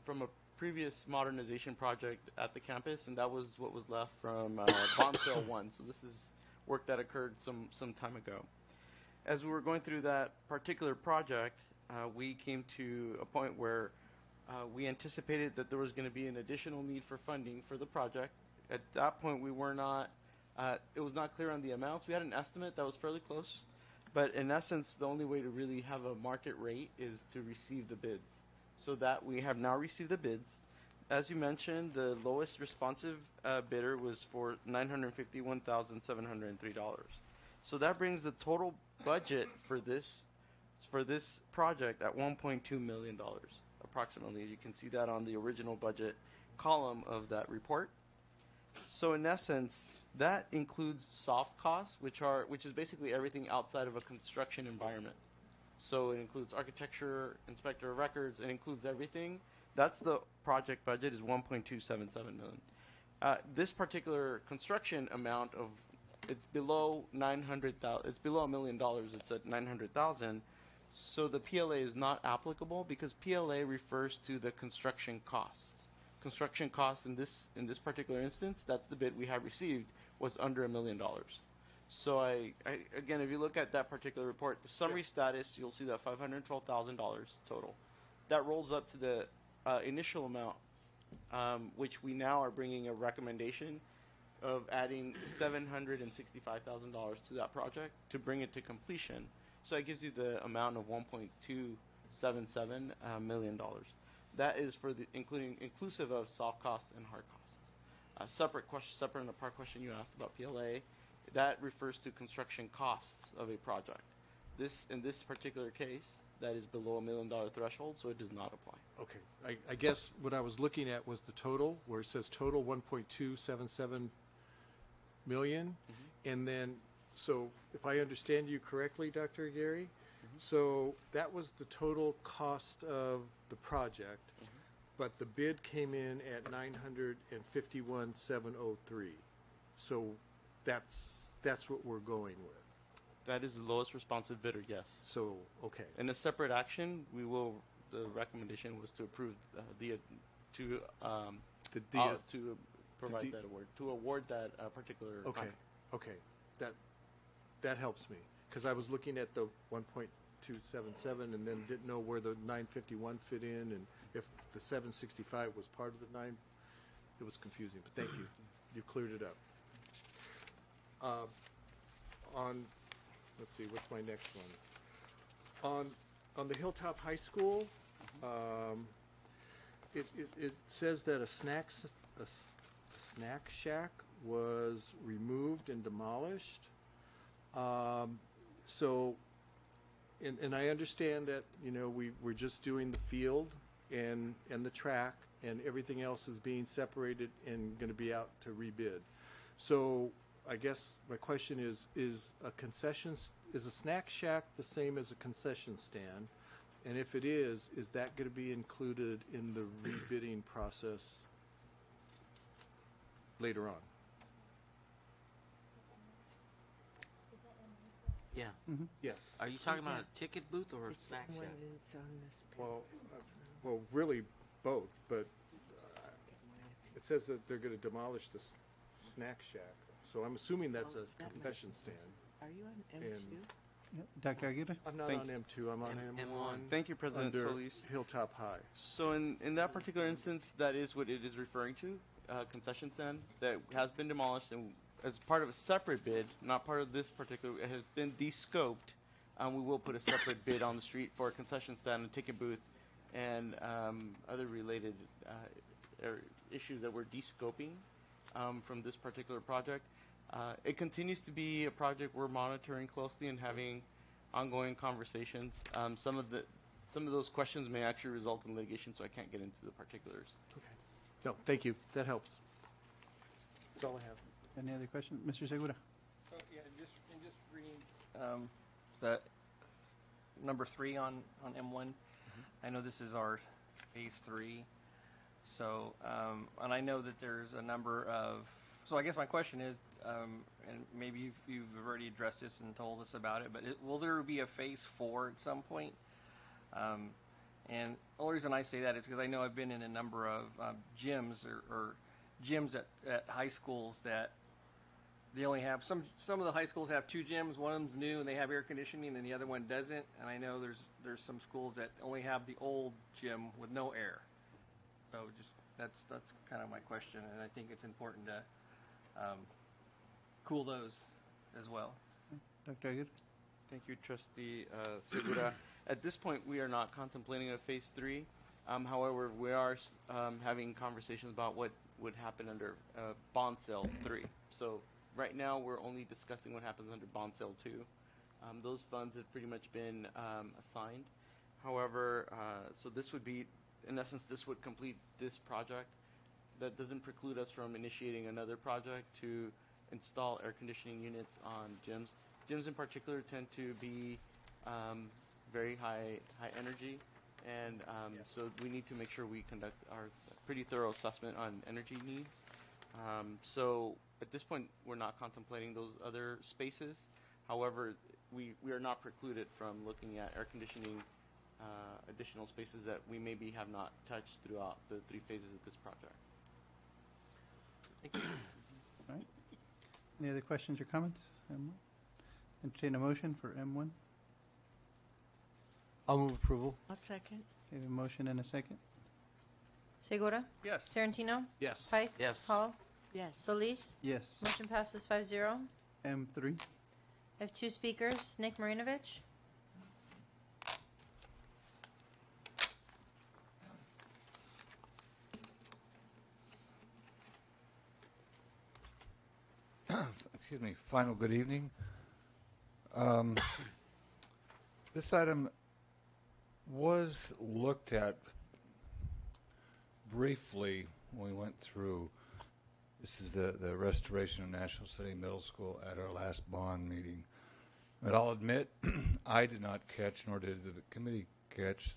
from a previous modernization project at the campus, and that was what was left from bond sale 1. So this is work that occurred some time ago. As we were going through that particular project, we came to a point where we anticipated that there was going to be an additional need for funding for the project. At that point, we were not, it was not clear on the amounts. We had an estimate that was fairly close, but in essence, the only way to really have a market rate is to receive the bids. So that we have now received the bids. As you mentioned, the lowest responsive bidder was for $951,703. So that brings the total budget for this project at $1.2 million, approximately. You can see that on the original budget column of that report. So in essence, that includes soft costs, which is basically everything outside of a construction environment. So it includes architecture, inspector of records, it includes everything. That's the project budget is $1.277 million. This particular construction amount of it's below $900,000. It's below $1 million. It's at $900,000. So the PLA is not applicable because PLA refers to the construction costs. Construction costs in this particular instance, that's the bid we have received, was under $1 million. So again, if you look at that particular report, the summary status, you'll see that $512,000 total. That rolls up to the initial amount, which we now are bringing a recommendation of adding $765,000 to that project to bring it to completion. So it gives you the amount of $1.277 million. That is for the inclusive of soft costs and hard costs. Separate and apart question you asked about PLA. That refers to construction costs of a project. In this particular case, that is below $1 million threshold, so it does not apply. Okay. I guess what I was looking at was the total, where it says total 1.277 million. Mm-hmm. And then, so if I understand you correctly, Dr. Gary, so that was the total cost of the project, but the bid came in at $951,703. So that's what we're going with. That is the lowest responsive bidder, yes. So, okay. In a separate action, the recommendation was to approve to provide that award, to award that particular contract. Okay. That helps me, because I was looking at the 1.277 and then didn't know where the 951 fit in, and if the 765 was part of the 9, it was confusing. But thank you. You cleared it up. Let's see, what's my next one? On the Hilltop High School, it says that a snack shack was removed and demolished. So, and I understand that, we're just doing the field and the track, and everything else is being separated and going to be out to rebid. So I guess my question is a snack shack the same as a concession stand? And if it is that going to be included in the rebidding process later on? Yeah. Mm-hmm. Yes. Are you talking about a ticket booth or a snack shack? Well, really both, but it says that they're going to demolish the snack shack. So I'm assuming that's a concession stand. Are you on M2? Dr. Aguirre? I'm not on M2. I'm on M1. Thank you, President Solis. Hilltop High. So in that particular instance, that is what it is referring to, concession stand that has been demolished and as part of a separate bid, not part of this particular, it has been de-scoped. We will put a separate bid on the street for a concession stand and ticket booth and other related issues that we're de-scoping from this particular project. It continues to be a project we're monitoring closely and having ongoing conversations. Some of those questions may actually result in litigation, so I can't get into the particulars. Okay. No, thank you. That helps. That's all I have. Any other questions? Mr. Segura? So, yeah, just reading the number 3 on M1. I know this is our phase 3. So, and I know that there's a number of, so I guess my question is, and maybe you've already addressed this and told us about it, but will there be a phase 4 at some point? And the only reason I say that is because I know I've been in a number of gyms or gyms at high schools that they only have some of the high schools have 2 gyms. One of them's new and they have air conditioning, and the other one doesn't. And I know there's some schools that only have the old gym with no air. So just that's kind of my question, and I think it's important to cool those as well. Dr. Aguirre? Thank you, Trustee Segura. At this point, we are not contemplating a phase 3. However, we are having conversations about what would happen under bond sale 3. So right now, we're only discussing what happens under bond sale 2. Those funds have pretty much been assigned. However, so this would be, in essence, this would complete this project. That doesn't preclude us from initiating another project to install air conditioning units on gyms. Gyms in particular tend to be very high energy, and so we need to make sure we conduct our pretty thorough assessment on energy needs. So at this point, we're not contemplating those other spaces. However, we are not precluded from looking at air conditioning additional spaces that we maybe have not touched throughout the 3 phases of this project. All right. Any other questions or comments? M1? Entertain a motion for M1. I'll move approval. I'll second. We have a motion and a second. Segura? Yes. Tarantino? Yes. Pike? Yes. Hall? Yes. Solis? Yes. Motion passes 5-0. M3. I have 2 speakers. Nick Marinovich? Excuse me, final good evening. This item was looked at briefly when we went through. This is the restoration of National City Middle School at our last bond meeting. But I'll admit, I did not catch, nor did the committee catch,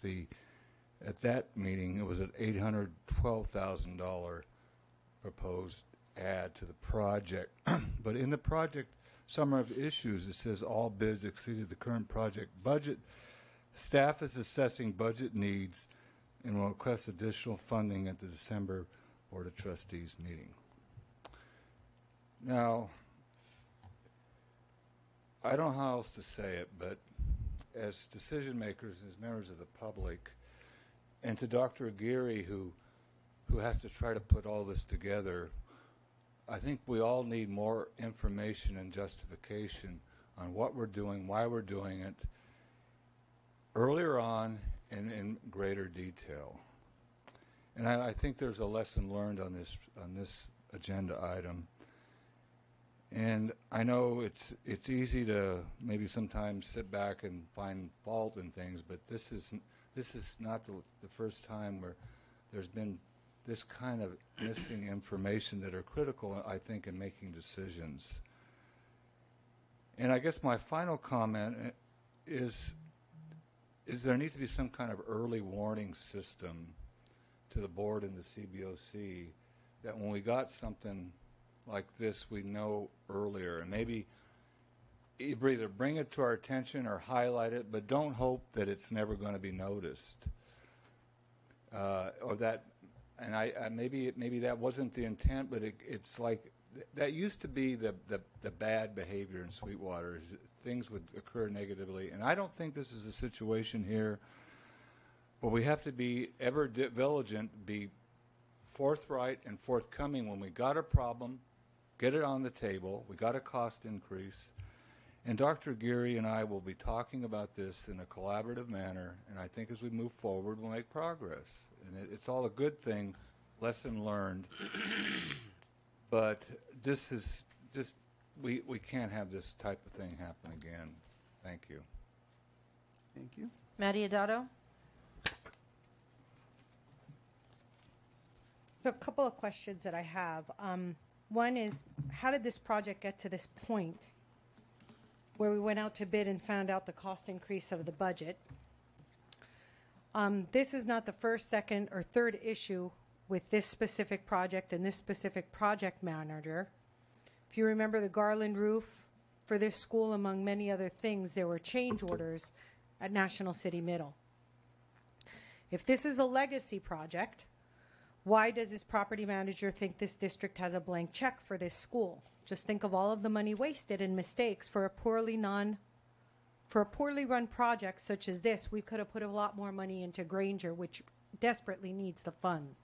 at that meeting, it was an $812,000 proposed add to the project. But in the project summary of issues, it says all bids exceeded the current project budget. Staff is assessing budget needs and will request additional funding at the December Board of Trustees meeting. Now, I don't know how else to say it, but as decision makers, as members of the public, and to Dr. Aguirre, who has to try to put all this together, I think we all need more information and justification on what we're doing, why we're doing it, earlier on and in greater detail. And I think there's a lesson learned on this agenda item. And I know it's easy to maybe sometimes sit back and find fault in things, but this is not the first time where there's been this kind of missing information that are critical, I think, in making decisions. And I guess my final comment is there needs to be some kind of early warning system to the board and the CBOC that when we got something like this, we know earlier. And maybe either bring it to our attention or highlight it, but don't hope that it's never going to be noticed. Or that, and maybe that wasn't the intent, but it's like that used to be the bad behavior in Sweetwater. Things would occur negatively, and I don't think this is a situation here. But we have to be ever vigilant, be forthright and forthcoming when we got a problem, get it on the table. We got a cost increase, and Dr. Aguirre and I will be talking about this in a collaborative manner. And I think as we move forward, we'll make progress. And it's all a good thing, lesson learned. But this is just, we can't have this type of thing happen again. Thank you. Thank you. Maddie Adado? So a couple of questions that I have. One is, how did this project get to this point where we went out to bid and found out the cost increase of the budget? This is not the first, second, or third issue with this specific project and this specific project manager. If you remember the Garland roof for this school, among many other things, there were change orders at National City Middle. If this is a legacy project, why does this property manager think this district has a blank check for this school? Just think of all of the money wasted and mistakes for a poorly run project such as this. We could have put a lot more money into Granger, which desperately needs the funds.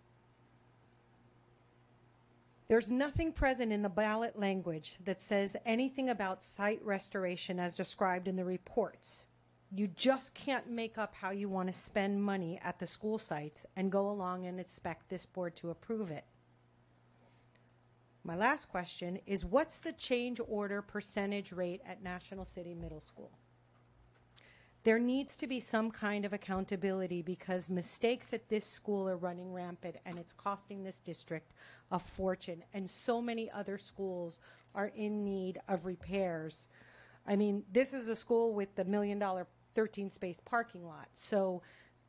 There's nothing present in the ballot language that says anything about site restoration as described in the reports. You just can't make up how you want to spend money at the school sites and go along and expect this board to approve it. My last question is, what's the change order percentage rate at National City Middle School? There needs to be some kind of accountability because mistakes at this school are running rampant and it's costing this district a fortune. And so many other schools are in need of repairs. I mean, this is a school with the $1 million 13-space parking lot. So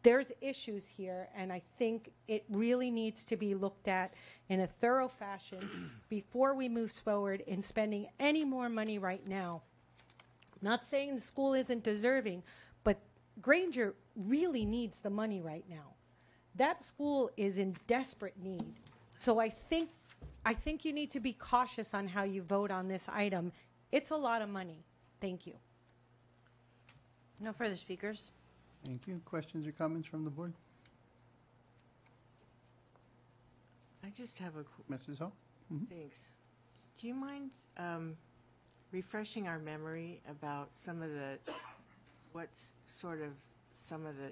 there's issues here, and I think it really needs to be looked at in a thorough fashion before we move forward in spending any more money right now. I'm not saying the school isn't deserving, but Granger really needs the money right now. That school is in desperate need. So I think you need to be cautious on how you vote on this item. It's a lot of money. Thank you. No further speakers. Thank you. Questions or comments from the board? I just have a Mrs. Hall? thanks. Do you mind refreshing our memory about some of the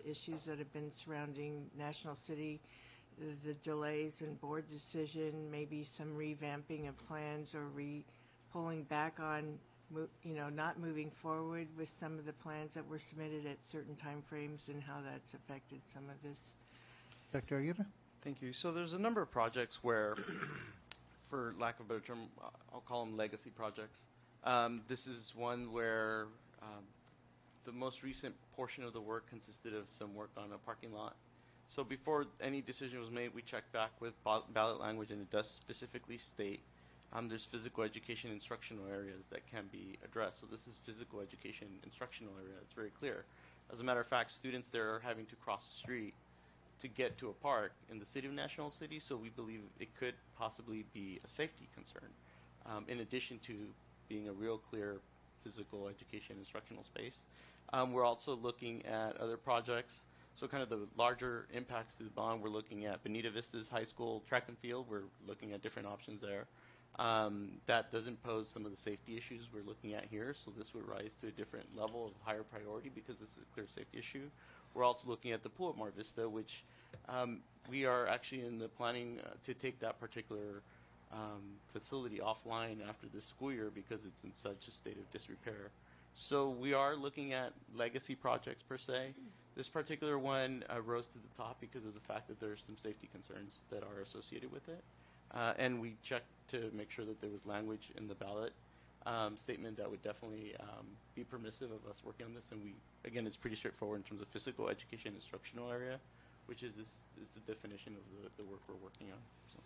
issues that have been surrounding National City, the delays in board decision, maybe some revamping of plans or pulling back on not moving forward with some of the plans that were submitted at certain timeframes and how that's affected some of this? Dr. Aguirre? Thank you. So there's a number of projects where, for lack of a better term, I'll call them legacy projects. This is one where the most recent portion of the work consisted of some work on a parking lot. So before any decision was made, we checked back with ballot language, and it does specifically state there's physical education instructional areas that can be addressed. So this is physical education instructional area. It's very clear. As a matter of fact, students there are having to cross the street to get to a park in the city of National City, so we believe it could possibly be a safety concern, in addition to being a real clear physical education instructional space. We're also looking at other projects. So kind of the larger impacts to the bond, we're looking at Bonita Vista's high school track and field. We're looking at different options there. That doesn't pose some of the safety issues we're looking at here, so this would rise to a different level of higher priority because this is a clear safety issue. We're also looking at the pool at Mar Vista, which we are actually in the planning to take that particular facility offline after this school year because it's in such a state of disrepair. So we are looking at legacy projects per se. This particular one rose to the top because of the fact that there's some safety concerns that are associated with it. And we checked to make sure that there was language in the ballot statement that would definitely be permissive of us working on this. And again, it's pretty straightforward in terms of physical education instructional area, which is the definition of the work we're working on. So.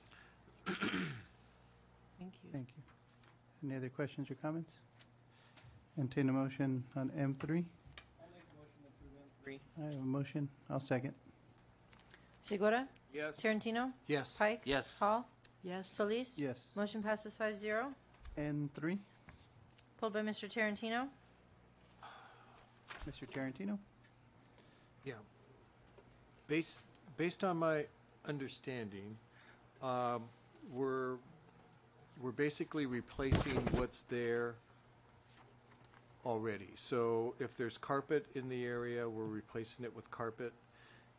Thank you. Thank you. Any other questions or comments? Entertain a motion on M3. I have a motion. I'll second. Segura? Yes. Tarantino? Yes. Pike? Yes. Hall? Yes. Solis? Yes. Motion passes 5-0. N3. Pulled by Mr. Tarantino. Mr. Tarantino? Yeah. Based on my understanding, we're basically replacing what's there already. So if there's carpet in the area, we're replacing it with carpet.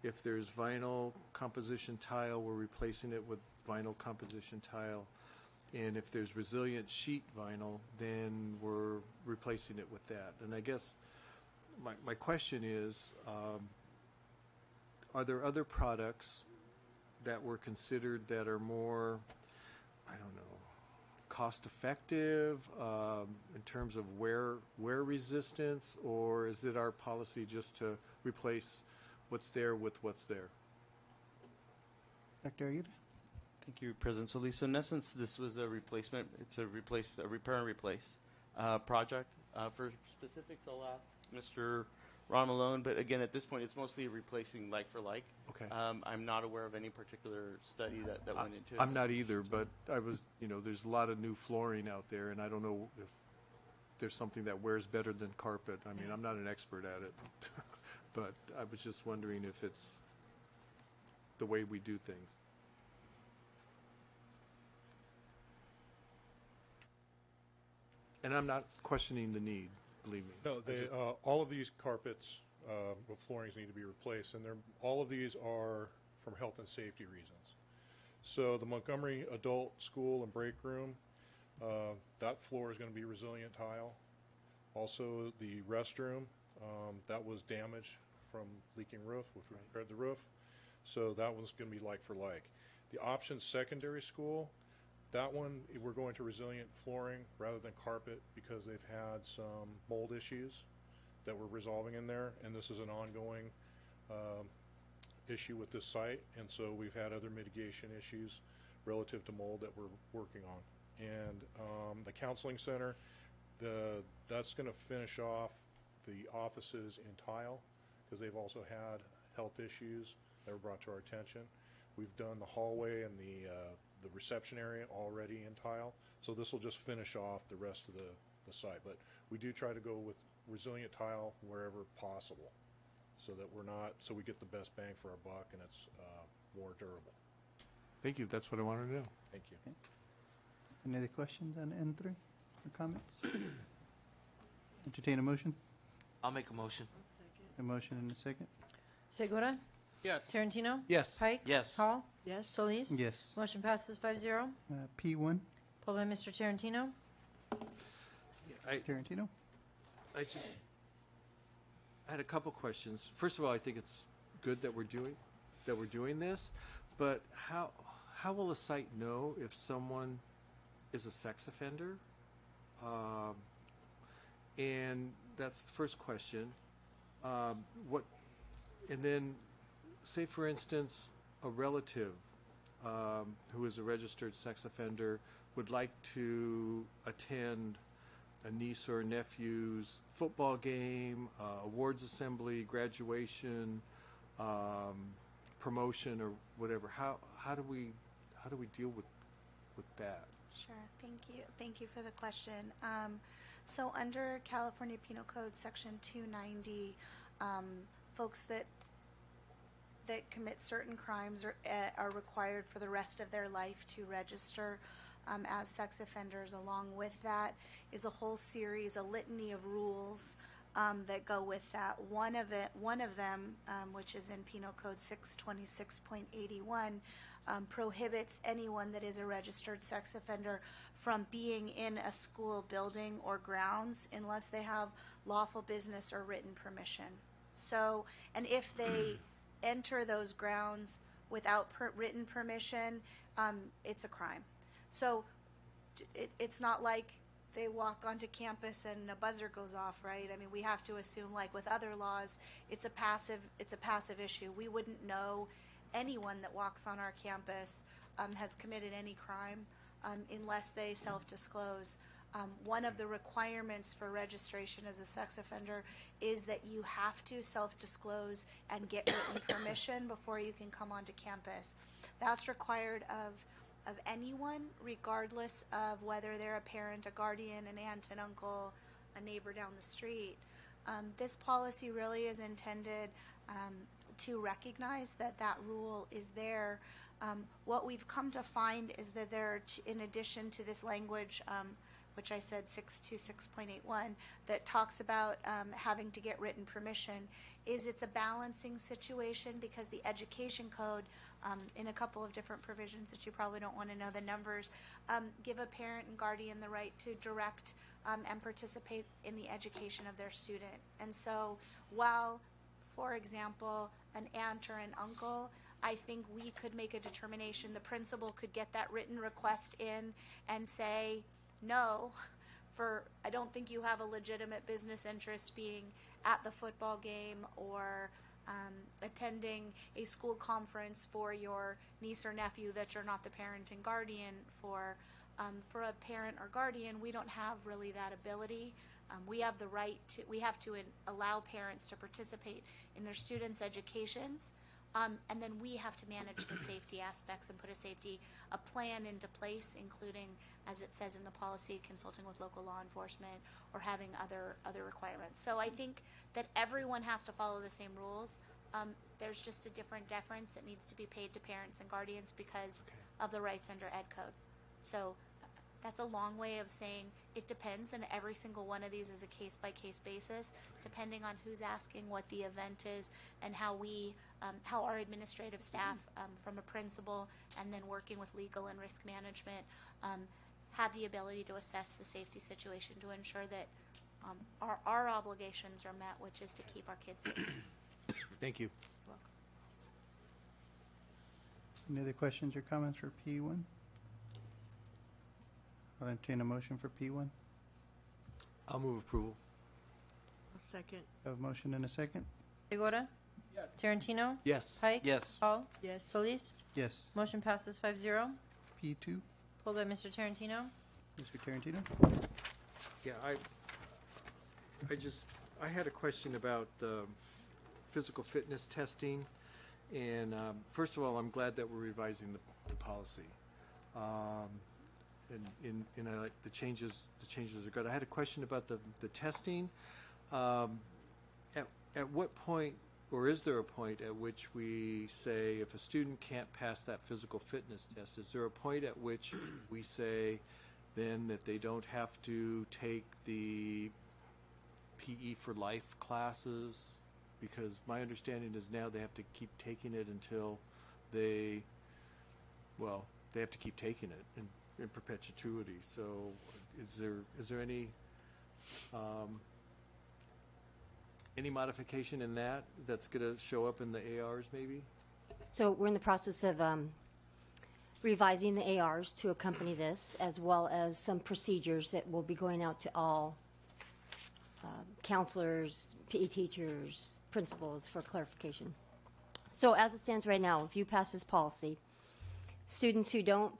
If there's vinyl composition tile, we're replacing it with vinyl composition tile. And if there's resilient sheet vinyl, then we're replacing it with that. And I guess my question is, are there other products that were considered that are more, I don't know, cost effective in terms of wear resistance, or is it our policy just to replace what's there with what's there? Dr. Aguirre? Thank you, President Solis. So in essence, this was a replacement. It's a repair and replace project. For specifics, I'll ask Mr. Ron Malone, but again, at this point, it's mostly replacing like for like. Okay. I'm not aware of any particular study that went into it. I'm not either, but I was, there's a lot of new flooring out there, and I don't know if there's something that wears better than carpet. I mean, I'm not an expert at it, but I was just wondering if it's the way we do things. And I'm not questioning the need, believe me. No, all of these carpets with floorings need to be replaced, and all of these are from health and safety reasons. So the Montgomery Adult School and Break Room, that floor is going to be resilient tile. Also, the restroom, that was damaged from leaking roof, which we repaired the roof. So that was going to be like for like. The Options Secondary School, that one, we're going to resilient flooring rather than carpet because they've had some mold issues that we're resolving in there, and this is an ongoing issue with this site, and so we've had other mitigation issues relative to mold that we're working on. And the counseling center, that's going to finish off the offices in tile because they've also had health issues that were brought to our attention. We've done the hallway and the reception area already in tile, so this will just finish off the rest of the site. But we do try to go with resilient tile wherever possible, so that so we get the best bang for our buck and it's more durable. Thank you. That's what I wanted to know. Thank you. Okay. Any other questions on N3 or comments? Entertain a motion. I'll make a motion. A motion and a second. Segura? Yes. Tarantino? Yes. Pike? Yes. Hall? Yes. Solis? Yes. Motion passes 5-0. P1. Pulled by Mr. Tarantino. Tarantino. I had a couple questions. First of all, I think it's good that we're doing this, but how will a site know if someone is a sex offender? And that's the first question. And then, say for instance, a relative who is a registered sex offender would like to attend a niece or nephew's football game, awards assembly, graduation, promotion, or whatever. How do we deal with that? Sure. Thank you for the question. So under California Penal Code Section 290, folks that commit certain crimes are required for the rest of their life to register as sex offenders. Along with that is a whole series, a litany of rules that go with that. One of them, which is in Penal Code 626.81, prohibits anyone that is a registered sex offender from being in a school building or grounds unless they have lawful business or written permission. So, and if they enter those grounds without written permission, it's a crime. So it's not like they walk onto campus and a buzzer goes off, right? I mean, we have to assume, like with other laws, it's a passive issue. We wouldn't know anyone that walks on our campus has committed any crime unless they self-disclose. One of the requirements for registration as a sex offender is that you have to self-disclose and get written permission before you can come onto campus. That's required of anyone, regardless of whether they're a parent, a guardian, an aunt, an uncle, a neighbor down the street. This policy really is intended to recognize that rule is there. What we've come to find is that there, in addition to this language, which I said 626.81, that talks about having to get written permission, it's a balancing situation because the education code, in a couple of different provisions that you probably don't want to know the numbers, give a parent and guardian the right to direct and participate in the education of their student. And so while, for example, an aunt or an uncle, I think we could make a determination, the principal could get that written request in and say, no, I don't think you have a legitimate business interest being at the football game or attending a school conference for your niece or nephew that you're not the parent and guardian for. For a parent or guardian, we don't have really that ability. We have the right to, we have to allow parents to participate in their students' educations, and then we have to manage the safety aspects and put a plan into place, including, as it says in the policy, consulting with local law enforcement or having other requirements. So I think that everyone has to follow the same rules. There's just a different deference that needs to be paid to parents and guardians because of the rights under Ed Code. So that's a long way of saying it depends, and every single one of these is a case-by-case basis, depending on who's asking, what the event is, and how how our administrative staff, from a principal and then working with legal and risk management, have the ability to assess the safety situation to ensure that our obligations are met, which is to keep our kids safe. Thank you. Any other questions or comments for P1? I'll entertain a motion for P1. I'll move approval. I'll second. I have a motion and a second. Segura? Yes. Tarantino? Yes. Pike? Yes. Hall? Yes. Solis? Yes. Motion passes 5-0. P2. Pulled by Mr. Tarantino. Mr. Tarantino? Yeah, I had a question about the physical fitness testing, and first of all, I'm glad that we're revising the policy, and I like the changes. The changes are good. I had a question about the testing. At what point, or is there a point at which we say if a student can't pass that physical fitness test, is there a point at which we say then that they don't have to take the PE for life classes? Because my understanding is now they have to keep taking it until they have to keep taking it in perpetuity. So is there any modification in that's going to show up in the ARs maybe? So we're in the process of revising the ARs to accompany this, as well as some procedures that will be going out to all counselors, PE teachers, principals for clarification. So as it stands right now, if you pass this policy, students who do not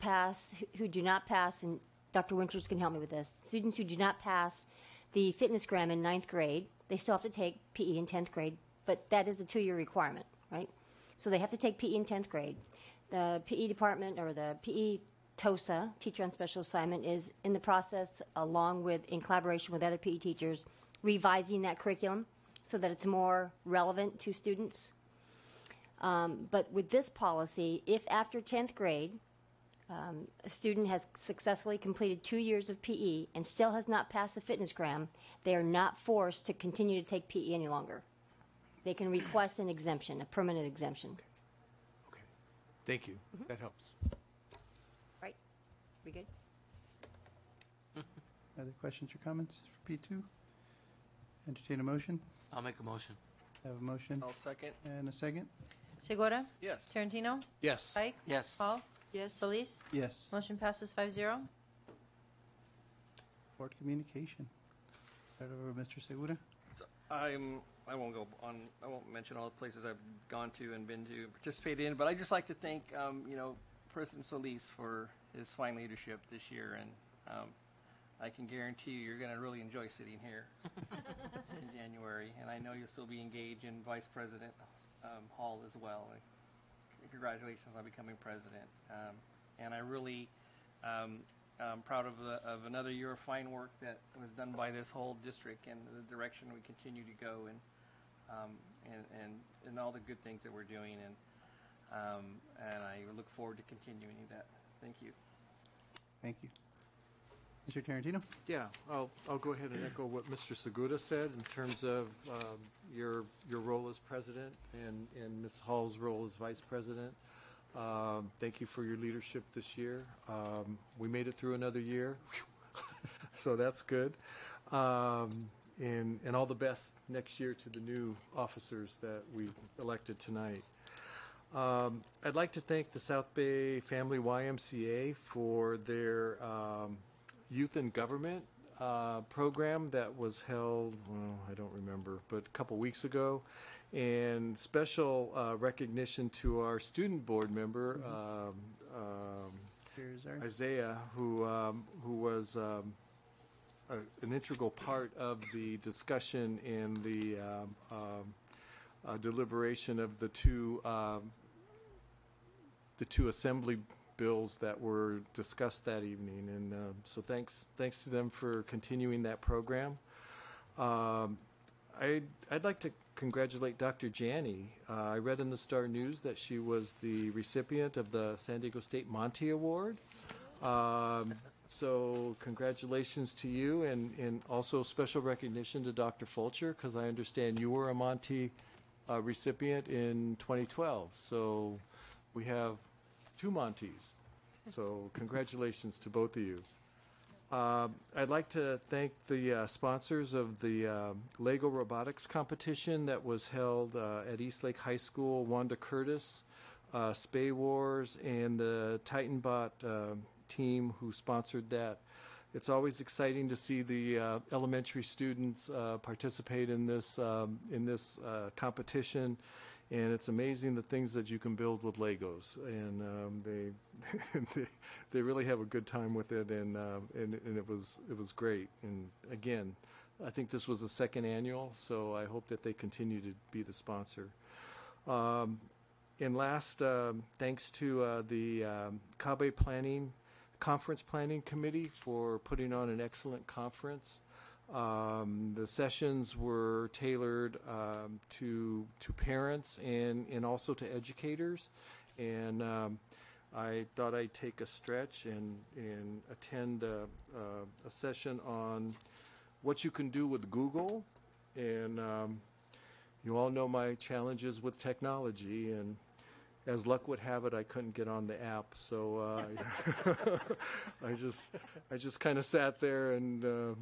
pass, and Dr. Winters can help me with this, students who do not pass the fitness gram in 9th grade, they still have to take PE in 10th grade, but that is a 2-year requirement, right? So they have to take PE in 10th grade. The PE department, or the PE TOSA, Teacher on Special Assignment, is in the process, in collaboration with other PE teachers, revising that curriculum so that it's more relevant to students. But with this policy, if after 10th grade, a student has successfully completed 2 years of PE and still has not passed the fitness gram, they are not forced to continue to take PE any longer. They can request an exemption, a permanent exemption. Okay. Thank you. That helps. Right. We good? Other questions or comments for P2? Entertain a motion. I'll make a motion. I have a motion I'll second. and a second. Segura? Yes. Tarantino? Yes. Pike? Yes. Hall? Yes. Solis? Yes. Motion passes 5-0. Board communication. Start over with Mr. Segura. So I won't mention all the places I've gone to and been to, participated in, but I'd just like to thank, President Solis for his fine leadership this year, and I can guarantee you're going to really enjoy sitting here in January, and I know you'll still be engaged in Vice President Hall as well. Congratulations on becoming president, and I really I'm proud of another year of fine work that was done by this whole district and the direction we continue to go and all the good things that we're doing, and I look forward to continuing that. Thank you. Thank you. Mr. Tarantino? Yeah, I'll go ahead and echo what Mr. Segura said in terms of your role as president and Ms. Hall's role as vice president. Thank you for your leadership this year. We made it through another year, so that's good. And all the best next year to the new officers that we elected tonight. I'd like to thank the South Bay Family YMCA for their Youth in Government program that was held, I don't remember, but a couple weeks ago. And special recognition to our student board member, Isaiah, who was an integral part of the discussion in the deliberation of the two assembly bills that were discussed that evening, and so thanks to them for continuing that program. I'd like to congratulate Dr. Janney. I read in the Star News that she was the recipient of the San Diego State Monty Award. So congratulations to you, and also special recognition to Dr. Fulcher, because I understand you were a Monty recipient in 2012. So we have two Monties. So congratulations to both of you. I'd like to thank the sponsors of the Lego robotics competition that was held at Eastlake High School, Wanda Curtis, Spay Wars, and the TitanBot team who sponsored that. It's always exciting to see the elementary students participate in this competition, and it's amazing the things that you can build with Legos, and they really have a good time with it, and it was great. And again, I think this was the second annual, so I hope that they continue to be the sponsor. And last, thanks to the CABE Conference Planning Committee for putting on an excellent conference. The sessions were tailored to parents and also to educators, and I thought I'd take a stretch and attend a session on what you can do with Google. And you all know my challenges with technology, and as luck would have it, I couldn't get on the app, so I just kind of sat there and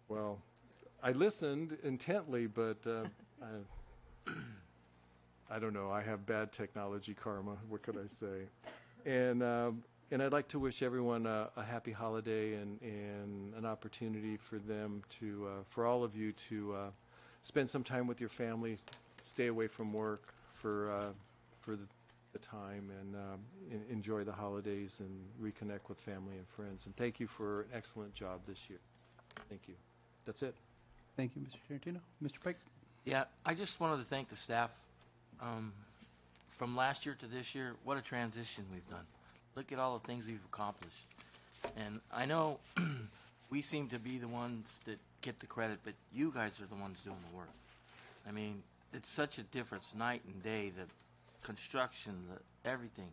well, I listened intently, but I don't know. I have bad technology karma. What could I say? And I'd like to wish everyone a happy holiday and an opportunity for them to, for all of you to spend some time with your family, stay away from work for the time, and enjoy the holidays and reconnect with family and friends. And thank you for an excellent job this year. Thank you. That's it. Thank you, Mr. Tarantino. Mr. Pike? Yeah, I just wanted to thank the staff. From last year to this year, what a transition we've done. Look at all the things we've accomplished. And I know we seem to be the ones that get the credit, but you guys are the ones doing the work. I mean, it's such a difference night and day, the construction, everything.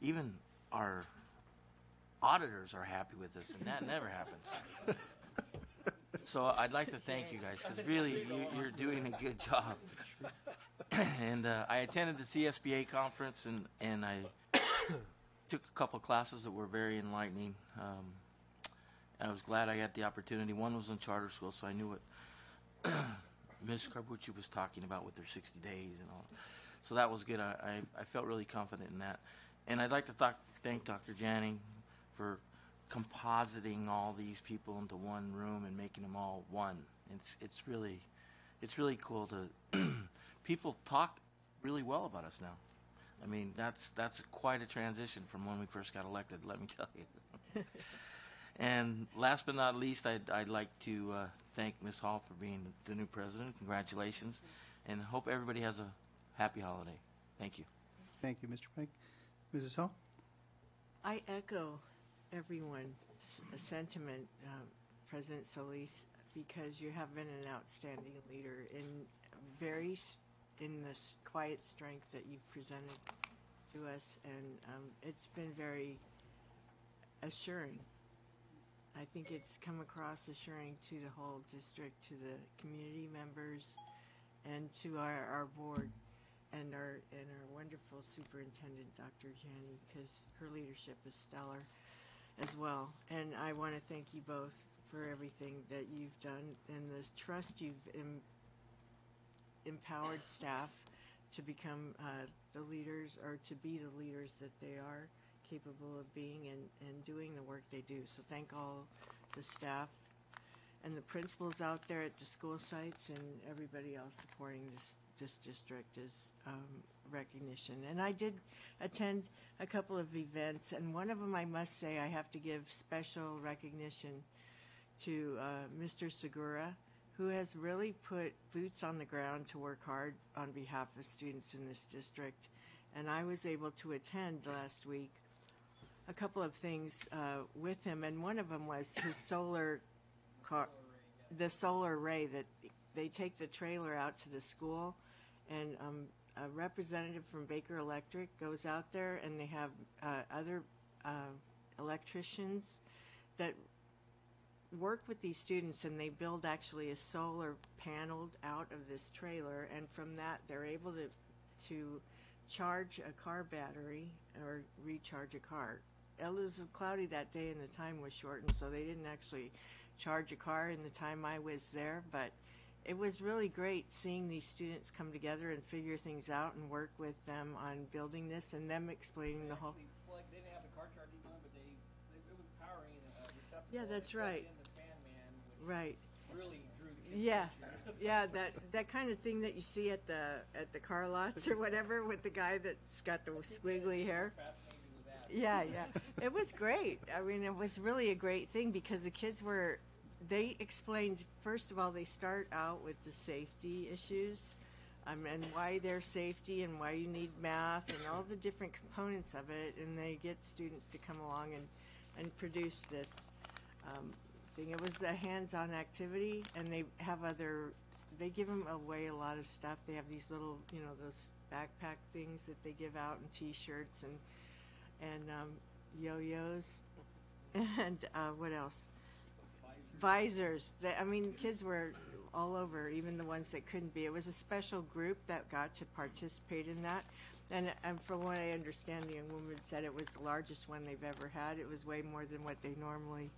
Even our auditors are happy with us, and that never happens. So I'd like to thank you guys, because really you're doing a good job. And I attended the CSBA conference, and I took a couple classes that were very enlightening. I was glad I got the opportunity. One was in charter school, so I knew what Ms. Carbucci was talking about with their 60 days and all. So that was good. I felt really confident in that. And I'd like to thank Dr. Janney for compositing all these people into one room and making them all one. It's really cool to people talk really well about us now. I mean, that's quite a transition from when we first got elected, let me tell you. And last but not least, I'd like to thank Ms. Hall for being the new president. Congratulations, and hope everybody has a happy holiday. Thank you. Thank you, Mr. Pike. Mrs. Hall? I echo everyone's sentiment, President Solis, because you have been an outstanding leader in this quiet strength that you've presented to us, and it's been very assuring. I think it's come across assuring to the whole district, to the community members, and to our board, and our wonderful superintendent, Dr. Janney, because her leadership is stellar as well. And I want to thank you both for everything that you've done and the trust you've empowered staff to become the leaders, or to be the leaders that they are capable of being, and doing the work they do. So thank all the staff and the principals out there at the school sites, and everybody else supporting this district is recognition. And I did attend a couple of events, and one of them, I must say, I have to give special recognition to Mr. Segura, who has really put boots on the ground to work hard on behalf of students in this district. And I was able to attend last week a couple of things with him, and one of them was his solar car, the solar array that they take the trailer out to the school, and a representative from Baker Electric goes out there, and they have other electricians that work with these students, and they build actually a solar panel out of this trailer, and from that they're able to charge a car battery or recharge a car. It was cloudy that day and the time was shortened, so they didn't actually charge a car in the time I was there, but it was really great seeing these students come together and figure things out and work with them on building this, and them explaining the whole. Like, they didn't have the car charging on, but it was powering a receptacle. Yeah, that's right. And the fan man, which right. really drew the kids' Yeah, attention. yeah, that kind of thing that you see at the car lots or whatever, with the guy that's got the squiggly hair. Yeah, yeah, it was great. I mean, it was really a great thing because the kids they explained, first of all, they start out with the safety issues, and why there's safety and why you need math and all the different components of it, and they get students to come along and produce this thing. It was a hands-on activity, and they give them away a lot of stuff. They have these little, those backpack things that they give out, and T-shirts and yo-yos, and what else? Visors. Kids were all over, even the ones that couldn't be. It was a special group that got to participate in that. And from what I understand, the young woman said it was the largest one they've ever had. It was way more than what they normally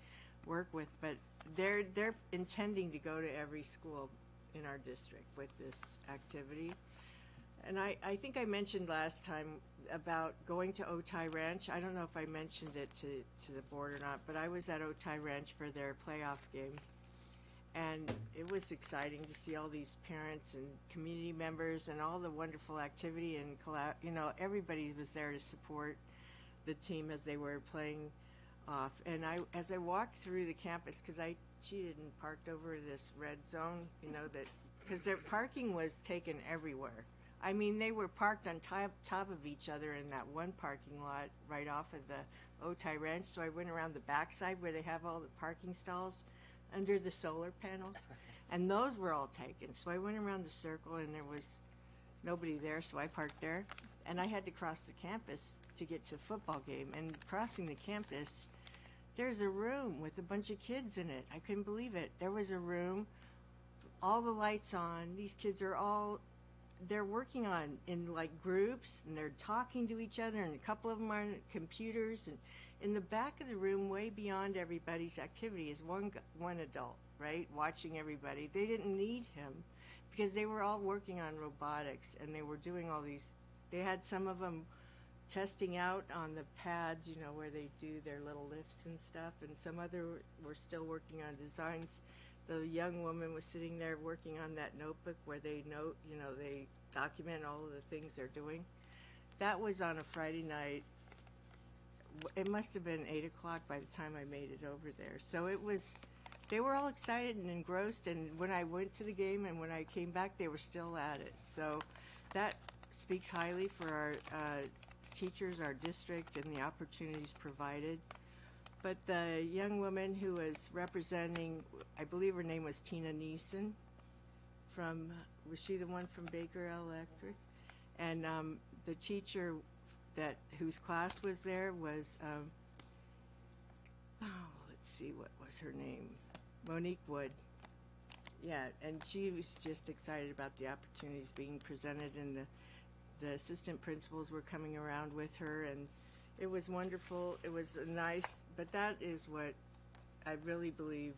work with. But they're intending to go to every school in our district with this activity. And I think I mentioned last time about going to Otay Ranch. I don't know if I mentioned it to the board or not, but I was at Otay Ranch for their playoff game. And it was exciting to see all these parents and community members and all the wonderful activity, and everybody was there to support the team as they were playing off. And as I walked through the campus, because I cheated and parked over this red zone, because their parking was taken everywhere. I mean, they were parked on top of each other in that one parking lot right off of the Otay Ranch. So I went around the backside where they have all the parking stalls under the solar panels, and those were all taken. So I went around the circle, and there was nobody there, so I parked there. And I had to cross the campus to get to a football game. And crossing the campus, there's a room with a bunch of kids in it. I couldn't believe it. There was a room, all the lights on. These kids are they're working in like groups, and they're talking to each other, and a couple of them are on computers. And in the back of the room, way beyond everybody's activity, is one adult, right, watching everybody. They didn't need him because they were all working on robotics, and they were doing all these. They had some of them testing out on the pads, where they do their little lifts and stuff, and some other were still working on designs. The young woman was sitting there working on that notebook where they note, they document all of the things they're doing. That was on a Friday night. It must have been 8 o'clock by the time I made it over there. So they were all excited and engrossed, and when I went to the game and when I came back, they were still at it. So that speaks highly for our teachers, our district, and the opportunities provided. But the young woman who was representing, I believe her name was Tina Neeson was she the one from Baker Electric? And the teacher whose class was there was, let's see, what was her name? Monique Wood. Yeah, and she was just excited about the opportunities being presented, and the assistant principals were coming around with her, and it was wonderful. It was nice, but that is what I really believe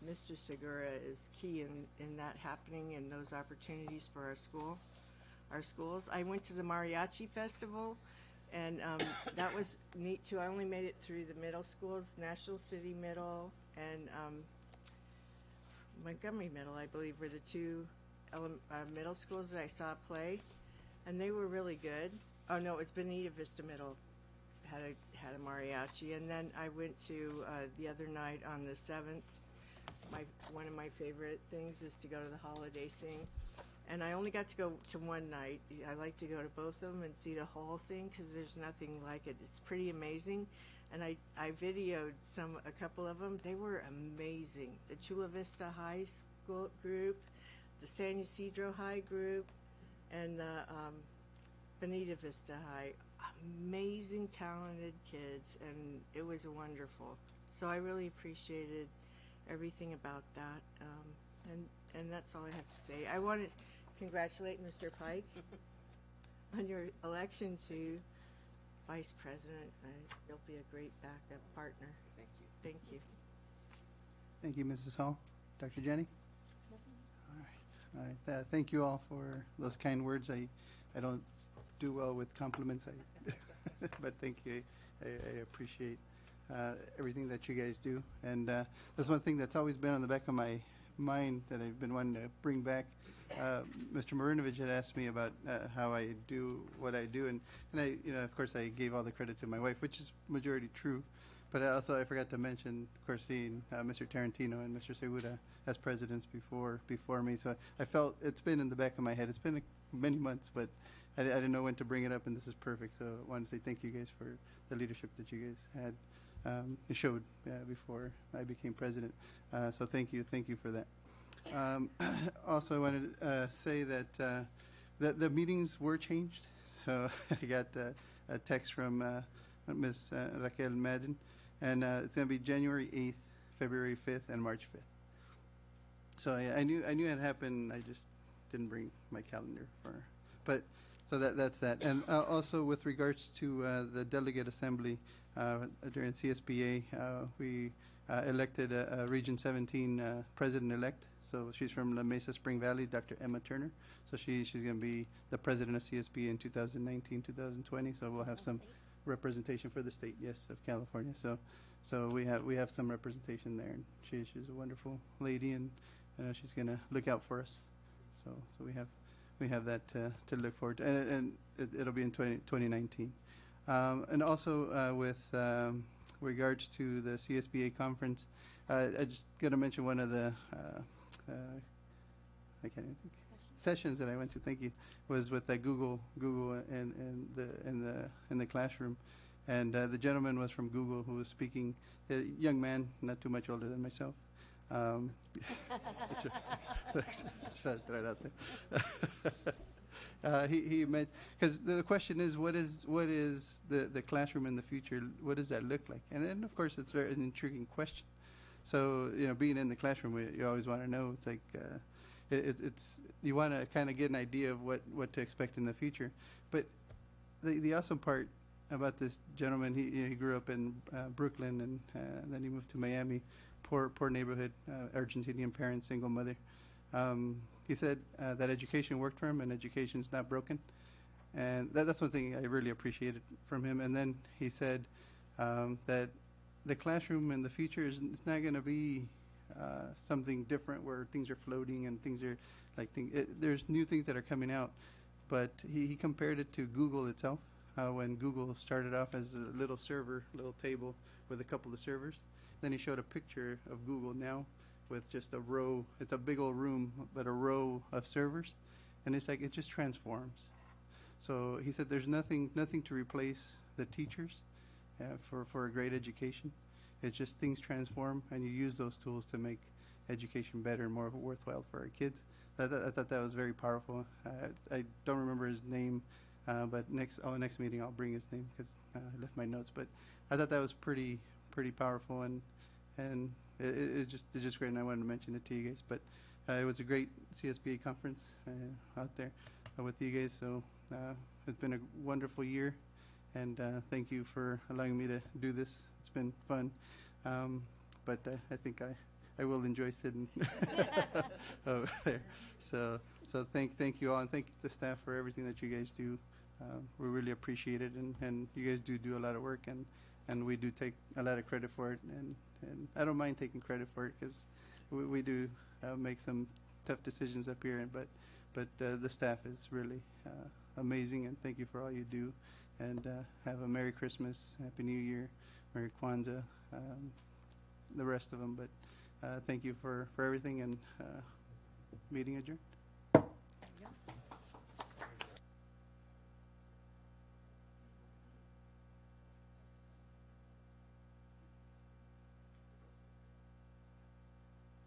Mr. Segura is key in that happening and those opportunities for our schools. I went to the Mariachi Festival, and that was neat too. I only made it through the middle schools, National City Middle and Montgomery Middle, I believe, were the two middle schools that I saw play, and they were really good. Oh no, it was Bonita Vista Middle had a mariachi, and then I went to the other night on the 7th. One of my favorite things is to go to the holiday sing, and I only got to go to one night. I like to go to both of them and see the whole thing because there's nothing like it. It's pretty amazing, and I videoed a couple of them. They were amazing. The Chula Vista High School group, the San Ysidro High group, and the Bonita Vista High. Amazing, talented kids, and it was wonderful. So I really appreciated everything about that, and that's all I have to say. I want to congratulate Mr. Pike on your election to Vice President. You'll be a great backup partner. Thank you. Thank you. Thank you, Mrs. Hall. Dr. Jenny? All right. Thank you all for those kind words. I don't do well with compliments, but thank you. I appreciate everything that you guys do. And that's one thing that's always been on the back of my mind that I've been wanting to bring back. Mr. Marinovich had asked me about how I do what I do, and I, of course, I gave all the credit to my wife, which is majority true. But I forgot to mention, of course, seeing Mr. Tarantino and Mr. Segura as presidents before me. So I felt it's been in the back of my head. It's been many months, but I didn't know when to bring it up, and this is perfect. So I wanted to say thank you guys for the leadership that you guys had showed before I became president. So thank you for that. Also, I wanted to say that the meetings were changed. So I got a text from Ms. Raquel Madden, and it's going to be January 8th, February 5th, and March 5th. So I knew it happened. I just didn't bring my calendar but so that's that. And also with regards to the delegate assembly during CSBA, we elected a Region 17 president-elect. So she's from La Mesa Spring Valley, Dr. Emma Turner. So she's going to be the president of CSBA in 2019, 2020. So we'll have some representation for the state, yes, of California. So we have some representation there, and she's a wonderful lady, and she's going to look out for us. So we have that to look forward to, and it'll be in 2019. And also with regards to the CSBA conference, I just got to mention one of the I can't even think sessions that I went to. Thank you. Was with Google and in the classroom, and the gentleman was from Google who was speaking. A young man, not too much older than myself. Shut right out there. He meant, because the question is, what is the classroom in the future? What does that look like? And then, of course, it's an intriguing question. So, being in the classroom, you always want to know. It's like it's you want to kind of get an idea of what to expect in the future. But the awesome part about this gentleman, he grew up in Brooklyn, and then he moved to Miami. Poor neighborhood, Argentinian parents, single mother. He said that education worked for him, and education's not broken. And that's one thing I really appreciated from him. And then he said that the classroom in the future is not going to be something different where things are floating and things are like there's new things that are coming out. But he compared it to Google itself. When Google started off as a little table with a couple of servers. Then he showed a picture of Google now with just a row. It's a big old room, but a row of servers. And it's like it just transforms. So he said there's nothing to replace the teachers for a great education. It's just things transform, and you use those tools to make education better and more worthwhile for our kids. I thought that was very powerful. I don't remember his name, but next meeting I'll bring his name because I left my notes. But I thought that was pretty powerful, and it's just great, and I wanted to mention it to you guys. But it was a great CSBA conference out there with you guys. So it's been a wonderful year, and thank you for allowing me to do this. It's been fun, but I think I will enjoy sitting over there. So thank you all, and thank the staff for everything that you guys do. We really appreciate it, and you guys do a lot of work, and we do take a lot of credit for it, and I don't mind taking credit for it because we do make some tough decisions up here, but the staff is really amazing, and thank you for all you do. And have a Merry Christmas, Happy New Year, Merry Kwanzaa, the rest of them. But thank you for everything, and meeting adjourned.